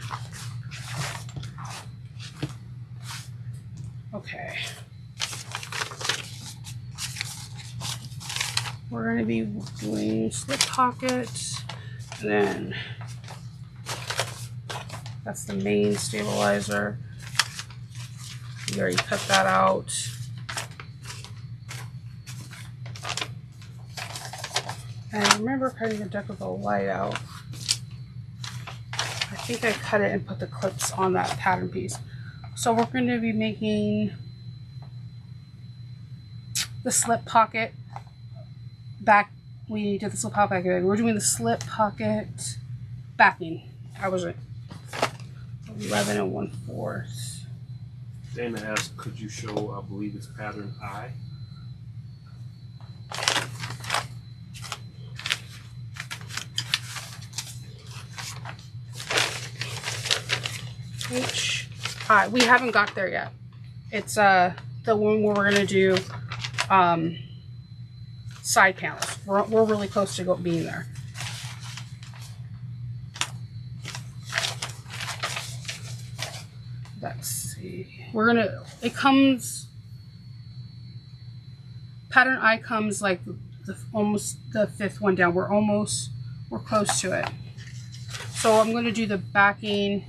Okay. We're going to be doing slip pockets, and then that's the main stabilizer. We already cut that out. And I remember cutting the deck with a light out. I think I cut it and put the clips on that pattern piece. So we're going to be making the slip pocket back. We did the slip pocket back. We're doing the slip pocket backing. I was right. 11 1/4. Dana asked, could you show, I believe it's pattern I? H. We haven't got there yet. It's the one where we're gonna do side panels. We're really close to being there. Let's see. It comes, pattern I comes like almost the 5th one down. We're close to it. So I'm going to do the backing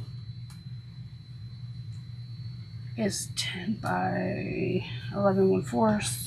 is 10 by 11 1/4.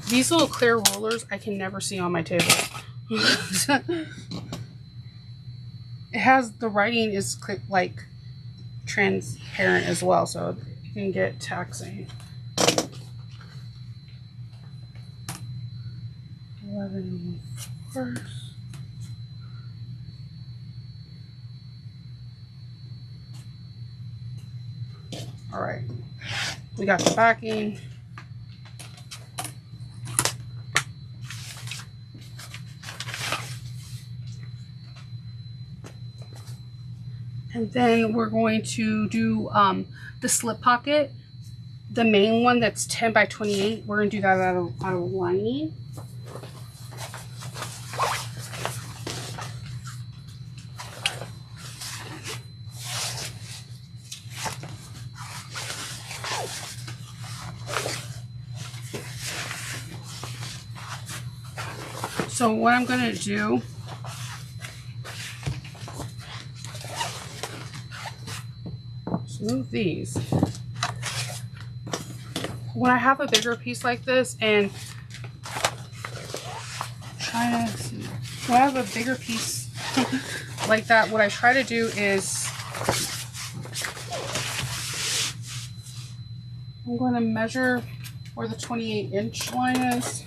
These little clear rollers I can never see on my table. It has, the writing is like transparent as well, so it can get taxing. 11 1/4. All right, we got the backing. And then we're going to do the slip pocket, the main one that's 10 by 28. We're going to do that out of lining. So what I'm going to do, move these. When I have a bigger piece like this, and when I have a bigger piece like that, what I try to do is I'm going to measure where the 28-inch line is,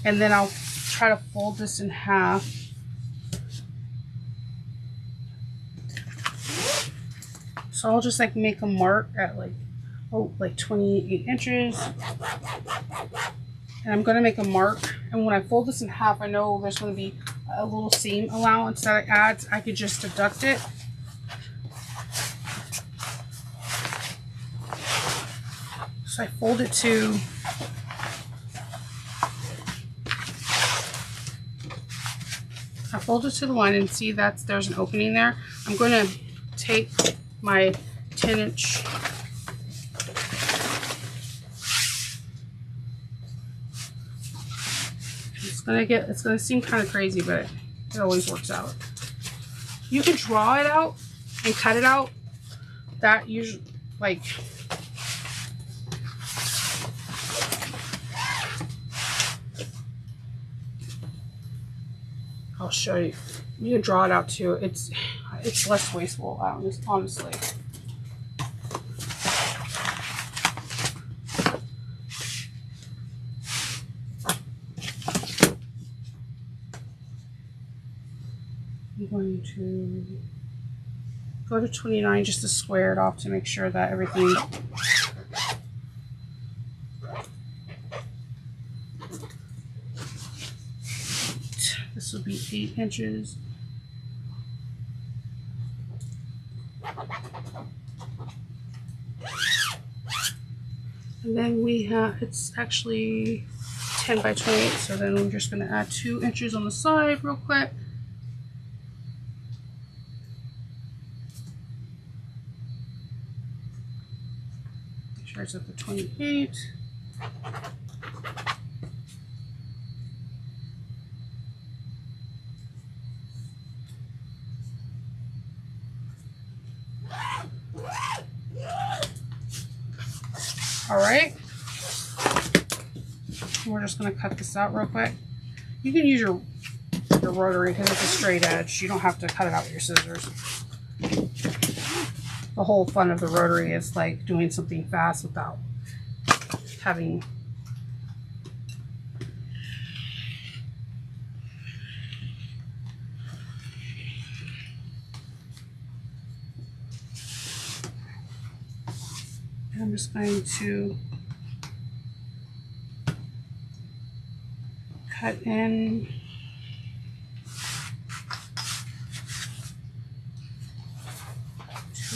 and then I'll try to fold this in half. So I'll just like make a mark at like 28 inches. And I'm going to make a mark. And when I fold this in half, I know there's going to be a little seam allowance that I add. I could just deduct it. So I fold it to the line, and see there's an opening there. I'm going to take my 10-inch it's gonna seem kind of crazy, but it always works out. You can draw it out and cut it out. That usually, like, I'll show you. You can draw it out too. It's less wasteful, honestly. I'm going to go to 29 just to square it off to make sure that everything this will be 8 inches. And then we have, it's actually 10 by 28, so then I'm just going to add 2 inches on the side real quick. Make sure it's at the 28. All right, we're just going to cut this out real quick. You can use your rotary because it's a straight edge. You don't have to cut it out with your scissors. The whole fun of the rotary is like doing something fast without having I'm just going to cut in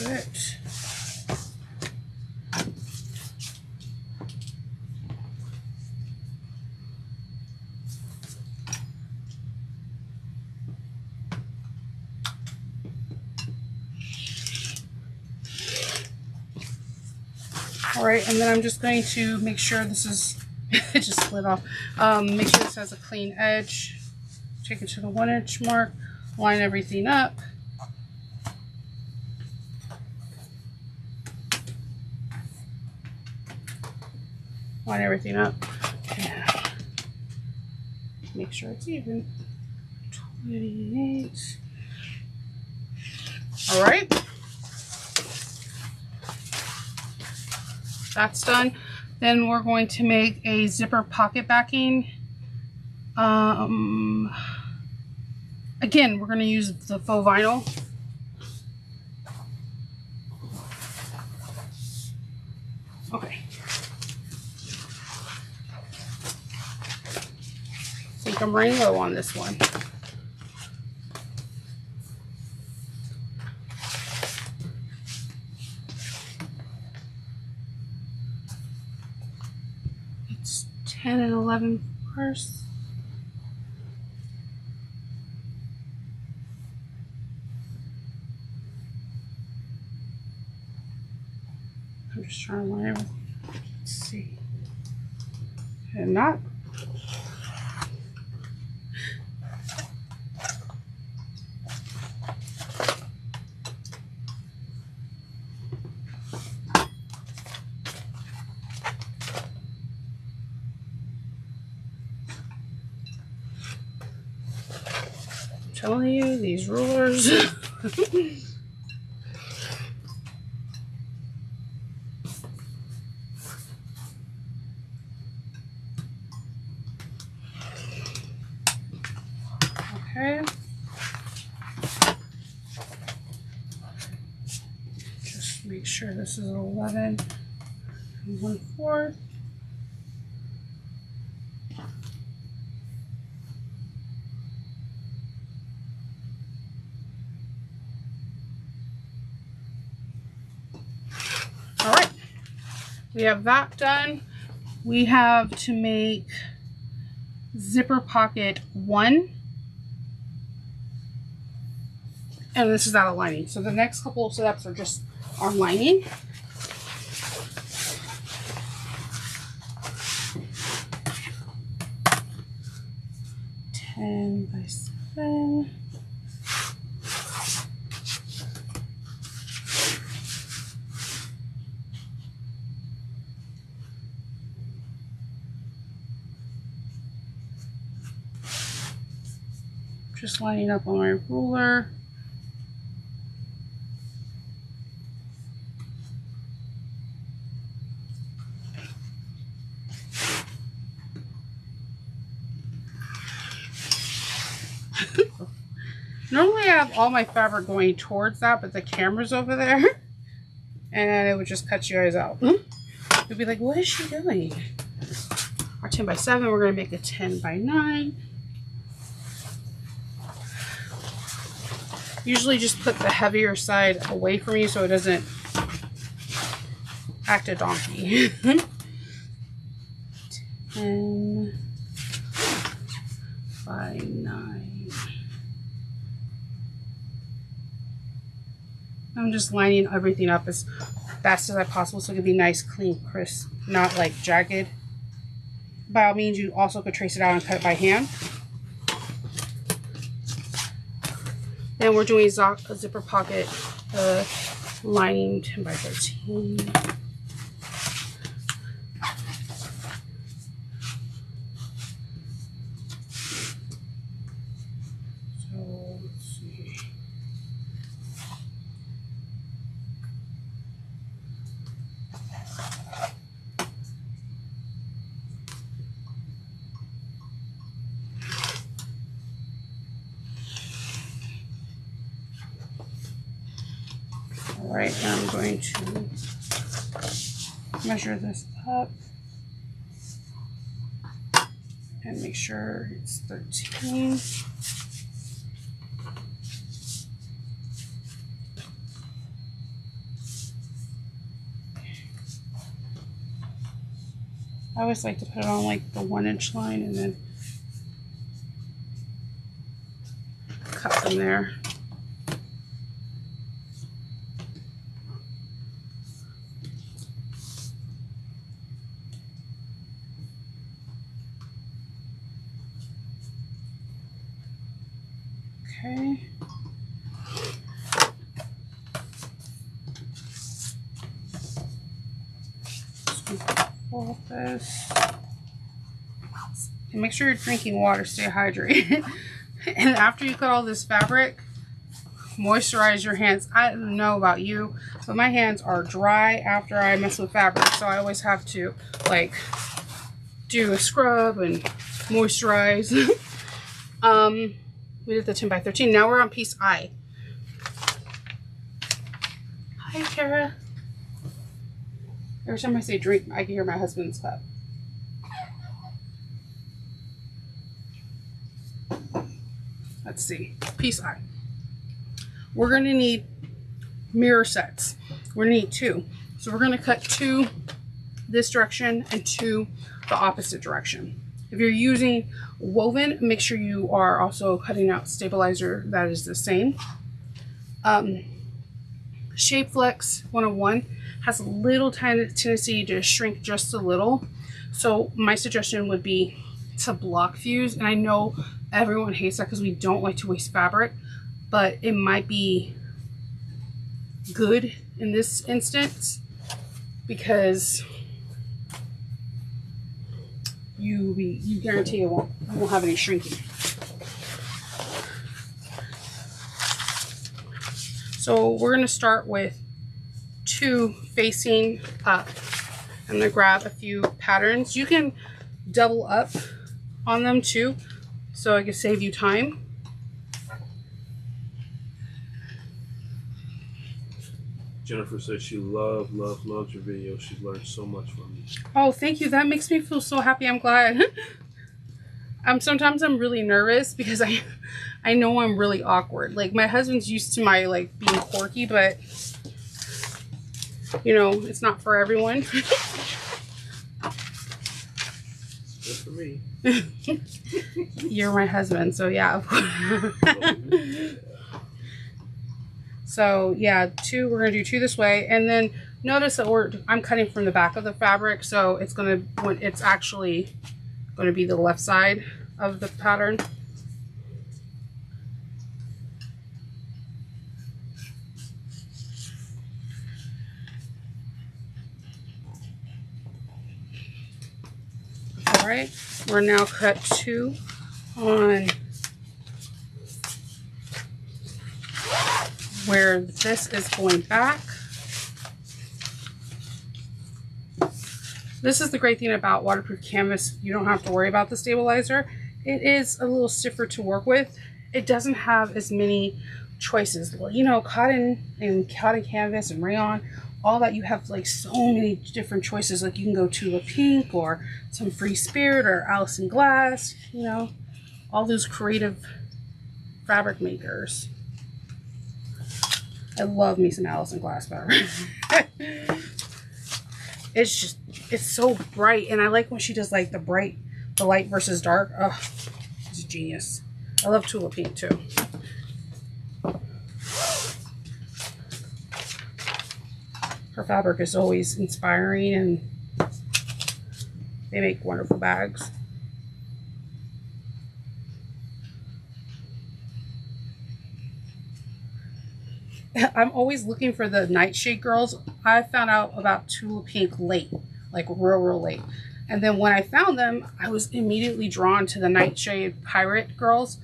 it. All right, and then I'm just going to make sure this is, it just slid off. Make sure this has a clean edge. Take it to the 1 inch mark, line everything up. Line everything up. And make sure it's even. 28. All right. That's done. Then we're going to make a zipper pocket backing. Again, we're going to use the faux vinyl. Okay. I think I'm running low on this one. It's 10 and 11 bars. I'm just trying to line everything. Let's see. And not. I'm telling you, these rulers. Okay. Just make sure this is 11 and 1/4. All right, we have that done. We have to make zipper pocket 1. And this is out of lining. So the next couple of steps are just our lining. Ten by 7. Just lining up on my ruler. Normally I have all my fabric going towards that, but the camera's over there. And it would just cut you guys out. You'd be like, what is she doing? Our 10 by 7, we're going to make a 10 by 9. Usually just put the heavier side away from you so it doesn't act a donkey. 10 by 9. I'm just lining everything up as fast as I possible so it can be nice, clean, crisp, not like jagged. By all means, you also could trace it out and cut it by hand. Then we're doing a zipper pocket lining 10 by 13. So let's see. All right, now I'm going to measure this up and make sure it's 13. I always like to put it on like the 1-inch line and then cut them there. Okay. Pull up this. And make sure you're drinking water, stay hydrated. And after you cut all this fabric, moisturize your hands. I don't know about you, but my hands are dry after I mess with fabric. So I always have to like do a scrub and moisturize. We did the 10 by 13. Now we're on piece I. Hi, Kara. Every time I say drink, I can hear my husband's cup. Let's see. Piece I. We're going to need mirror sets. We're going to need 2. So we're going to cut 2 this direction and 2 the opposite direction. If you're using woven, make sure you are also cutting out stabilizer that is the same. Shape Flex 101 has a little tiny tendency to shrink just a little. So my suggestion would be to block fuse. And I know everyone hates that because we don't like to waste fabric, but it might be good in this instance because you guarantee you won't have any shrinking. So we're going to start with 2 facing up. I'm going to grab a few patterns. You can double up on them too, so I can save you time. Jennifer says she loves your video. She's learned so much from you. Oh, thank you. That makes me feel so happy. I'm glad. Sometimes I'm really nervous because I know I'm really awkward. Like my husband's used to my like being quirky, but you know, it's not for everyone. Good for me. You're my husband, so yeah, of course. So yeah, 2, we're gonna do 2 this way, and then notice that I'm cutting from the back of the fabric, so it's actually gonna be the left side of the pattern. All right, we're now cut 2 on where this is going back. This is the great thing about waterproof canvas. You don't have to worry about the stabilizer. It is a little stiffer to work with. It doesn't have as many choices. You know, cotton and cotton canvas and rayon, all that, you have like so many different choices. Like you can go Tula Pink or some Free Spirit or Allison Glass, you know, all those creative fabric makers. I love me some Allison Glass fabric. It's so bright, and I like when she does like the light versus dark. Oh, it's genius. I love Tula Pink too. Her fabric is always inspiring, and they make wonderful bags. I'm always looking for the Nightshade girls. I found out about Tula Pink late, like real late. And then when I found them, I was immediately drawn to the Nightshade Pirate girls.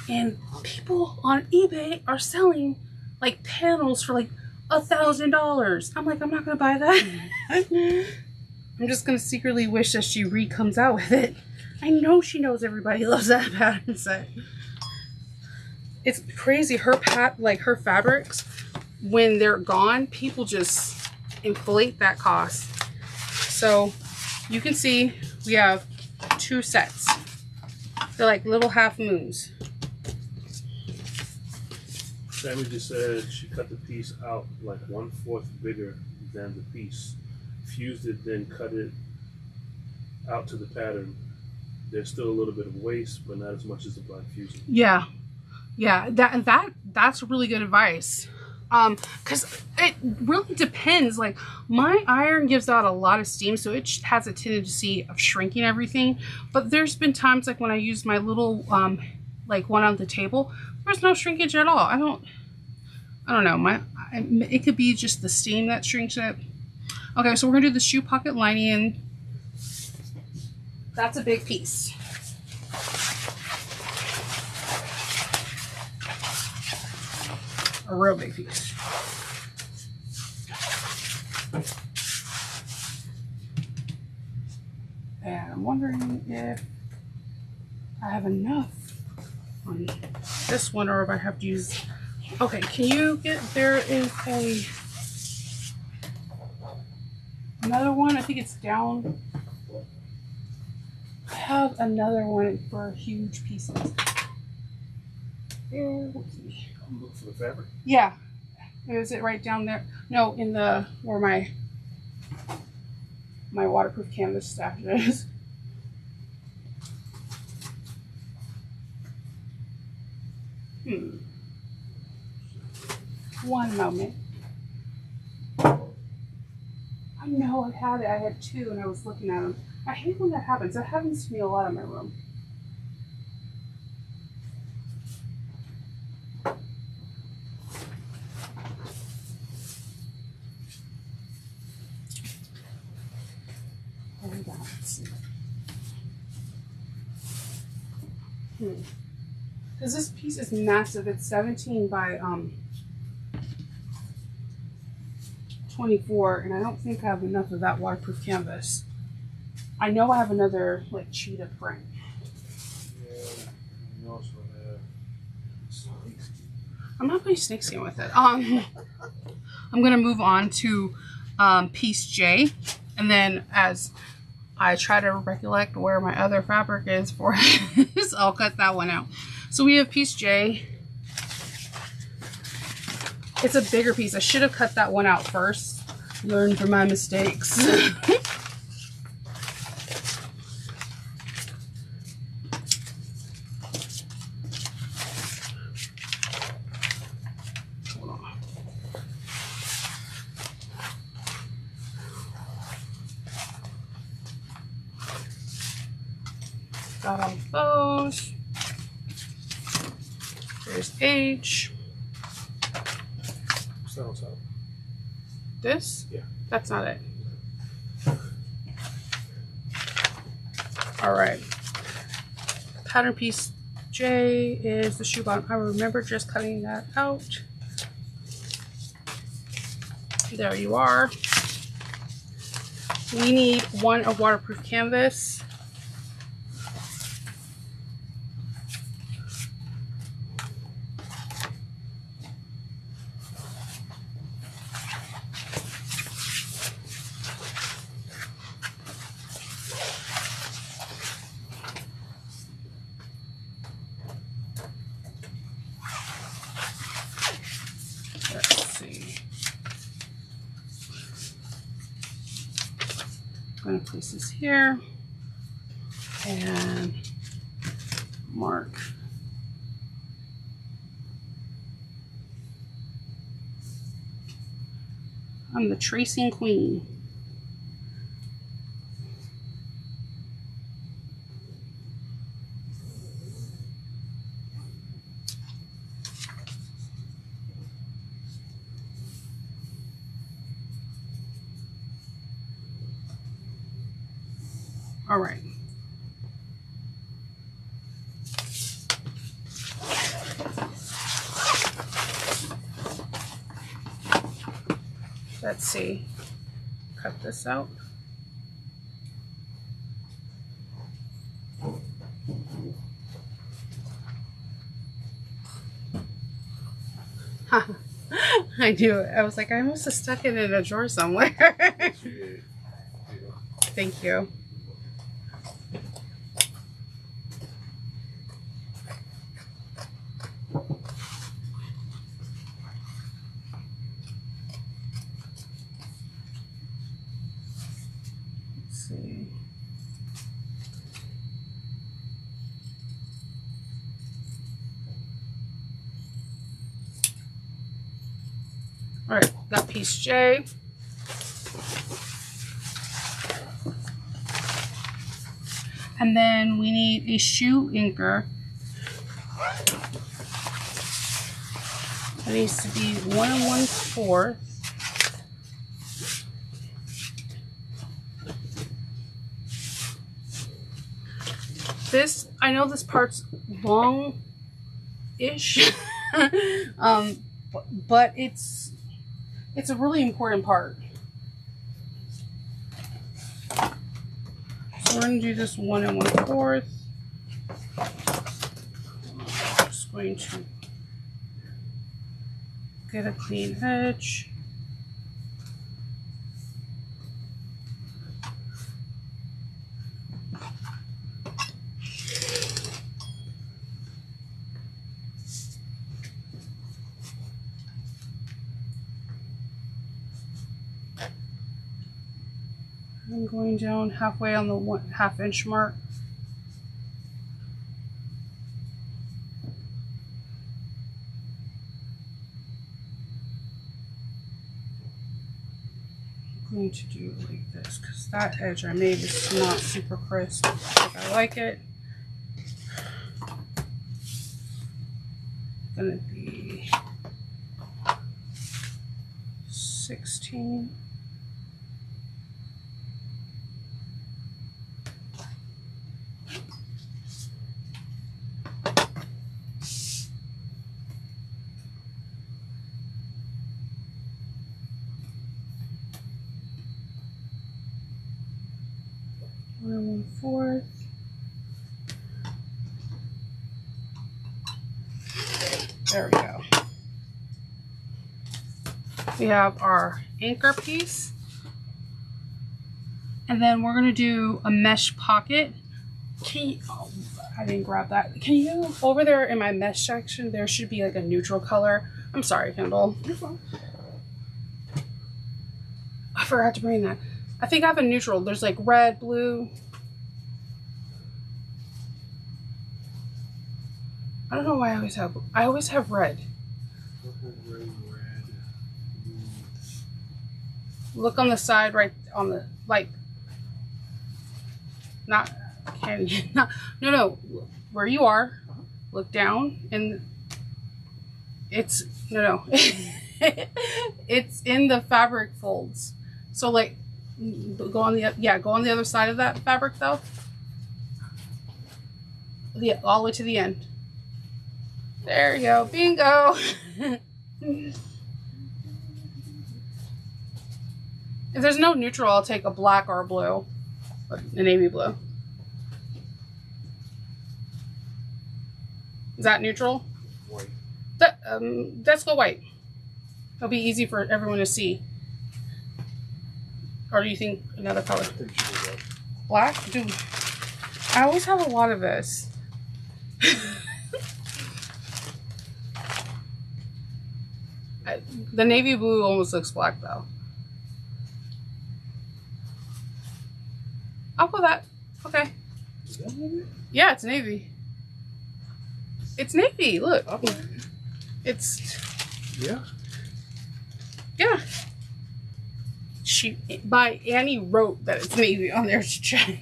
And people on eBay are selling like panels for like $1,000. I'm like, I'm not gonna buy that. I'm just gonna secretly wish that she comes out with it. I know she knows everybody loves that pattern set. It's crazy. Her fabrics, when they're gone, people just inflate that cost. So you can see we have 2 sets. They're like little half moons. Sammy just said she cut the piece out like 1/4 bigger than the piece. Fused it, then cut it out to the pattern, there's still a little bit of waste, but not as much as the black fusion. Yeah, yeah, that's really good advice. Because it really depends. Like my iron gives out a lot of steam, so it has a tendency of shrinking everything. But there's been times like when I used my little like one on the table, there's no shrinkage at all. I don't know. It could be just the steam that shrinks it. Okay, so we're gonna do the shoe pocket lining. That's a big piece. A real big piece. And I'm wondering if I have enough on this one or if I have to use. Okay, can you get, there is another one, I think it's down. I have another one for huge pieces. There, Look for the fabric. yeah, is it right down there? No, in the, where my waterproof canvas stash is. One moment. I know I had it. I had two and I was looking at them. I hate when that happens. That happens to me a lot in my room. There we go. Let's see. Because this piece is massive. It's 17 by 24, and I don't think I have enough of that waterproof canvas. I know I have another like cheetah print. Yeah, you also have snakeskin. I'm not putting snakeskin with it. I'm gonna move on to piece J, and then as I try to recollect where my other fabric is for this, I'll cut that one out. So we have piece J. It's a bigger piece. I should have cut that one out first. Learn from my mistakes. Hold on. Got all those. There's H. Sounds out. This? Yeah. That's not it. All right. Pattern piece J is the shoe bottom. I remember just cutting that out. There you are. We need one of waterproof canvas. I'm going to place this here and mark. I'm the tracing queen. All right. Let's see. Cut this out. I knew it. I was like, I must have stuck it in a drawer somewhere. Thank you. Let's see. All right, got piece J. And then we need a shoe inker. It needs to be 1 1/4. This, I know this part's long-ish, but it's a really important part. So we're going to do this 1 1/4. I'm just going to get a clean edge. I'm going down halfway on the 1/2 inch mark. I'm going to do it like this because that edge I made is not super crisp. I like it. It's gonna be 16. One 1/4. There we go. We have our anchor piece. And then we're going to do a mesh pocket. Oh, I didn't grab that. Can you, over there in my mesh section, there should be like a neutral color. I'm sorry, Kendall. You're fine. I forgot to bring that. I think I have a neutral. There's like red, blue. I don't know why I always have red. Red. Look on the side, right on the, like, not, candy, not, no, where you are, look down, and it's, no, it's in the fabric folds. So like, go on the other side of that fabric though. Yeah, all the way to the end. There you go, bingo. If there's no neutral, I'll take a black or a blue, a navy blue. Is that neutral? White. Let's go white. It'll be easy for everyone to see. Or do you think another color? I think you should go Black? Dude, I always have a lot of this. The navy blue almost looks black though. I'll go that. Okay. Is that navy? Yeah, it's navy. It's navy. Look. Okay. It's. Yeah. Yeah. Annie wrote that it's navy on there to check.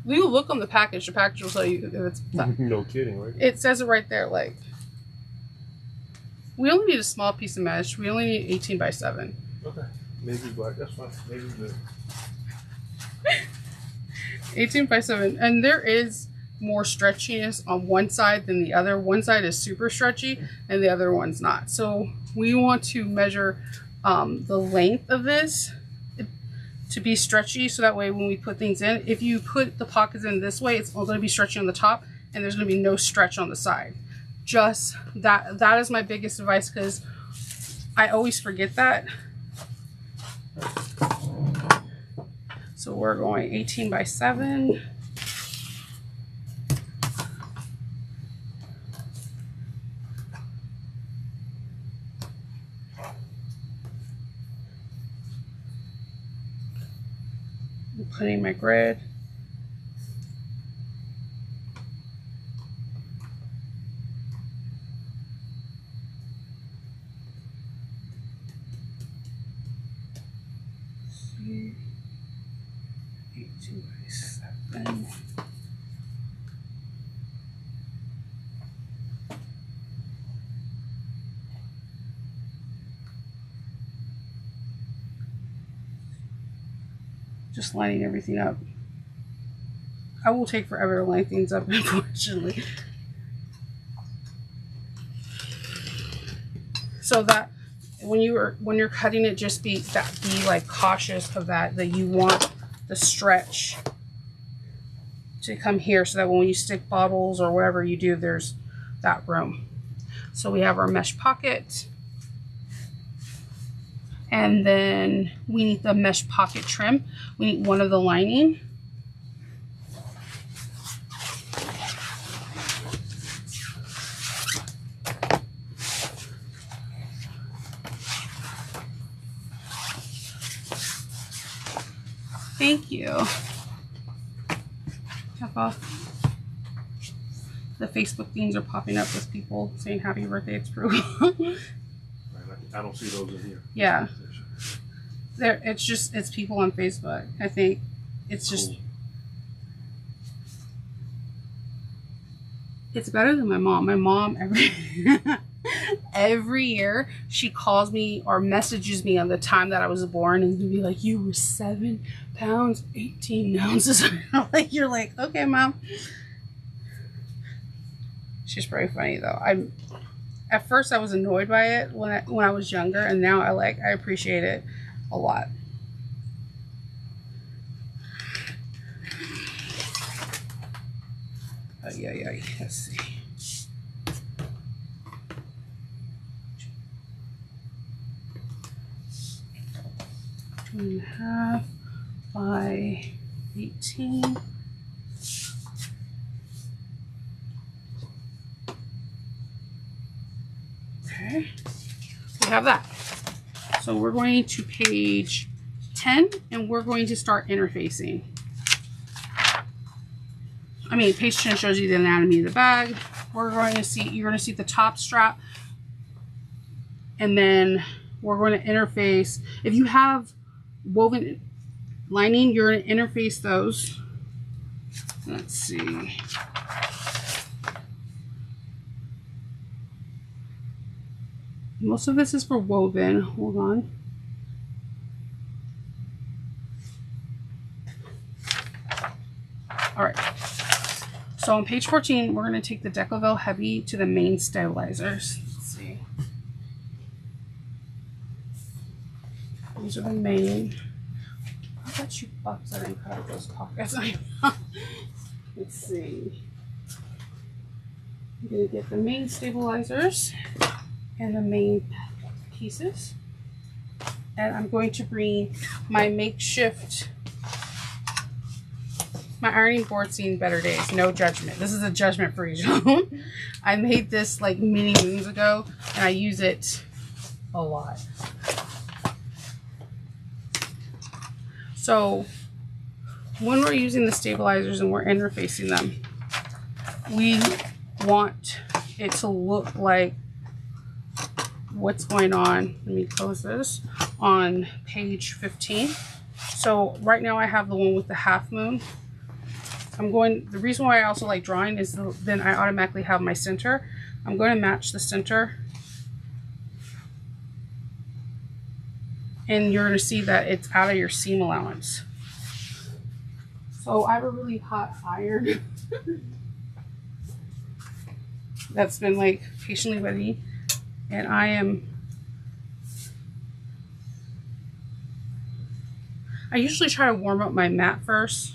You look on the package. The package will tell you if it's. No kidding, right? It says it right there. Like, we only need a small piece of mesh. We only need 18 by 7. Okay. Navy black. That's fine. Navy blue. 18 by 7, and there is more stretchiness on one side than the other. One side is super stretchy and the other one's not. So we want to measure the length of this to be stretchy, so that way when we put things in, if you put the pockets in this way, it's all going to be stretchy on the top and there's going to be no stretch on the side. Just that is my biggest advice, because I always forget that. So we're going 18 by 7. I'm putting my grid. 3, 18 by 7. Just lining everything up. I will take forever to line things up, unfortunately. So that when you're cutting it, just be like cautious of that you want the stretch to come here, so that when you stick bottles or whatever you do, there's that room. So we have our mesh pocket, and then we need the mesh pocket trim. We need one of the lining. Thank you. The Facebook themes are popping up with people saying happy birthday, it's Prue. I don't see those in here. Yeah. It's people on Facebook. I think it's just, cool. It's better than my mom. My mom, every year, she calls me or messages me on the time that I was born and be like, you were 7 pounds, 18 ounces. Like, you're like, okay, Mom. She's pretty funny, though. At first, I was annoyed by it when I was younger, and now I appreciate it a lot. Yeah. Let's see. 2.5 by 18. Okay, we have that. So we're going to page 10, and we're going to start interfacing. I mean, page 10 shows you the anatomy of the bag. You're going to see the top strap, and then we're going to interface. If you have woven lining, you're going to interface those. Let's see. Most of this is for woven. Hold on. All right. So on page 14, we're going to take the Decovil Heavy to the main stabilizers. Let's see. These are the main. I bet you bucks I didn't cut out those pockets. Let's see. I'm going to get the main stabilizers and the main pieces. And I'm going to bring my makeshift. My ironing board's seen better days. No judgment. This is a judgment-free zone. I made this like many moons ago, and I use it a lot. So when we're using the stabilizers and we're interfacing them, we want it to look like what's going on. Let me close this on page 15. So right now I have the one with the half moon. The reason why I also like drawing is then I automatically have my center. I'm going to match the center. And you're going to see that it's out of your seam allowance. So I have a really hot iron that's been like patiently waiting. And I usually try to warm up my mat first.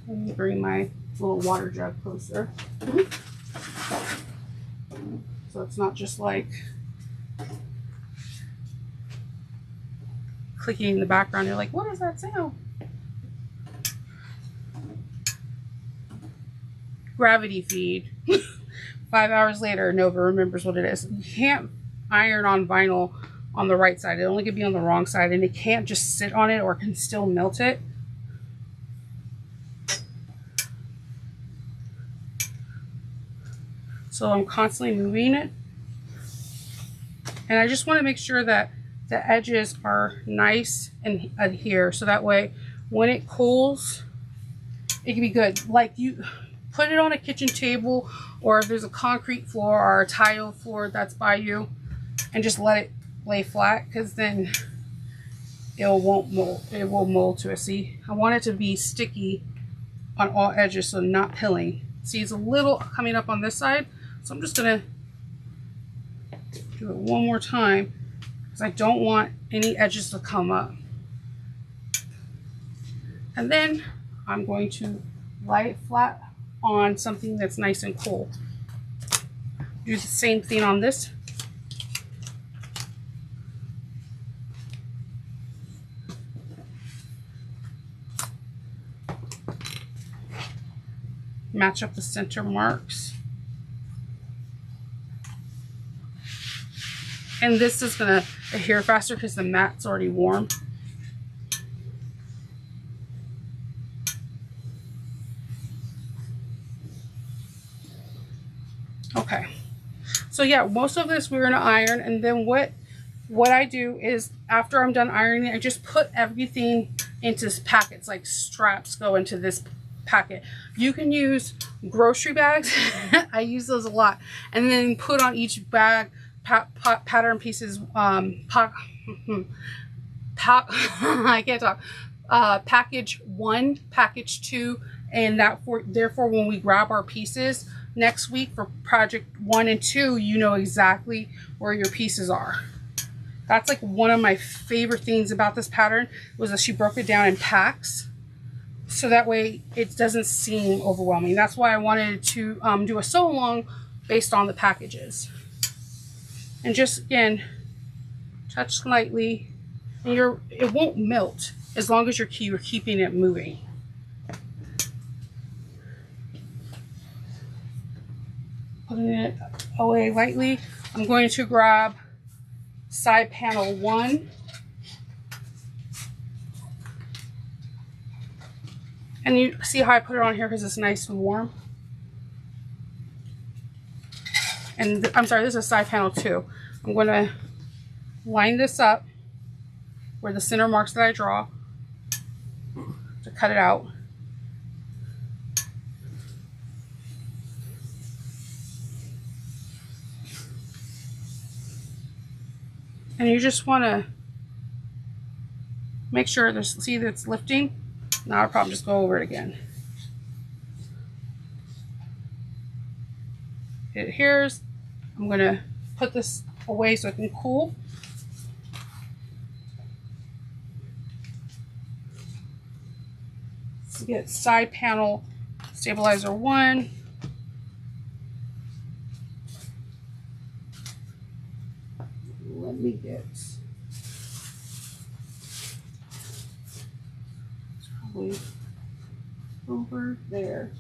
Let me bring my little water jug closer. So it's not just like clicking in the background. You're like, what is that sound? Gravity feed. 5 hours later, Nova remembers what it is. You can't iron on vinyl on the right side. It only can be on the wrong side, and it can't just sit on it or can still melt it. So I'm constantly moving it And I just want to make sure that the edges are nice and adhere, so that way when it cools, it can be good. Like, you put it on a kitchen table, or if there's a concrete floor or a tile floor that's by you, and just let it lay flat, because then it won't mold. It will mold to it. See, I want it to be sticky on all edges, so not pilling. See, it's a little coming up on this side, so I'm just gonna do it one more time, because I don't want any edges to come up. And then I'm going to lay it flat on something that's nice and cool. Do the same thing on this. Match up the center marks. And this is gonna adhere faster because the mat's already warm. Okay, so yeah, most of this we're gonna iron, and then what I do is, after I'm done ironing, I just put everything into packets. Like, straps go into this packet. You can use grocery bags. I use those a lot, and then put on each bag pattern pieces. I can't talk. Package 1, package 2, and therefore when we grab our pieces next week for project 1 and 2, you know exactly where your pieces are. That's like one of my favorite things about this pattern, was that she broke it down in packs, so that way it doesn't seem overwhelming. That's why I wanted to do a sew along based on the packages. And just, again, touch lightly, and it won't melt as long as you're keeping it moving. Putting it away lightly. I'm going to grab side panel 1. And you see how I put it on here because it's nice and warm. And I'm sorry, this is side panel 2. I'm going to line this up where the center marks that I draw to cut it out. And you just want to make sure see that it's lifting. Not a problem, just go over it again. It adheres. I'm going to put this away so it can cool. Let's get side panel stabilizer 1. Let me get, it's probably over there.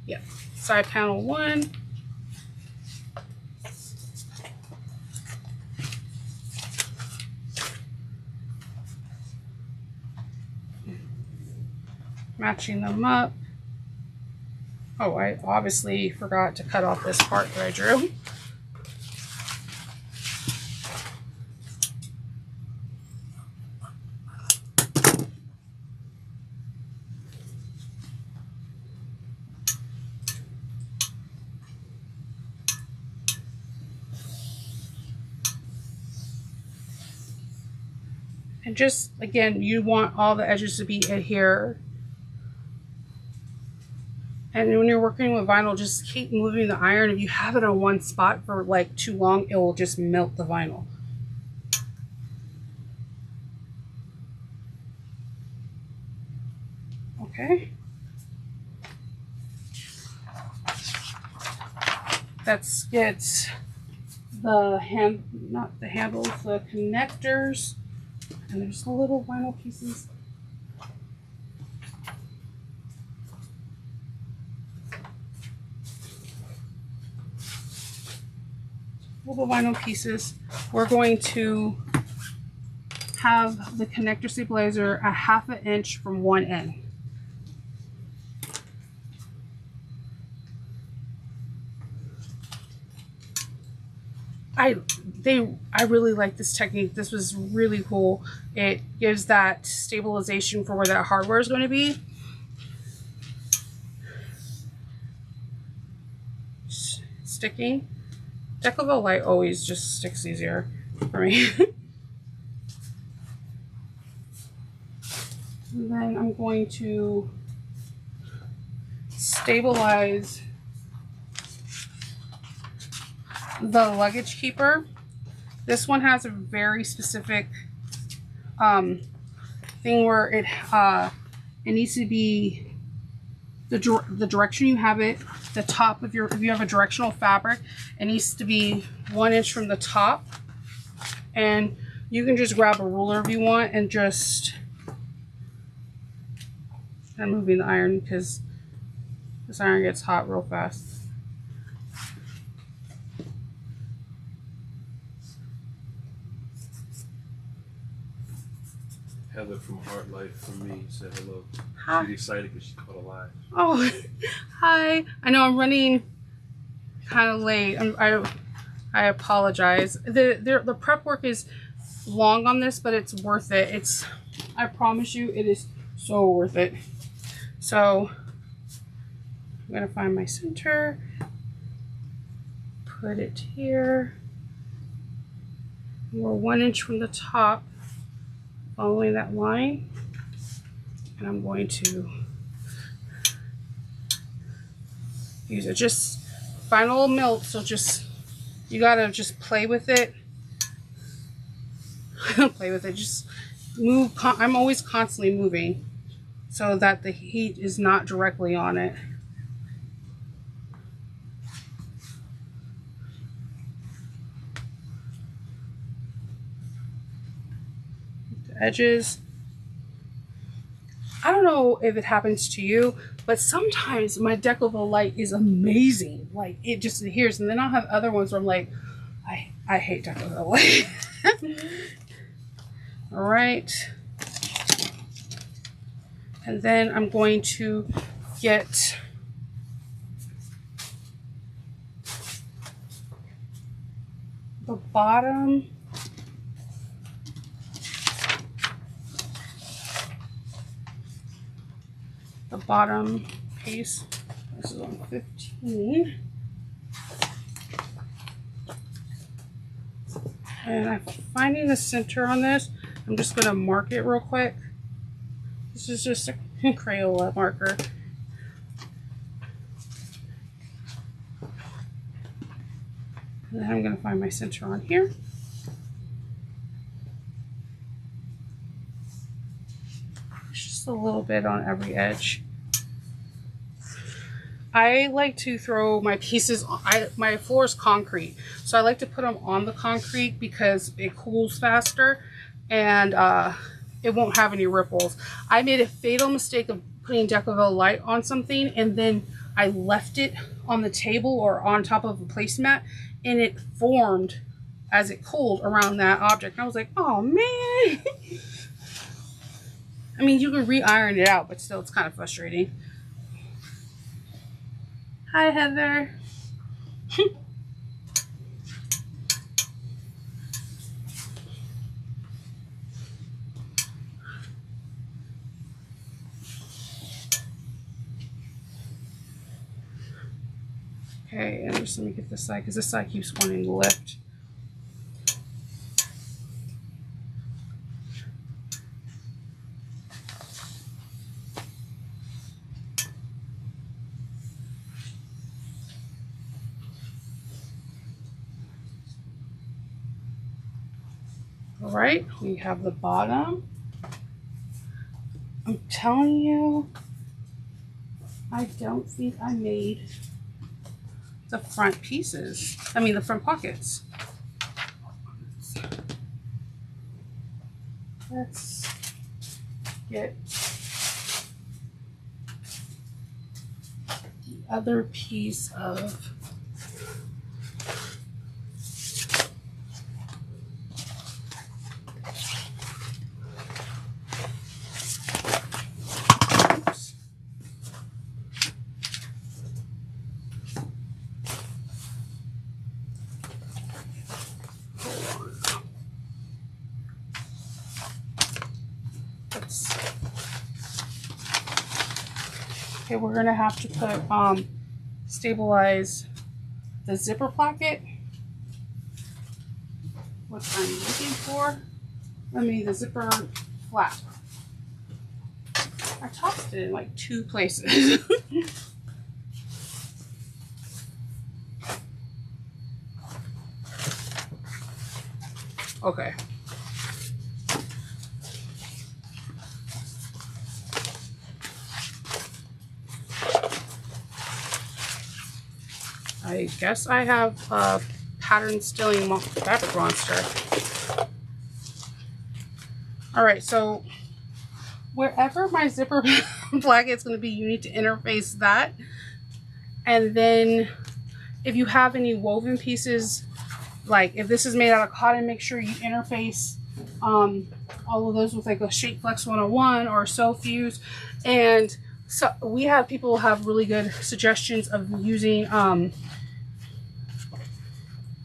Yeah, side panel 1. Matching them up. Oh, I obviously forgot to cut off this part that I drew. And just, again, you want all the edges to be adhered. And when you're working with vinyl, just keep moving the iron. If you have it on one spot for like too long, it will just melt the vinyl. Okay. Let's get the not the handles, the connectors. And there's the little vinyl pieces. Little vinyl pieces. We're going to have the connector stabilizer a 1/2 inch from one end. I really like this technique. This was really cool. It gives that stabilization for where that hardware is going to be. Sticking. Decovil light always just sticks easier for me. And then I'm going to stabilize the luggage keeper. This one has a very specific thing where it needs to be the direction you have it, the top of your, if you have a directional fabric, it needs to be 1 inch from the top. And you can just grab a ruler if you want and just, I'm moving the iron because this iron gets hot real fast. Heather from Art Life from me said hello. Hi. She's excited because she caught a live. Oh, hi. I know I'm running kind of late. I apologize. The prep work is long on this, but it's worth it. I promise you, it is so worth it. So I'm gonna find my center, put it here. We're 1 inch from the top, following that line, and I'm going to use it. Just final melt, so just, you gotta just play with it. Play with it, just move. I'm always constantly moving so that the heat is not directly on it. The edges. I don't know if it happens to you, but sometimes my Decovil light is amazing. Like, it just adheres, and then I'll have other ones where I'm like, I hate Decovil light. All right. And then I'm going to get the bottom piece. This is on 15. And I'm finding the center on this. I'm just going to mark it real quick. This is just a Crayola marker. And then I'm going to find my center on here. Just a little bit on every edge. I like to throw my pieces, my floor is concrete, so I like to put them on the concrete because it cools faster and it won't have any ripples. I made a fatal mistake of putting Decovil light on something and then I left it on the table or on top of a placemat and it formed as it cooled around that object. And I was like, oh man. I mean, you can re-iron it out, but still it's kind of frustrating. Hi, Heather. Okay, and just let me get this side because this side keeps wanting to lift. All right, we have the bottom. I'm telling you, I don't think I made the front pieces. I mean, the front pockets. Let's get the other piece of Okay, we're gonna have to put stabilize the zipper placket. What I'm looking for. The zipper flap. I tossed it in like 2 places. Okay. I guess I have a pattern stealing fabric monster. All right, so wherever my zipper placket is going to be, you need to interface that. And then if you have any woven pieces, like if this is made out of cotton, make sure you interface all of those with like a Shape Flex 101 or Sew Fuse. And so we have people have really good suggestions of using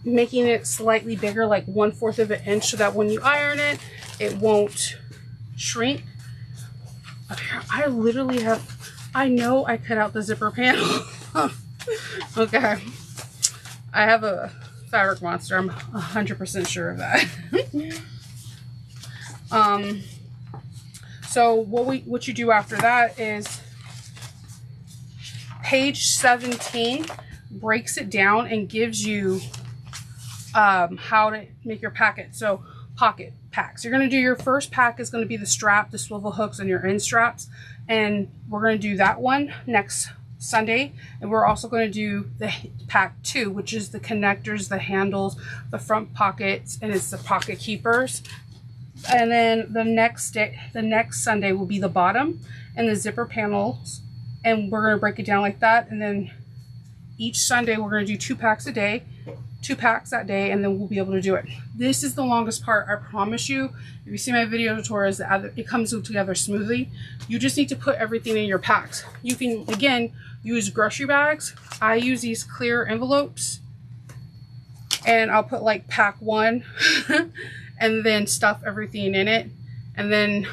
making it slightly bigger, like 1/4 of an inch, so that when you iron it, it won't shrink. I literally have, I know I cut out the zipper panel. Okay. I have a fabric monster. I'm 100% sure of that. So what you do after that is page 17 breaks it down and gives you how to make your pocket. So pocket packs. You're going to do your first pack is going to be the strap, the swivel hooks, and your end straps. And we're going to do that one next Sunday. And we're also going to do the pack 2, which is the connectors, the handles, the front pockets, and it's the pocket keepers. And then the next Sunday will be the bottom and the zipper panels. And we're going to break it down like that. And then each Sunday we're going to do 2 packs a day. 2 packs that day, and then we'll be able to do it. This is the longest part, I promise you. If you see my video tutorials, it comes together smoothly. You just need to put everything in your packs. You can, again, use grocery bags. I use these clear envelopes, and I'll put like pack 1 and then stuff everything in it, and then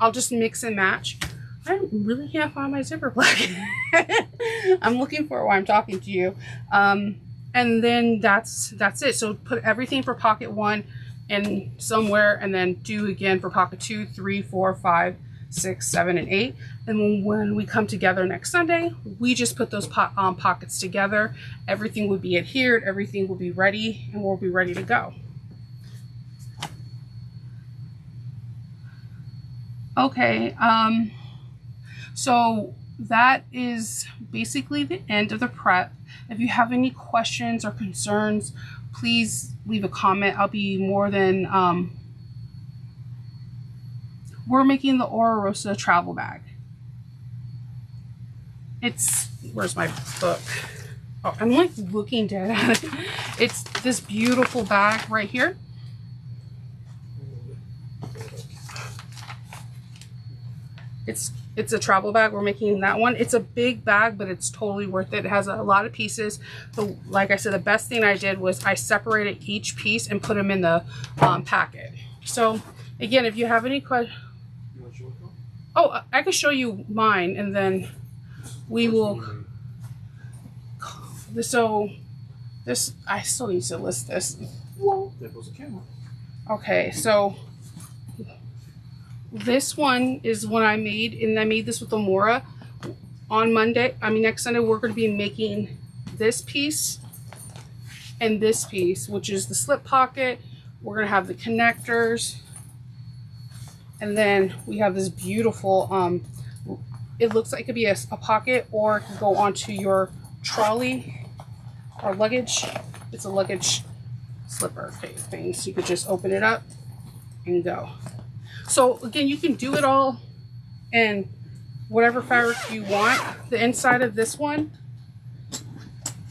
I'll just mix and match. I really can't find my zipper plug. I'm looking for it while I'm talking to you. And then that's it. So put everything for pocket 1 in somewhere, and then do again for pocket 2, 3, 4, 5, 6, 7, and 8. And when we come together next Sunday, we just put those pockets together. Everything will be adhered, everything will be ready, and we'll be ready to go. Okay, so that is basically the end of the prep. If you have any questions or concerns, please leave a comment. I'll be more than, we're making the Oro Rosa travel bag. Where's my book? Oh, I'm like looking dead at it. It's this beautiful bag right here. It's a travel bag. We're making that one. It's a big bag, but it's totally worth it. It has a lot of pieces. So like I said, the best thing I did was I separated each piece and put them in the packet. So again, if you have any questions, oh, I can show you mine, and then we will. So this, I still need to list this. There goes a camera. Okay, so this one is one I made, and I made this with Amora. On next Sunday, we're going to be making this piece and this piece, which is the slip pocket. We're going to have the connectors, and then we have this beautiful, it looks like it could be a pocket, or it can go onto your trolley or luggage. It's a luggage slipper thing, so you could just open it up and go. So again, you can do it all in whatever fabric you want. The inside of this one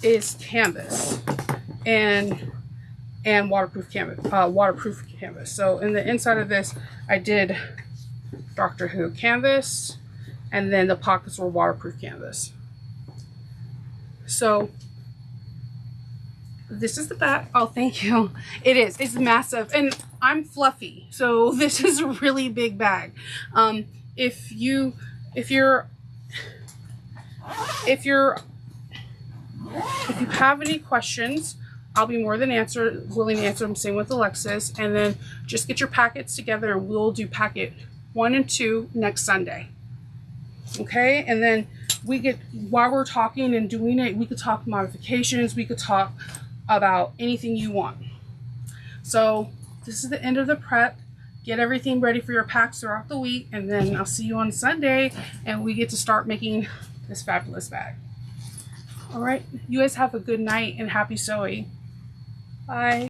is canvas and waterproof canvas. So in the inside of this, I did Doctor Who canvas, and then the pockets were waterproof canvas. So this is the back. Oh, thank you. It's massive, and I'm fluffy, so this is a really big bag. If you're If you have any questions, I'll be more than willing to answer them. Same with Alexis. And then just get your packets together and we'll do packet 1 and 2 next Sunday. Okay? And then while we're talking and doing it, we could talk modifications. We could talk about anything you want. So this is the end of the prep. Get everything ready for your packs throughout the week. And then I'll see you on Sunday and we get to start making this fabulous bag. All right. You guys have a good night and happy sewing. Bye.